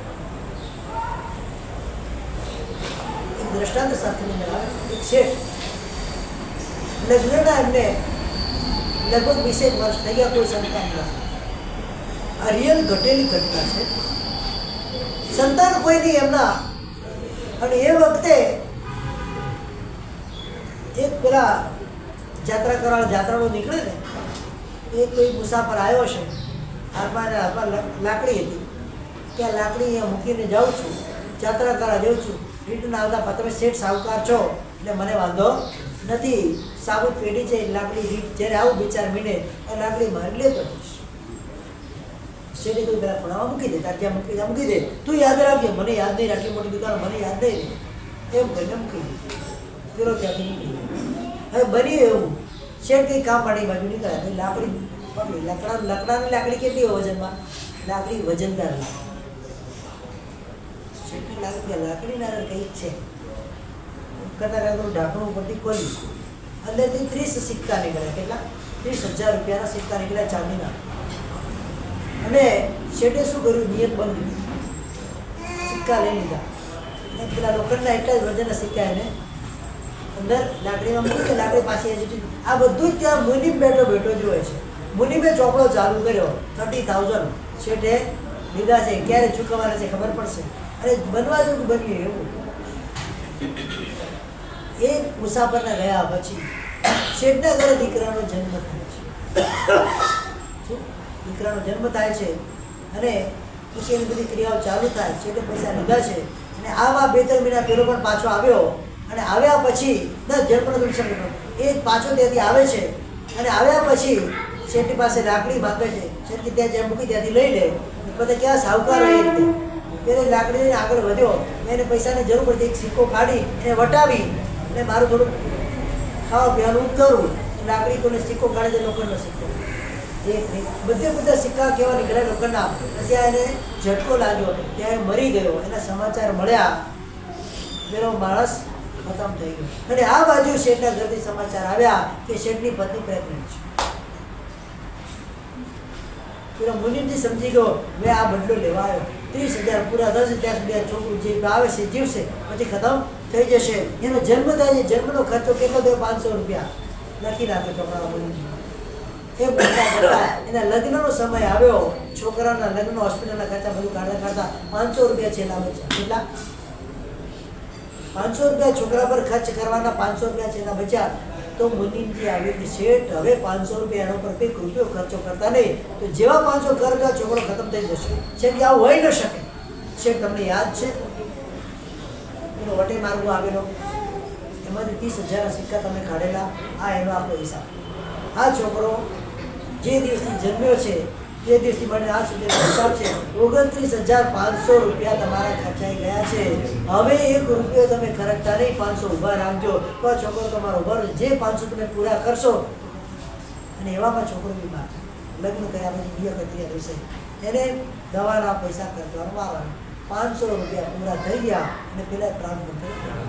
એક દ્રષ્ટાંત સાથે એક શેઠ લગ્નના એમને લગભગ 20 વર્ષ થઈ ગયા, કોઈ સંતાન નથી. આ રિયલ ઘટેલી ઘટના છે. સંતાન કોઈ નહીં એમના. અને એ વખતે એક પેલા જાત્રા કરવા જાત્રાળો નીકળે ને, એ કોઈ મુસાફર આવ્યો છે, હાથમાં લાકડી હતી, કે આ લાકડી અહીંયા મૂકીને જાઉં છું, જાત્રા કરવા જાઉં છું, રિટર્ન આવતા તમે શેઠ સાહુકાર છો એટલે મને વાંધો નથી, સાબુત પેઢી છે લાકડી જ્યારે આવું વિચાર મીને આ લાકડી મારી લેતો જઈશ. શેઠે તું પેલા ખૂણામાં મૂકી દે, તાર જ્યાં મૂકી ત્યાં મૂકી દે, તું યાદ રાખજે, મને યાદ નહીં, આટલી મોટી દુકાન મને યાદ નહીં, એમ કરીને મૂકી દે. પેલો ત્યાંથી નીકળી ગયો. હવે બન્યું એવું, શેઠ કંઈ કામ પાણી બાજુ નીકળ્યા, લાકડી પકડી, લકડાની લાકડી કેટલી હોય વજનમાં? લાકડી વજનદાર લાકડી. શેઠને લાગે કે લાકડીના કંઈક છે, કરતા કરતા ઢાંકણું ઉપરથી ખોલ્યું, અંદરથી 30 સિક્કા નીકળ્યા. કેટલા? 30,000 રૂપિયાના સિક્કા નીકળ્યા, ચાંદીના. અને શેઠે શું કર્યું? નિયત બંધ, સિક્કા લઈ લીધા, પેલા લોખંડના એટલા જ વજનના સિક્કા એને અંદર લાકડીમાં મૂકી કે લાકડી પાસે હજી. આ બધું જ ત્યાં મુનિમ બેઠો જ હોય છે. મુનિમે ચોપડો ચાલુ કર્યો, 30,000 શેઠે લીધા છે, ક્યારે ચૂકવવાના છે ખબર પડશે. અને બનવા જેવું બન્યું એવું. એ મુસાફરના ગયા પછી શેઠના ઘરે દીકરાનો જન્મ થાય છે. દીકરાનો જન્મ થાય છે અને પછી એની બધી ક્રિયાઓ ચાલુ થાય. શેઠે પૈસા લીધા છે અને આવા 2-3 મહિના પેલો પણ પાછો આવ્યો. અને આવ્યા પછી જન્મ એ પાછો ત્યાંથી આવે છે અને આવ્યા પછી શેઠની પાસે લાકડી માંગે છે. શેઠથી ત્યાં જ્યાં મૂકી ત્યાંથી લઈ લે. બધા ક્યાં સાહુકાર હોય એ રીતે એને લાકડી લઈને આગળ વધ્યો. એને પૈસાની જરૂર પડતી, એક સિક્કો કાઢી એને વટાવી અને મારું થોડુંક ખાવા પીવાનું કરું. લાકડી કોને સિક્કો કાઢે છે, લોખંડનો સિક્કો. બધા સિક્કા કેવા નીકળ્યા લોખંડના. ત્યાં એને ઝટકો લાગ્યો, ત્યાં મરી ગયો. એના સમાચાર મળ્યા, પેલો માણસ ખતમ થઈ ગયો. અને આ બાજુ શેઠના ઘરથી સમાચાર આવ્યા કે શેઠની પત્ની પ્રેગ્નન્ટ છે. પેલો મુનિમજી સમજી ગયો, મેં આ બદલો લેવા આવ્યો. 30,000 પૂરા થશે ત્યાં સુધી આ છોકરું જે આવે છે જીવશે, પછી ખતમ થઈ જશે. એનો જન્મ થાય છે, જન્મનો ખર્ચો કેટલો થયો? 500 રૂપિયા લખી નાખ્યો ચોપડામાં મુનિમજી. એ બધા એના લગ્નનો સમય આવ્યો, છોકરાના લગ્ન, હોસ્પિટલના ખર્ચા બધું કાઢતા કાઢતા 500 રૂપિયા છેલ્લા બચ્યા. કેટલા? 500 રૂપિયા છોકરા પર ખર્ચ કરવાના, 500 રૂપિયા છેલ્લા બચ્યા. તો મુનિમજી આવી કે શેઠ હવે 500 રૂપિયા એના પર કંઈક રૂપિયો ખર્ચો કરતા નહીં, તો જેવા 500 ખર્ચ છોકરો ખતમ થઈ જશે. શેઠ આવું હોય ન શકે. શેઠ તમને યાદ છે એનો વટે મારવો આવેલો, એમાંથી 30,000 સિક્કા તમે કાઢેલા, આ એનો આપણો હિસાબ. આ છોકરો જે દિવસથી જન્મ્યો છે તે દિવસથી મને આ સુધીનો હિસાબ છે. 29,500 રૂપિયા તમારા ખર્ચાઈ ગયા છે. હવે 1 રૂપિયો તમે ખર્ચતા નહીં, 500 ઊભા રાખજો તો આ છોકરો તમારો ઉભા રહેશે. જે 500 તમે પૂરા કરશો. અને એવામાં છોકરો બીમાર, લગ્ન કર્યા પછી બીજા પ્રક્રિયા રહેશે, એને દવાના પૈસા ખર્ચવાનું આવવાનું. 500 રૂપિયા પૂરા થઈ ગયા અને પેલા ટ્રાન્સફર થઈ ગયા.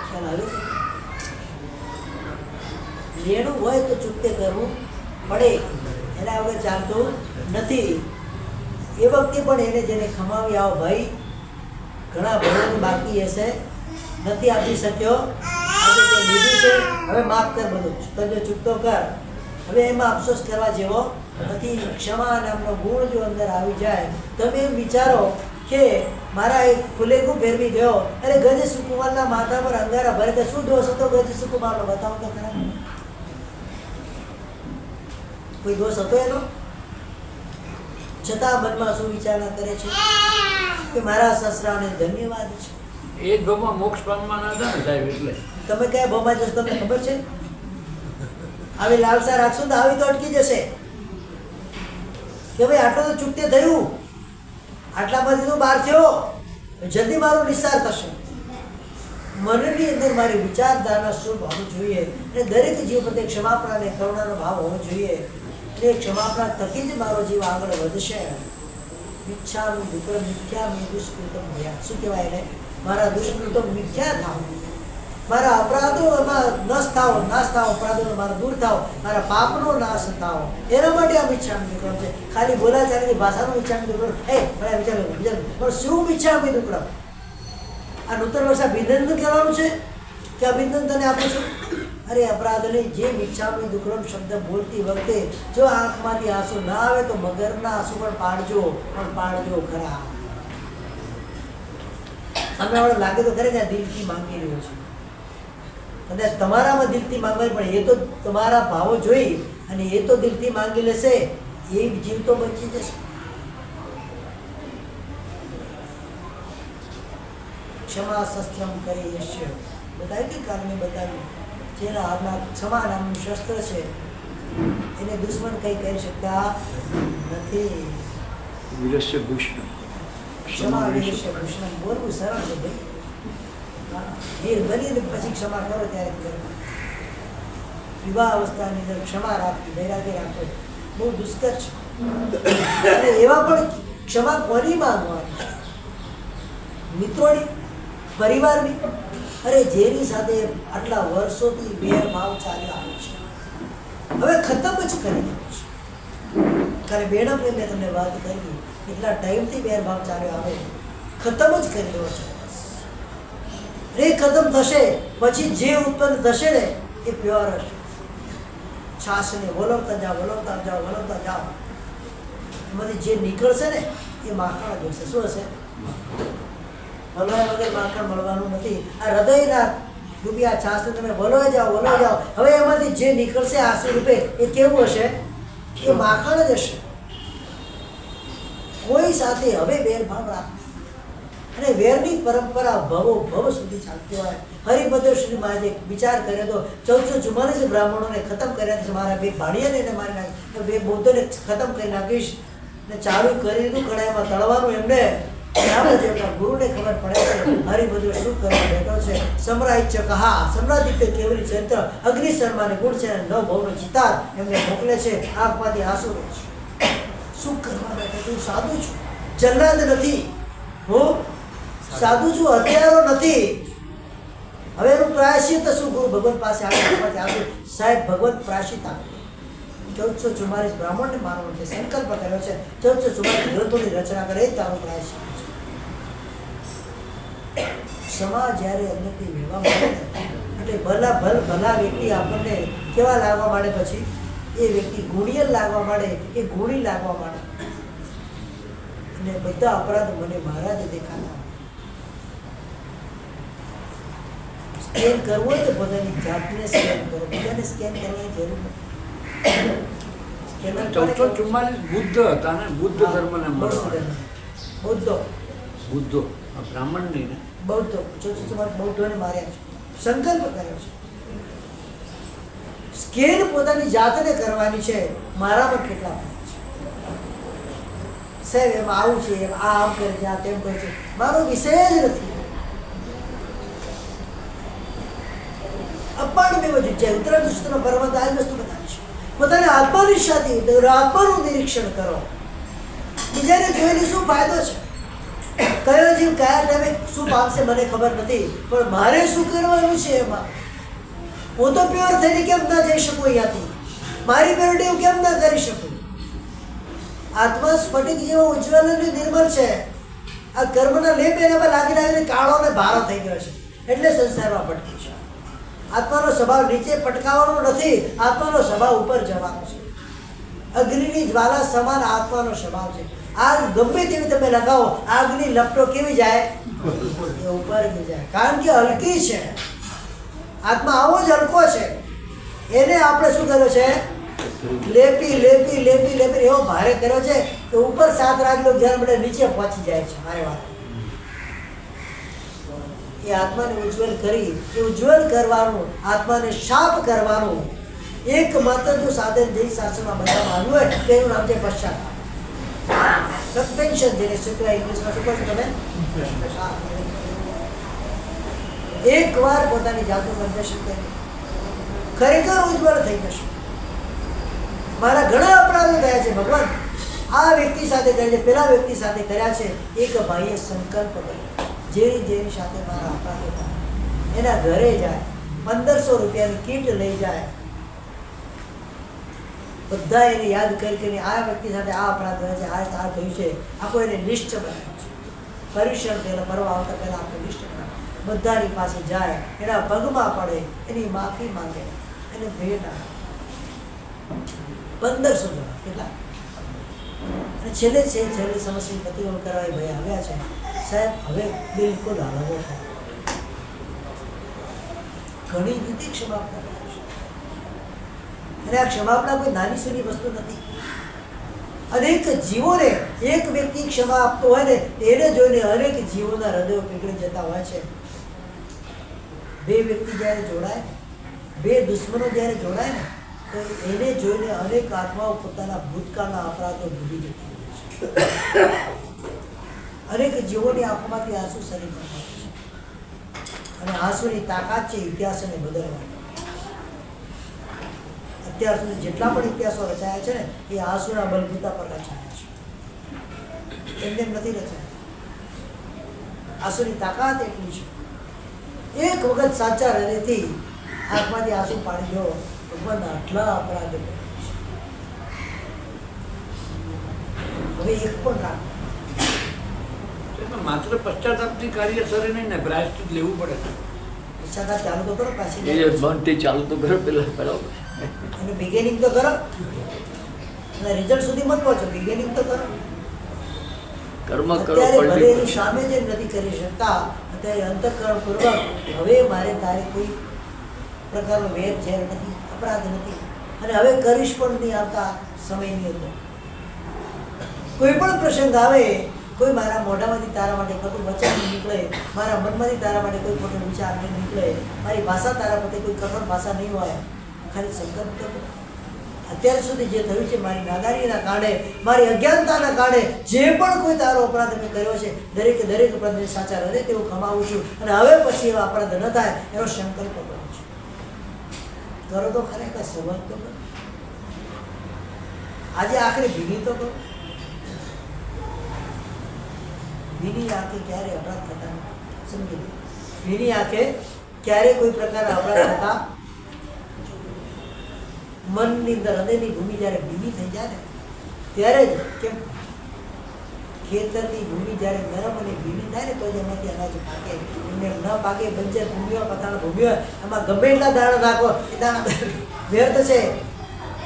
ખ્યાલ આવ્યો? લેણું હોય તો ચૂકતે કરવું પડે, એના વગર ચાલતું નથી. એ વખતે પણ એને જેને ખમાવી આવો ભાઈ, ઘણા ભણવાનું બાકી હશે, નથી આપી શક્યો, આજે તે લીધું છે, હવે માફ કર, બધું કરજો, ચૂકતો કર. હવે એમાં અફસોસ કરવા જેવો નથી. ક્ષમા નામનો ગુણ જો અંદર આવી જાય, તમે એમ વિચારો કે મારા એક ફુલેકું ફેરવી ગયો, અરે ગજ સુકુમારના માથા પર અંગારા ભરે, તો શું દોષ હતો ગજ સુકુમારનો? બતાવો તો ખરા, કોઈ દોષ હતો એનો? છતાં મનમાં શું વિચારણા કરે છે કે મારા સસરાને ધન્યવાદ છે. એ જ ભગવાન મોક્ષ પામવાના હતા ને સાહેબ, એટલે તમે કયા ભોમાં જશો તમને ખબર છે? આવી લાલસા રાખશો તો આવી તો અટકી જશે કે ભાઈ આટલું તો ચૂકતે થયું, આટલામાંથી તો બહાર થયો, જલ્દી મારું નિસ્સાર થશે. મનની અંદર મારી વિચારધારણા શુભ હોવી જોઈએ અને દરેક જીવ પ્રત્યે ક્ષમાપણા અને કરુણાનો ભાવ હોવો જોઈએ. એ ક્ષમાપણા થકી જ મારો જીવ આગળ વધશે. મિચ્છામિ દુક્કડમ મિથ્યામિ દુષ્કૃતમ ભયા. શું કહેવાય એને? મારા દુષ્કૃતમ મિથ્યા થાવ, મારા અપરાધોમાં નાશ થાવ, અપરાધોનો મારો દૂર થાવ, મારા પાપનો નાશ થાવ, એના માટે આ મિચ્છામિ દુક્કડમ છે. ખાલી બોલાચાલીની ભાષાનું મિચ્છામિ દુક્કડમ, પણ શું મિચ્છામિ દુક્કડમ? આ નૂતન વર્ષ અભિનંદન કહેવાનું છે કે અભિનંદન તને આપું છું? અરે અપરાધને જે મિચ્છામિ દુક્કડમ શબ્દ બોલતી વખતે જો આંખમાંથી આંસુ ના આવે તો મગરના આંસુ પણ પાડજો ખરા. અમને હવે લાગે તો ખરે કે આ દિલથી માંગી રહ્યો છું, કદાચ તમારામાં દિલથી માંગવાની, પણ એ તો તમારા ભાવો જોઈ અને એ તો દિલથી માંગી લેશે, એ જીવ તો બચી જશે. ક્ષમા શસ્ત્રમ કરે યશ્ય. બતાવ્યું કે કાલ મેં બતાવ્યું, જેના હાથમાં ક્ષમા નામનું શસ્ત્ર છે એને દુશ્મન કંઈ કરી શકતા નથી. વિરસ્ય ભૂષણ, ક્ષમા વિરસ્ય ભૂષણ બોલવું સરળ છે ભાઈ. વીર બનીને પછી ક્ષમા કરો ત્યારે કરો. વિવાહ અવસ્થાની અંદર ક્ષમા રાખવી, વૈરાગ્ય રાખવો બહુ દુષ્કર છે. અને એવા પણ ક્ષમા કોની માંગવાની? મિત્રોની, પરિવારની? અરે જેની સાથે આટલા વર્ષોથી વેરભાવ ચાલ્યો આવે છે, હવે ખતમ જ કરી દેવો છે. કારણ બેડમ મેં તમને વાત કરી, એટલા ટાઈમથી વેરભાવ ચાલ્યો આવે, ખતમ જ કરી દેવો છે. એ ખતમ થશે પછી જે ઉત્પન્ન થશે ને એ પ્યોર હશે. છાશને વલોવતા જાઓ, એમાંથી જે નીકળશે ને એ માખણ જ હશે. શું હશે? વલોયા વગર માખણ મળવાનું નથી. આ હૃદયના રૂપી આ છાશને તમે વલોઈ જાઓ. હવે એમાંથી જે નીકળશે આંસુ રૂપે એ કેવું હશે? એ માખણ જ હશે. કોઈ સાથે હવે વેરભાવ રાખો. અને વેરની પરંપરા ભવ સુધી ચાલતી હોય. હરિભદ્ર શ્રી મહારાજે વિચાર કર્યો તો 1444 બ્રાહ્મણોને ખતમ કર્યા છે. મારા બે ભાણિયાને એને મારી નાખી, બે બૌદ્ધોને ખતમ કરી નાખીશ ને ચાલુ કરી દીધું કડાઈમાં તળવાનું. એમને ગુરુને ખબર પડે છે હરિભદ્ર શું કરવા બેઠો છે. સમ્રાટ કહા સમ્રાદિત્ય કેવરી ચરિત્ર અગ્નિ શર્માને ગુણ છે, નવ ભવનો ચિતાર એમને મોકલે છે. આંખમાંથી આંસુ શું કરવા બેઠો? તું સાધુ છું, જલ્લાદ નથી. હું સાધુ છું, હથિયારો નથી. હવે એનું પ્રાયશ્ચિત શું? ગુરુ ભગવાન પાસે આવ્યું, સાહેબ ભગવાન પ્રાયશ્ચિત આપે. 1444 બ્રાહ્મણને મારવાનો છે, સંકલ્પ કર્યો છે. 1444 ગ્રંથોની રચના કરે, એ તારું પ્રાયશ્ચિત છે. ક્ષમા જ્યારે અંદરથી વહેવા માંડે એટલે ભલા વ્યક્તિ આપણને કેવા લાગવા માંડે, પછી એ વ્યક્તિ ગુણિયલ લાગવા માંડે, એ ગુણી લાગવા માંડે. અને બધા અપરાધ મને મારા જ દેખાતા. સ્કેન કરવું હોય તો પોતાની જાતને સ્કેન કરો, બીજાને સ્કેન કરવાની જરૂર નથી. 1444 બુદ્ધ હતા ને, બુદ્ધ ધર્મને મળવા. બુદ્ધો બ્રાહ્મણ નહીં ને, બૌદ્ધો 1444 બૌદ્ધોને માર્યા છે, સંકલ્પ કર્યો છે. સ્કેન પોતાની જાતને કરવાની છે. મારામાં કેટલા છે સાહેબ, એમાં આવું છે, આ આમ કરે છે, આ તેમ કરે છે, મારો વિષય જ નથી. અપાણ મેં વજુ છે. ઉત્તરાયણ દુષ્ટનો પર્વત આ જ વસ્તુ બતાવી છે. પોતાના આત્માની સાથે આત્માનું નિરીક્ષણ કરો. બીજાને જોઈને શું ફાયદો છે? કયો જીવ કયા ટાઈમે શું પામશે મને ખબર નથી, પણ મારે શું કરવાનું છે એમાં? હું તો પ્યોર થઈને કેમ ના જઈ શકું અહીંયાથી? મારી પ્યોરિટી હું કેમ ના કરી શકું? આત્મા સ્ફટિક જેવો ઉજ્જવલ અને નિર્મળ છે. આ કર્મના લેપ એનામાં લાગી લાગીને કાળો અને ભારો થઈ ગયો છે, એટલે સંસારમાં ભટકી છે. આત્માનો સ્વભાવ નીચે પટકાવવાનો નથી, આત્માનો સ્વભાવ ઉપર જવાનો છે. અગ્નિની જ્વાલા સમાન આત્માનો સ્વભાવ છે. આગ ગમે તેવી તમે લગાવો, આગની લપટો કેવી જાય? એ ઉપર જાય, કારણ કે હલકી છે. આત્મા આવો જ હલકો છે. એને આપણે શું કર્યો છે? લેપી લેપી લેપી લેપી એવો ભારે કર્યો છે કે ઉપર 7 રાજલો ઘેર મળે નીચે પહોંચી જાય છે. મારે વાત એ આત્માને ઉજ્જવલ કરી, એ ઉજ્જવલ કરવાનું, આત્માને શાપ કરવાનું એકમાત્ર જો સાધન જૈન શાસ્ત્રમાં બનાવવામાં આવ્યું હોય તેનું નામ છે પશ્ચાતાપ. સસ્પેન્શન, જેને શુક્લ ઇંગ્લિશમાં શું કહો છો તમે? એકવાર પોતાની જાતનું પ્રદર્શન કરી ખરેખર ઉજ્જવળ થઈ જશે. મારા ઘણા અપરાધો થયા છે ભગવાન, આ વ્યક્તિ સાથે કર્યા છે, પેલા વ્યક્તિ સાથે કર્યા છે. એક ભાઈએ સંકલ્પ કર્યો, જેની સાથે મારા અપરાધો થયા, એના ઘરે જાય, 1500 રૂપિયાની કીટ લઈ જાય, બધા એને યાદ કરી આ વ્યક્તિ સાથે આ અપરાધ થયો છે, આ થયું છે, આખો એને લિસ્ટ બનાવ્યું છે. પરીક્ષણ પહેલા ફરવા આવતા પહેલા આપણે લિસ્ટ બનાવ્યું, બધાની પાસે જાય, એના પગમાં પડે, એની માફી માંગે, એને ભેટ આપે. 1500 જણા કેટલા? અને છેલ્લે સમસ્યા પ્રતિક્રમણ કરવા એ ભાઈ આવ્યા છે, સાહેબ હવે બિલકુલ હળવો થાય, ઘણી રીતે ક્ષમાપના કરે છે. અને આ ક્ષમાપના કોઈ નાની સૂની વસ્તુ નથી. અનેક જીવોને એક વ્યક્તિ ક્ષમા આપતો હોય ને એને જોઈને અનેક જીવોના હૃદયો પીગળી જતા હોય છે. 2 વ્યક્તિ જ્યારે જોડાય, 2 દુશ્મનો જ્યારે જોડાય ને તો એને જોઈને અનેક આત્માઓ પોતાના ભૂતકાળના અપરાધો ભૂલી જતી હોય છે. અનેક જીવોની આંખોમાંથી આંસુ સરી પડતા હોય છે, અને આંસુની તાકાત છે ઇતિહાસને બદલવાની. અત્યાર સુધી જેટલા પણ ઇતિહાસો રચાયા છે ને એ આંસુના બલબૂતા પર રચાયા છે, એમને નથી રચાયા. આંસુની તાકાત એટલી છે. એક વખત સાચા હૃદયથી આંખમાંથી આંસુ પાડી દો, ભગવાન આટલા અપરાધ કરે છે, હવે એક પણ રાખો. માત્ર પશ્ચાતાપથી કાર્ય સરે નહીં ને, પ્રાયશ્ચિત લેવું પડે. પશ્ચાતાપ ચાલુ તો કરો, પાછી બંધ ચાલુ તો કરો પેલા અને બિગિનિંગ તો કરો, અને રિઝલ્ટ સુધી મત પહોંચો, બિગિનિંગ તો કરો. કર્મ કરો, અત્યારે ભલે એની સામે જે નથી કરી શકતા, અત્યારે અંતઃકરણ પૂર્વક હવે મારે તારે કોઈ પ્રકારનો વેર ઝેર નથી, અપરાધ નથી, અને હવે કરીશ પણ નહીં આવતા સમયની અંદર. કોઈ પણ પ્રસંગ આવે, કોઈ મારા મોઢામાંથી તારા માટે ખોટું વચન નીકળે, મારા મનમાંથી તારા માટે કોઈ ખોટો વિચાર નહીં નીકળે, મારી ભાષા તારા પ્રત્યે કોઈ કઠોર ભાષા નહીં હોય, ખાલી સંકલ્પ કરો. અત્યાર સુધી જે થયું છે મારી નાદારીના કારણે, મારી અજ્ઞાનતાના કારણે જે પણ કોઈ તારો અપરાધ મેં કર્યો છે, દરેકે દરેક અપરાધને સાચા હૃદય તેવું ખમાવું છું, અને હવે પછી એવા અપરાધ ન થાય એનો સંકલ્પ કરું છું. કરો તો ખરેખર સમજ તો કરો. આજે આખરી ભીની તો કરો. ભીની આંખે ક્યારે અપરાધ થતા નથી, સમજી લો. ભીની આંખે ક્યારે કોઈ પ્રકારના અપરાધ થતા, મનની અંદર હૃદયની ભૂમિ જ્યારે ભીની થઈ જાય ને ત્યારે જ, કેમ ખેતરની ભૂમિ જ્યારે નરમ અને ભીની થાય ને તો જ એમાંથી અનાજ પાકે. એમને ન પાકે, બંજર ભૂમિ હોય, પથાણ ભૂમિ હોય, એમાં ગમે એટલા દાણા નાખો એ દાણા વ્યર્થ છે.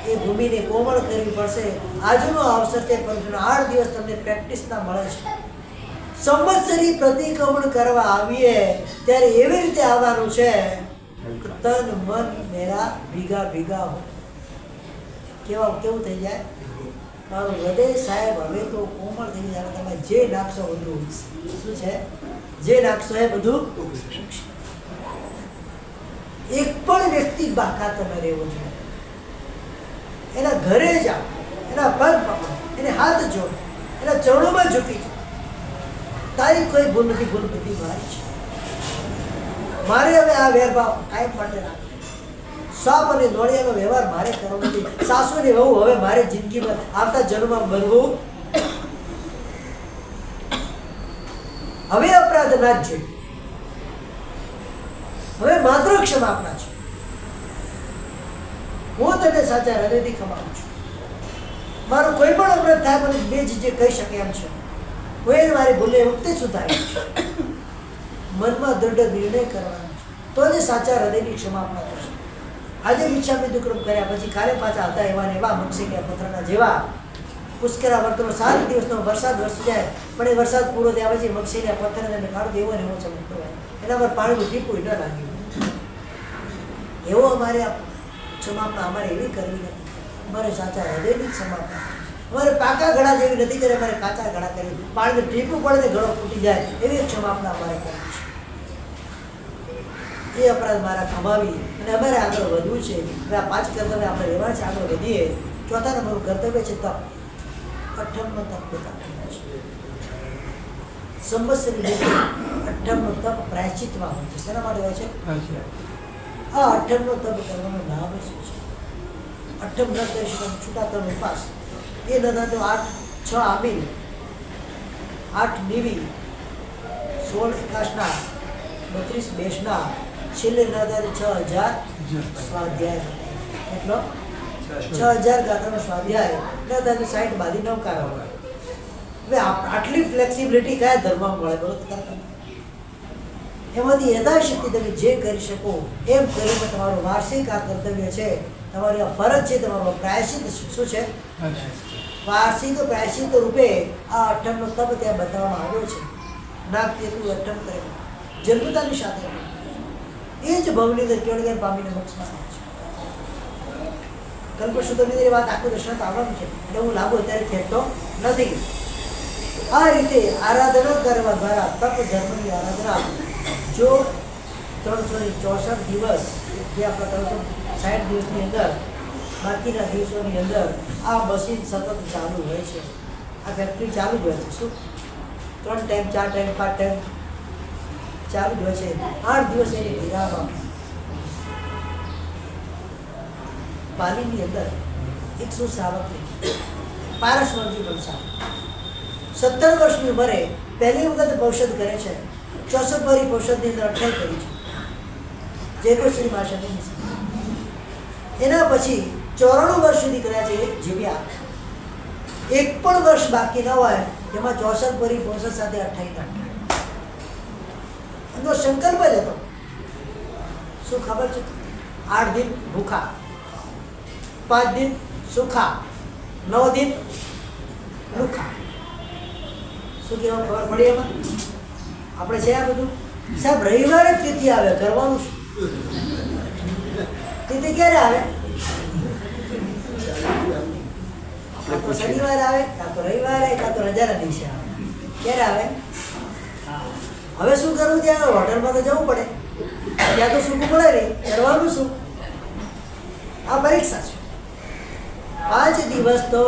એ ભૂમિને કોમળ કરવી પડશે. આજનો અવસર છે, પણ 8 દિવસ તમને પ્રેક્ટિસના મળે છે. સંવત્સરી પ્રતિક્રમણ કરવા આવીએ ત્યારે એવી રીતે આવવાનું છે, તન મન મેરા ભીગા ભીગા હો. કેવું થઈ જાય મારું હૃદય સાહેબ હવે તો કોમળ થઈ જાય. તમે જે નાખશો બધું શું છે, જે નાખશો એ બધું. એક પણ વ્યક્તિ બાકાત તમે રહેવો જોઈએ. એના ઘરે જાઓ, એના પગ પકડો, એને હાથ જોડો, એના ચરણોમાં ઝૂકી જાઓ. તારી કોઈ ભૂલ નથી, ભૂલ બધી મારી છે. મારે હવે આ વેરભાવ કાયમ માટે રાખો. સાપ અને નોળિયાનો વ્યવહાર મારે કરવો નથી. સાસુની વહુ હવે મારે જિંદગીમાં આવતા જન્મમાં બનવું. હવે અપરાધ ના જ જોઈએ. હવે માત્ર ક્ષમાપના છે. હું તને સાચા હૃદયથી ખમાવું છું. મારું કોઈ પણ અપરાધ થાય મને બે જે કહી શકે એમ છે. હું એને મારી ભૂલે એ વખતે સુધારી મનમાં દૃઢ નિર્ણય કરવાનો છે, તો જ સાચા હૃદયની ક્ષમાપણા થશે. આજે વિક્ષામી દુક્રમ કર્યા પછી કાલે પાછા હતા એવા ને એવા મક્ષિકા પથ્થરના જેવા પુષ્કરા વર્તનો 7 દિવસનો વરસાદ વરસી જાય, પણ એ વરસાદ પૂરો થયા પછી મક્ષિકા પથ્થરને કાઢો એવો ને એવો ચમકતો હોય, એના પર પાણીનું ટીપું ન લાગ્યું. એવો અમારે ક્ષમાપણા અમારે એવી કરવી નથી. અમારે સાચા હૃદયની ક્ષમાપણા. અમારે પાકા ઘડા જેવી નથી કરી, અમારે કાચા ઘડા કરી પાણીનું ટીપું પડે ને ઘડો ફૂટી જાય એવી ક્ષમાપણા અમારે કરવી છે. એ અપરાધ મારા ખમાવી અને અમારે આગળ વધવું છે. હવે આ 5 કર્તવ્ય આપણે રહેવા છે, આગળ વધીએ. ચોથા નંબરનું કર્તવ્ય છે તપ. 8મો તપ બેટા સંવત્સરી રીતે 8મો તપ પ્રાયશ્ચિતમાં હોય છે. શેના માટે હોય છે? આ 8મો તપ કરવાનો લાભ શું છે? 8મ ન કરી શકો છૂટા ત્રણ ઉપવાસ, એ ન તો 8 6 આમીલ, 8 નીવી, 16 એકાશના, 32 બેસના, છેલ્લે ન થાય 6000 સ્વાધ્યાય. કેટલો? 6000 ગાથાનો સ્વાધ્યાય. ન થાય 60 બાદી 9 કારો. હવે આટલી ફ્લેક્સિબિલિટી કયા ધર્મમાં મળે બોલો? એમાંથી યથાશક્તિ તમે જે કરી શકો એમ કરીને તમારું વાર્ષિક આ કર્તવ્ય છે, તમારી આ ફરજ છે, તમારો પ્રાયશ્ચિત શું છે? વાર્ષિક પ્રાયશ્ચિત રૂપે આ 8મનો તપ ત્યાં બતાવવામાં આવ્યો છે. નાગ તેતું 8મ કરે જન્મતાની સાથે એ જ ભવની અંદર કેળગામ પામીને મોક્ષમાં આવે છે. કલ્પસૂત્રની વાત આખું દર્શન આવવાનું છે એટલે હું લાભો અત્યારે ખેંચતો નથી. આ રીતે આરાધના કરવા દ્વારા તપ ધર્મની આરાધના જો 364 દિવસ જે આપણા 360 દિવસની અંદર બાકીના દિવસોની અંદર આ મશીન સતત ચાલુ હોય છે, આ ફેક્ટરી ચાલુ જ હોય છે. શું 3 ટાઈમ 4 ટાઈમ 5 ટાઈમ ચાલુ જ હોય છે. 8 દિવસ એની વિરામ. પાલીની અંદર 100 સાવકની પારસવંતી વંશા 17 વર્ષની ઉંમરે પહેલી વખત પૌષધ કરે છે. 64 ભરી પૌષધની અંદર 28 કરી છે જે કોઈ શ્રી માશની. એના પછી 94 વર્ષ સુધી કર્યા છે, જીવ્યા. એક પણ વર્ષ બાકી ન હોય એમાં 64 ભરી પૌષધ સાથે 28 એનો સંકલ્પ જ હતો. શું ખબર છે? 8 દિન ભૂખા, 5 દિન સુખા, 9 દિન લુખા. શું કહેવા ખબર પડી એમાં? આપણે છે આ બધું સાહેબ. રવિવારે જ તિથિ આવે, કરવાનું શું? તિથિ ક્યારે આવે? કાં તો શનિવાર આવે, કાં તો રવિવાર આવે, કાં તો રજાના દિવસે આવે. ક્યારે આવે? હવે શું કરવું? ત્યાં હોટલમાં તો જવું પડે, ત્યાં તો સૂકું મળે નહીં, કરવાનું શું? આ પરીક્ષા છે. 5 દિવસ તો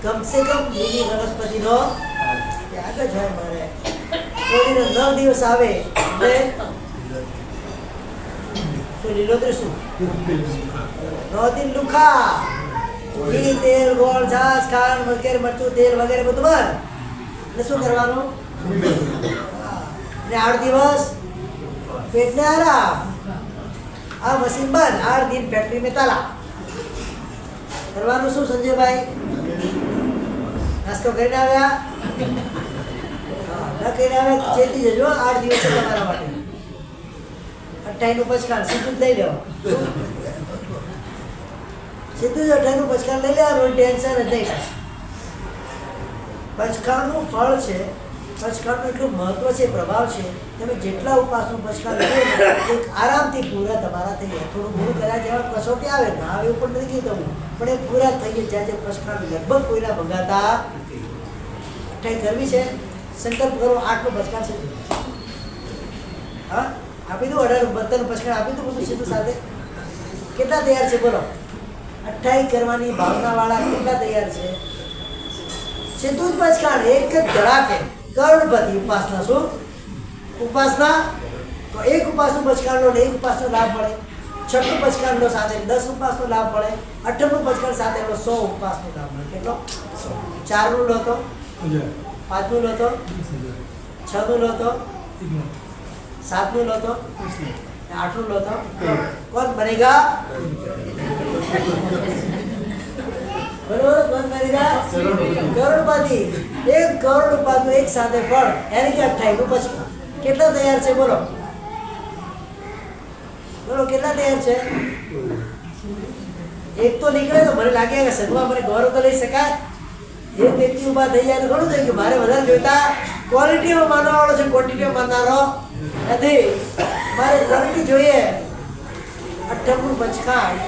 કમસે કમ લીલી વનસ્પતિનો ત્યાગ જ હોય. મારે કોઈને 9 દિવસ આવે એટલે શું લીલોતરી શું 9 દિન લુખા, ઘી, તેલ, ગોળ, છાશ, ખાંડ વગેરે, મરચું, તેલ વગેરે બધું બંધ. એટલે શું કરવાનું? ને 8 દિવસ પેટને આરામ. આ મશીન બંધ, 8 દિન ફેક્ટરી में ताला. કરવાનું શું સંજયભાઈ? નાસ્તો કરીને આવ્યા? ન કરીને આવ્યા ચેતી જજો. 8 દિવસ તમારા માટે 28 નું પચકાણ સીધું જ લઈ લેવા. સીધું જ 28 નું પચકાણ લઈ લેવાનું, ટેન્શન જ નહીં. પચકાણનું ફળ છે, પચકાણનું એટલું મહત્વ છે, પ્રભાવ છે. તમે જેટલા ઉપવાસનું પચકાણ લો એક આરામથી પૂરા તમારા થઈ જાય. થોડું ઘણું કર્યા જેવા કસોટી આવે ને આવે એવું પણ નથી કહેતું, પણ એ પૂરા થઈ જાય. જે પચકાણ લગભગ કોઈના ભગાતા 28 કરવી છે, સંકલ્પ કરો. 8 નું પચકાણ છે. હા આપી દઉં. 18 72 પચકાણ આપી દઉં બધું સીધું સાથે. કેટલા તૈયાર છે બોલો? 28 કરવાની ભાવનાવાળા કેટલા તૈયાર છે? સીધું જ પચકાણ એક જ ધડાકે. કરોડપતિ ઉપાસના. શું ઉપાસના? તો એક ઉપાસનું પચકાણ લો ને એક ઉપાસનો લાભ મળે. 6નું પચકાણ લો સાથે 10 ઉપાસનો લાભ મળે. 8નું પચકાણ સાથે લો 100 ઉપાસનો લાભ મળે. કેટલો? 4 નું લો તો 5 નું લો તો 6 નું લો તો 7 નું લો તો 8 નું લો તો कौन बनेगा? બરોબર, કોણ ખરીદા? કરોડપતિ. 1 કરોડ રૂપિયાનું એક સાથે ફળ, એને કે 28 પછી કેટલા તૈયાર છે બોલો? બોલો કેટલા તૈયાર છે? એક તો નીકળે તો મને લાગે કે સદમાં મને ગૌરવ તો લઈ શકાય. એક વ્યક્તિ ઊભા થઈ જાય તો ઘણું થઈ ગયું. મારે વધારે જોઈતા ક્વોલિટીમાં માનવાવાળો છે, ક્વોન્ટિટીમાં માનનારો નથી. મારે ક્વોલિટી જોઈએ. 58મું પંચકાંડ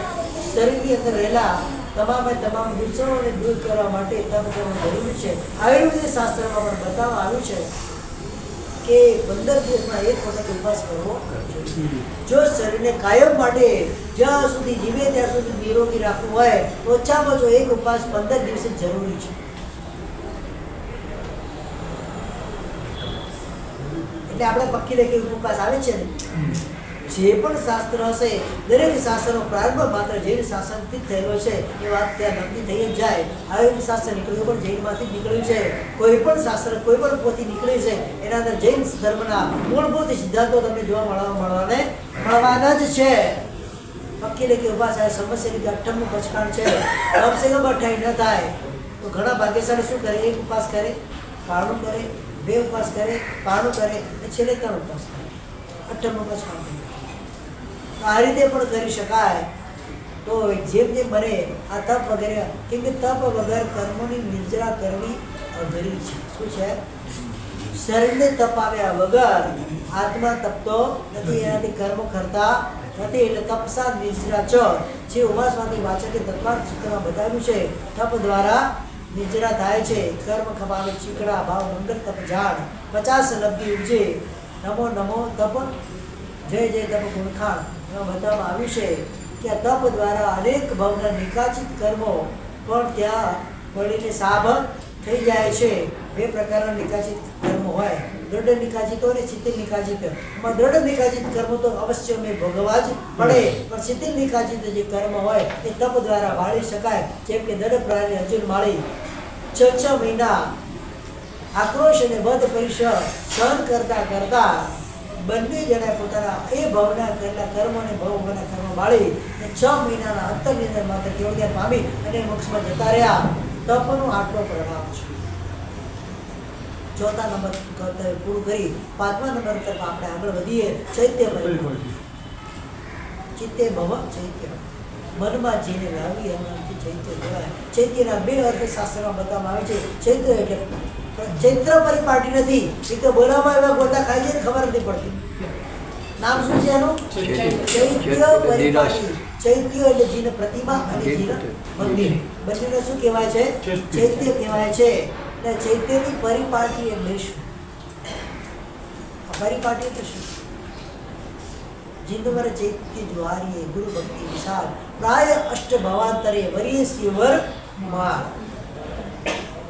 શરીરની અંદર રહેલા તમામ દૂષણોને દૂર કરવા માટે તપ કરવું જરૂરી છે. આયુર્વેદ શાસ્ત્રમાં પણ બતાવવામાં આવ્યું છે કે 15 દિવસમાં એક વખત ઉપવાસ કરવો જોઈએ. જો શરીરને કાયમ માટે જ્યાં સુધી જીવે ત્યાં સુધી નિરોગી રાખવું હોય તો ઓછામાં ઓછો એક ઉપવાસ 15 દિવસે જરૂરી છે. એટલે આપણે પક્કી લેખે ઉપવાસ આવે છે ને, જે પણ શાસ્ત્ર હશે દરેક શાસ્ત્રનો પ્રારંભ માત્ર જૈન શાસનથી જ થયેલો છે એ વાત ત્યાં નક્કી થઈ જ જાય. આયુર્વેદ શાસ્ત્ર નીકળ્યું પણ જૈનમાંથી જ નીકળ્યું છે. કોઈ પણ શાસ્ત્ર કોઈ પણ પોથી નીકળી છે એના અંદર જૈન ધર્મના મૂળભૂત સિદ્ધાંતો તમને જોવા મળવાના જ છે. પક્કી લેખે ઉપવાસ આવે. સમસ્યા રીતે 58મું પંચકાંડ છે, કમસે કમ 28 ન થાય તો ઘણા ભાગ્યશાળી શું કરે? એક ઉપવાસ કરે, પારણું કરે, 2 ઉપવાસ કરે, પારણું કરે અને છેલ્લે 3 ઉપવાસ કરે. 58મું પંચકાંડ આ રીતે પણ કરી શકાય. તો જેમ જેમ બને આ તપ વગેરે, કેમ કે તપ વગર કર્મોની નિર્જરા કરવી અઘરી છે. શું છે? શરીરને તપાવ્યા વગર આત્મા તપતો નથી, એનાથી કર્મ કરતા નથી. એટલે તપસા નિર્જરા ચ, જે ઉમાસમાંથી વાચકે તત્વાર્થ સૂત્રમાં બતાવ્યું છે, તપ દ્વારા નિર્જરા થાય છે. કર્મ ખપાવે ચીકડા ભાવ મંગળ તપ ઝાડ 50 લબ્ધિ ઉપજે. નમો નમો તપ જય જય તપ ગુણખાણ. એમાં બતાવવામાં આવ્યું છે કે આ તપ દ્વારા અનેક ભાવના નિકાચિત કર્મો પણ ત્યાં મળીને સાભ થઈ જાય છે. 2 પ્રકારના નિકાચિત કર્મો હોય, દ્રઢ નિકાચિત અને શીતલ નિકાચિત. એમાં દ્રઢ નિકાચિત કર્મ તો અવશ્ય મેં ભોગવવા જ પડે, પણ શીતલ નિકાચિત જે કર્મ હોય એ તપ દ્વારા વાળી શકાય. જેમ કે દઢ પ્રાણી અર્જુન માળી 6 મહિના આક્રોશ અને વધ પરિસર સહન કરતા કરતા બંને જણાએ પોતાના એ ભાવના કરેલા કર્મ અને ભવના કર્મ બાળી 6 મહિનાના અંતરની અંદર માત્ર કેવળજ્ઞાન પામી અને મોક્ષમાં જતા રહ્યા. તપનો આટલો પ્રભાવ છે. 4થા નંબર કર્તવ્ય પૂરું કરી 5મા નંબર તરફ આપણે આગળ વધીએ. ચૈત્ય ચિત્તે ભવ ચૈત્ય, મનમાં જેને લાવી એનાથી ચૈત્ય કહેવાય. ચૈત્યના 2 અર્થ શાસ્ત્રમાં બતાવવામાં આવે છે. ચૈત્ય એટલે ચૈત્ર પરિપાટી નથી, એ તો બોલાવવામાં એવા ગોટા ખાઈ જાય ખબર નથી પડતી. નામ શું છે એનું? ચૈત્ય પરિપાટી. ચૈત્ય એટલે જીન પ્રતિમા અને જીન મંદિર, બંનેને શું કહેવાય છે? ચૈત્ય કહેવાય છે. એટલે ચૈત્યની પરિપાટી એટલે શું? પરિપાટી એટલે શું? जिंदवर चैत्य ज्वारीय गुरु भक्ति विशाल प्राय अष्ट भवांतरे वरीय शिवर मार.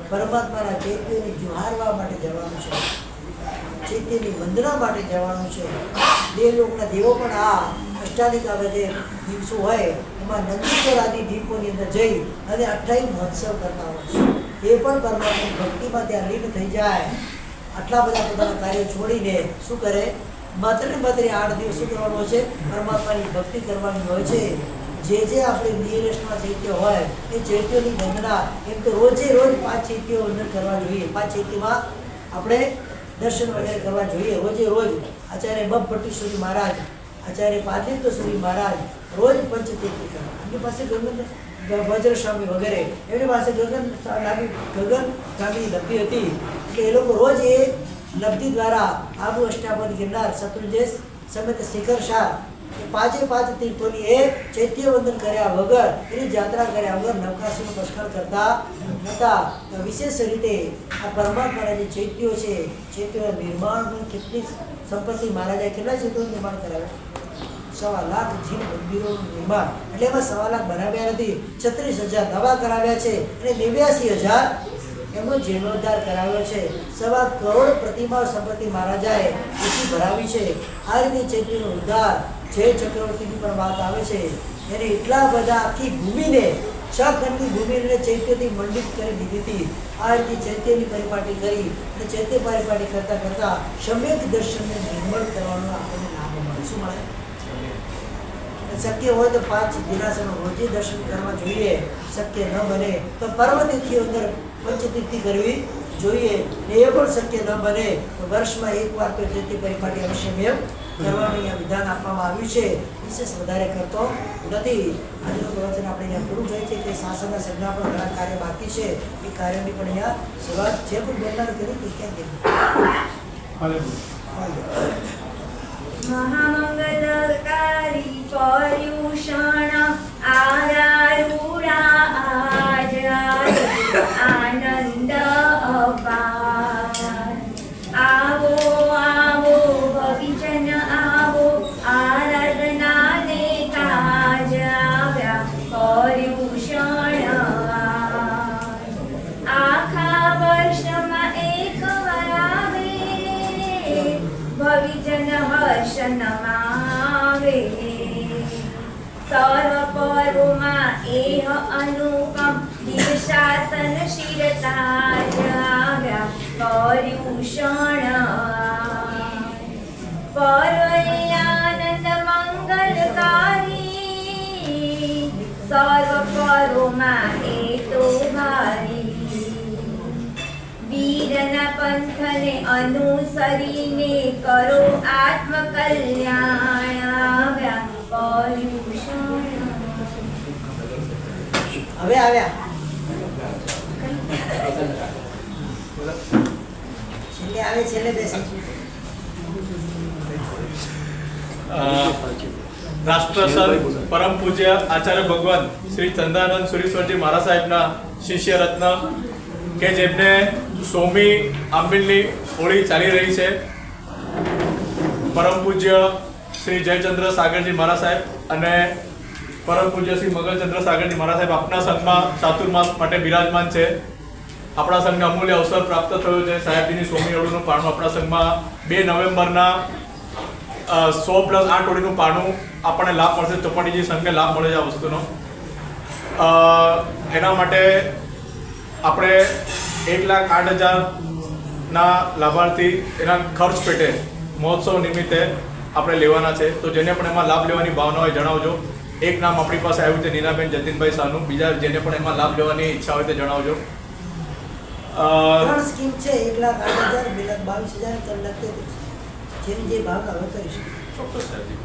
પરમાત્માના ચૈત્યને જુહારવા માટે જવાનું છે, ચૈત્યની વંદના માટે જવાનું છે. દેવલોકના દેવો પણ આ અષ્ટાદિકા જે દિવસો હોય એમાં નંદીશ્વર આદિ દીપોની અંદર જઈ અને 28 મહોત્સવ કરતા હોય છે. એ પણ પરમાત્માની ભક્તિમાં ત્યાં લીન થઈ જાય. આટલા બધા પોતાના કાર્યો છોડીને શું કરે? માત્ર 8 દિવસ શું કરવાનું છે? પરમાત્માની ભક્તિ કરવાની હોય છે. જે આપણે નિયરેસ્ટમાં ચૈત્ય હોય એ ચૈત્યોની વંદના એમ તો રોજે રોજ 5 ચૈત્યો વંદન કરવા જોઈએ. 5 ચૈત્યમાં આપણે દર્શન વગેરે કરવા જોઈએ રોજે રોજ. આચાર્ય બબ ભટ્ટીશ્વરી મહારાજ, આચાર્ય પાદિત્યશ્વરી મહારાજ રોજ પંચચૈત્ય કરવા. એમની પાસે ગગન વજ્રસ્વામી વગેરે એમની પાસે ગગનગામી લબ્ધિ હતી. એટલે એ લોકો રોજ એ લબ્ધિ દ્વારા આબુ અષ્ટાપદી ગિરનાર શત્રુંજય સમેત શિખર શાહ 5 તીર્થોની એ ચૈત્ય વંદન કર્યા વગર, એની જાત્રા કર્યા વગર નવકાશીનું પસ્કર કરતા નહોતા. વિશેષ રીતે આ પરમાત્માના જે ચૈત્યો છે, ચૈત્યોના નિર્માણની કેટલી સંપત્તિ મહારાજાએ કેટલા ચૈત્યોનું નિર્માણ કરાવ્યું? 1.25 લાખ જીન મંદિરોનું નિર્માણ. એટલે એમાં 1.25 લાખ બનાવ્યા નથી, 36,000 નવા કરાવ્યા છે અને 89,000 એમનો જીર્ણોદ્ધાર કરાવ્યો છે. 1.25 કરોડ પ્રતિમા સંપત્તિ મહારાજાએ ઓછી ભરાવી છે. આ રીતે ચૈત્યનો ઉદ્ધાર જય ચક્રવર્તીની પણ વાત આવે છે. એને એટલા બધા આખી ભૂમિને 6 ખંડની ભૂમિને ચૈત્યથી મંડિત કરી દીધી હતી. આ રીતે ચૈત્યની પરિપાટી કરી અને ચૈત્ય પરિપાટી કરતા કરતા સમ્યક દર્શનને નિર્મળ કરવાનો આપણને લાભ મળે. શું મળે? શક્ય હોય તો 5 દિનાસનો રોજે દર્શન કરવા જોઈએ. શક્ય ન બને તો પર્વતિથિ અંદર પંચતીર્થી કરવી જોઈએ. ને એ પણ શક્ય ન બને તો વર્ષમાં એકવાર તો જેથી પરિપાટી અવશ્યમેવ કરવાનું અહીંયા વિધાન આપવામાં આવ્યું છે. વિશેષ વધારે કરતો નથી. આજનું પ્રવચન આપણે અહીંયા પૂરું થાય છે કે શાસનના સજ્ઞા પણ ઘણા કાર્ય બાકી છે. એ કાર્યોની પણ અહીંયા શરૂઆત છે પણ બોલનાર કરી કે ક્યાં મહામંગલકારી પર્યુષણ આરારૂઢા આજ આનંદ અપાર. આવો આવો ભવિજન આવો આરાધનાને તાજ આવ્યા પર્યુષણ આખા વર્ષમાં એકવાર આવે ભવિજન હર્ષ નમાવે. સર્વ પરોમાં એહ અનુપમ દિવશાસન શિરતાજ આવ્યા પર્યુષણ. પર્વે આનંદ મંગલકારી સર્વ પરોમાં એ તો ભારી. વીરના પંથને અનુસરીને કરો આત્મકલ્યાણ આવ્યા પર્યુષણ. હવે આવ્યા છેલ્લે આવે છેલ્લે બેસે. રાષ્ટ્રસંત પરમ પૂજ્ય આચાર્ય ભગવાન શ્રી ચંદાનંદ સુરેશ્વરજી મહારાજ સાહેબના શિષ્ય રત્ન કે જેમને 100મી આંબિલની હોળી ચાલી રહી છે. પરમ પૂજ્ય શ્રી જયચંદ્ર સાગરજી મહારાજ સાહેબ અને પરમ પૂજ્ય શ્રી મગલચંદ્ર સાગરજી મહારાજ સાહેબ આપણા સંઘમાં ચાતુર્માસ માટે બિરાજમાન છે. આપણા સંઘને અમૂલ્ય અવસર પ્રાપ્ત થયો છે. સાહેબજીની 100મી હોળીનું પારણું આપણા સંઘમાં 2 નવેમ્બરના 100+8 હોળીનું પારણું આપણને લાભ મળશે. ચોપાટીજી સંઘને લાભ મળે છે આ વસ્તુનો. એના માટે આપણે 1,08,000 લાભાર્થી એના ખર્ચ પેટે મહોત્સવ નિમિત્તે આપણે લેવાના છે. તો જેને પણ એમાં લાભ લેવાની ભાવના હોય જણાવજો. એક નામ આપણી પાસે આવ્યું છે નીનાબેન જતીનભાઈ સાનુ. બીજા જેને પણ એમાં લાભ લેવાની ઈચ્છા હોય તે જણાવજો. 3 સ્કીમ છે. 1,08,000, 2,22,000, 3,33,000. જેની જે ભાવના હોય કરી શકે. ચોક્કસ સાહેબજી.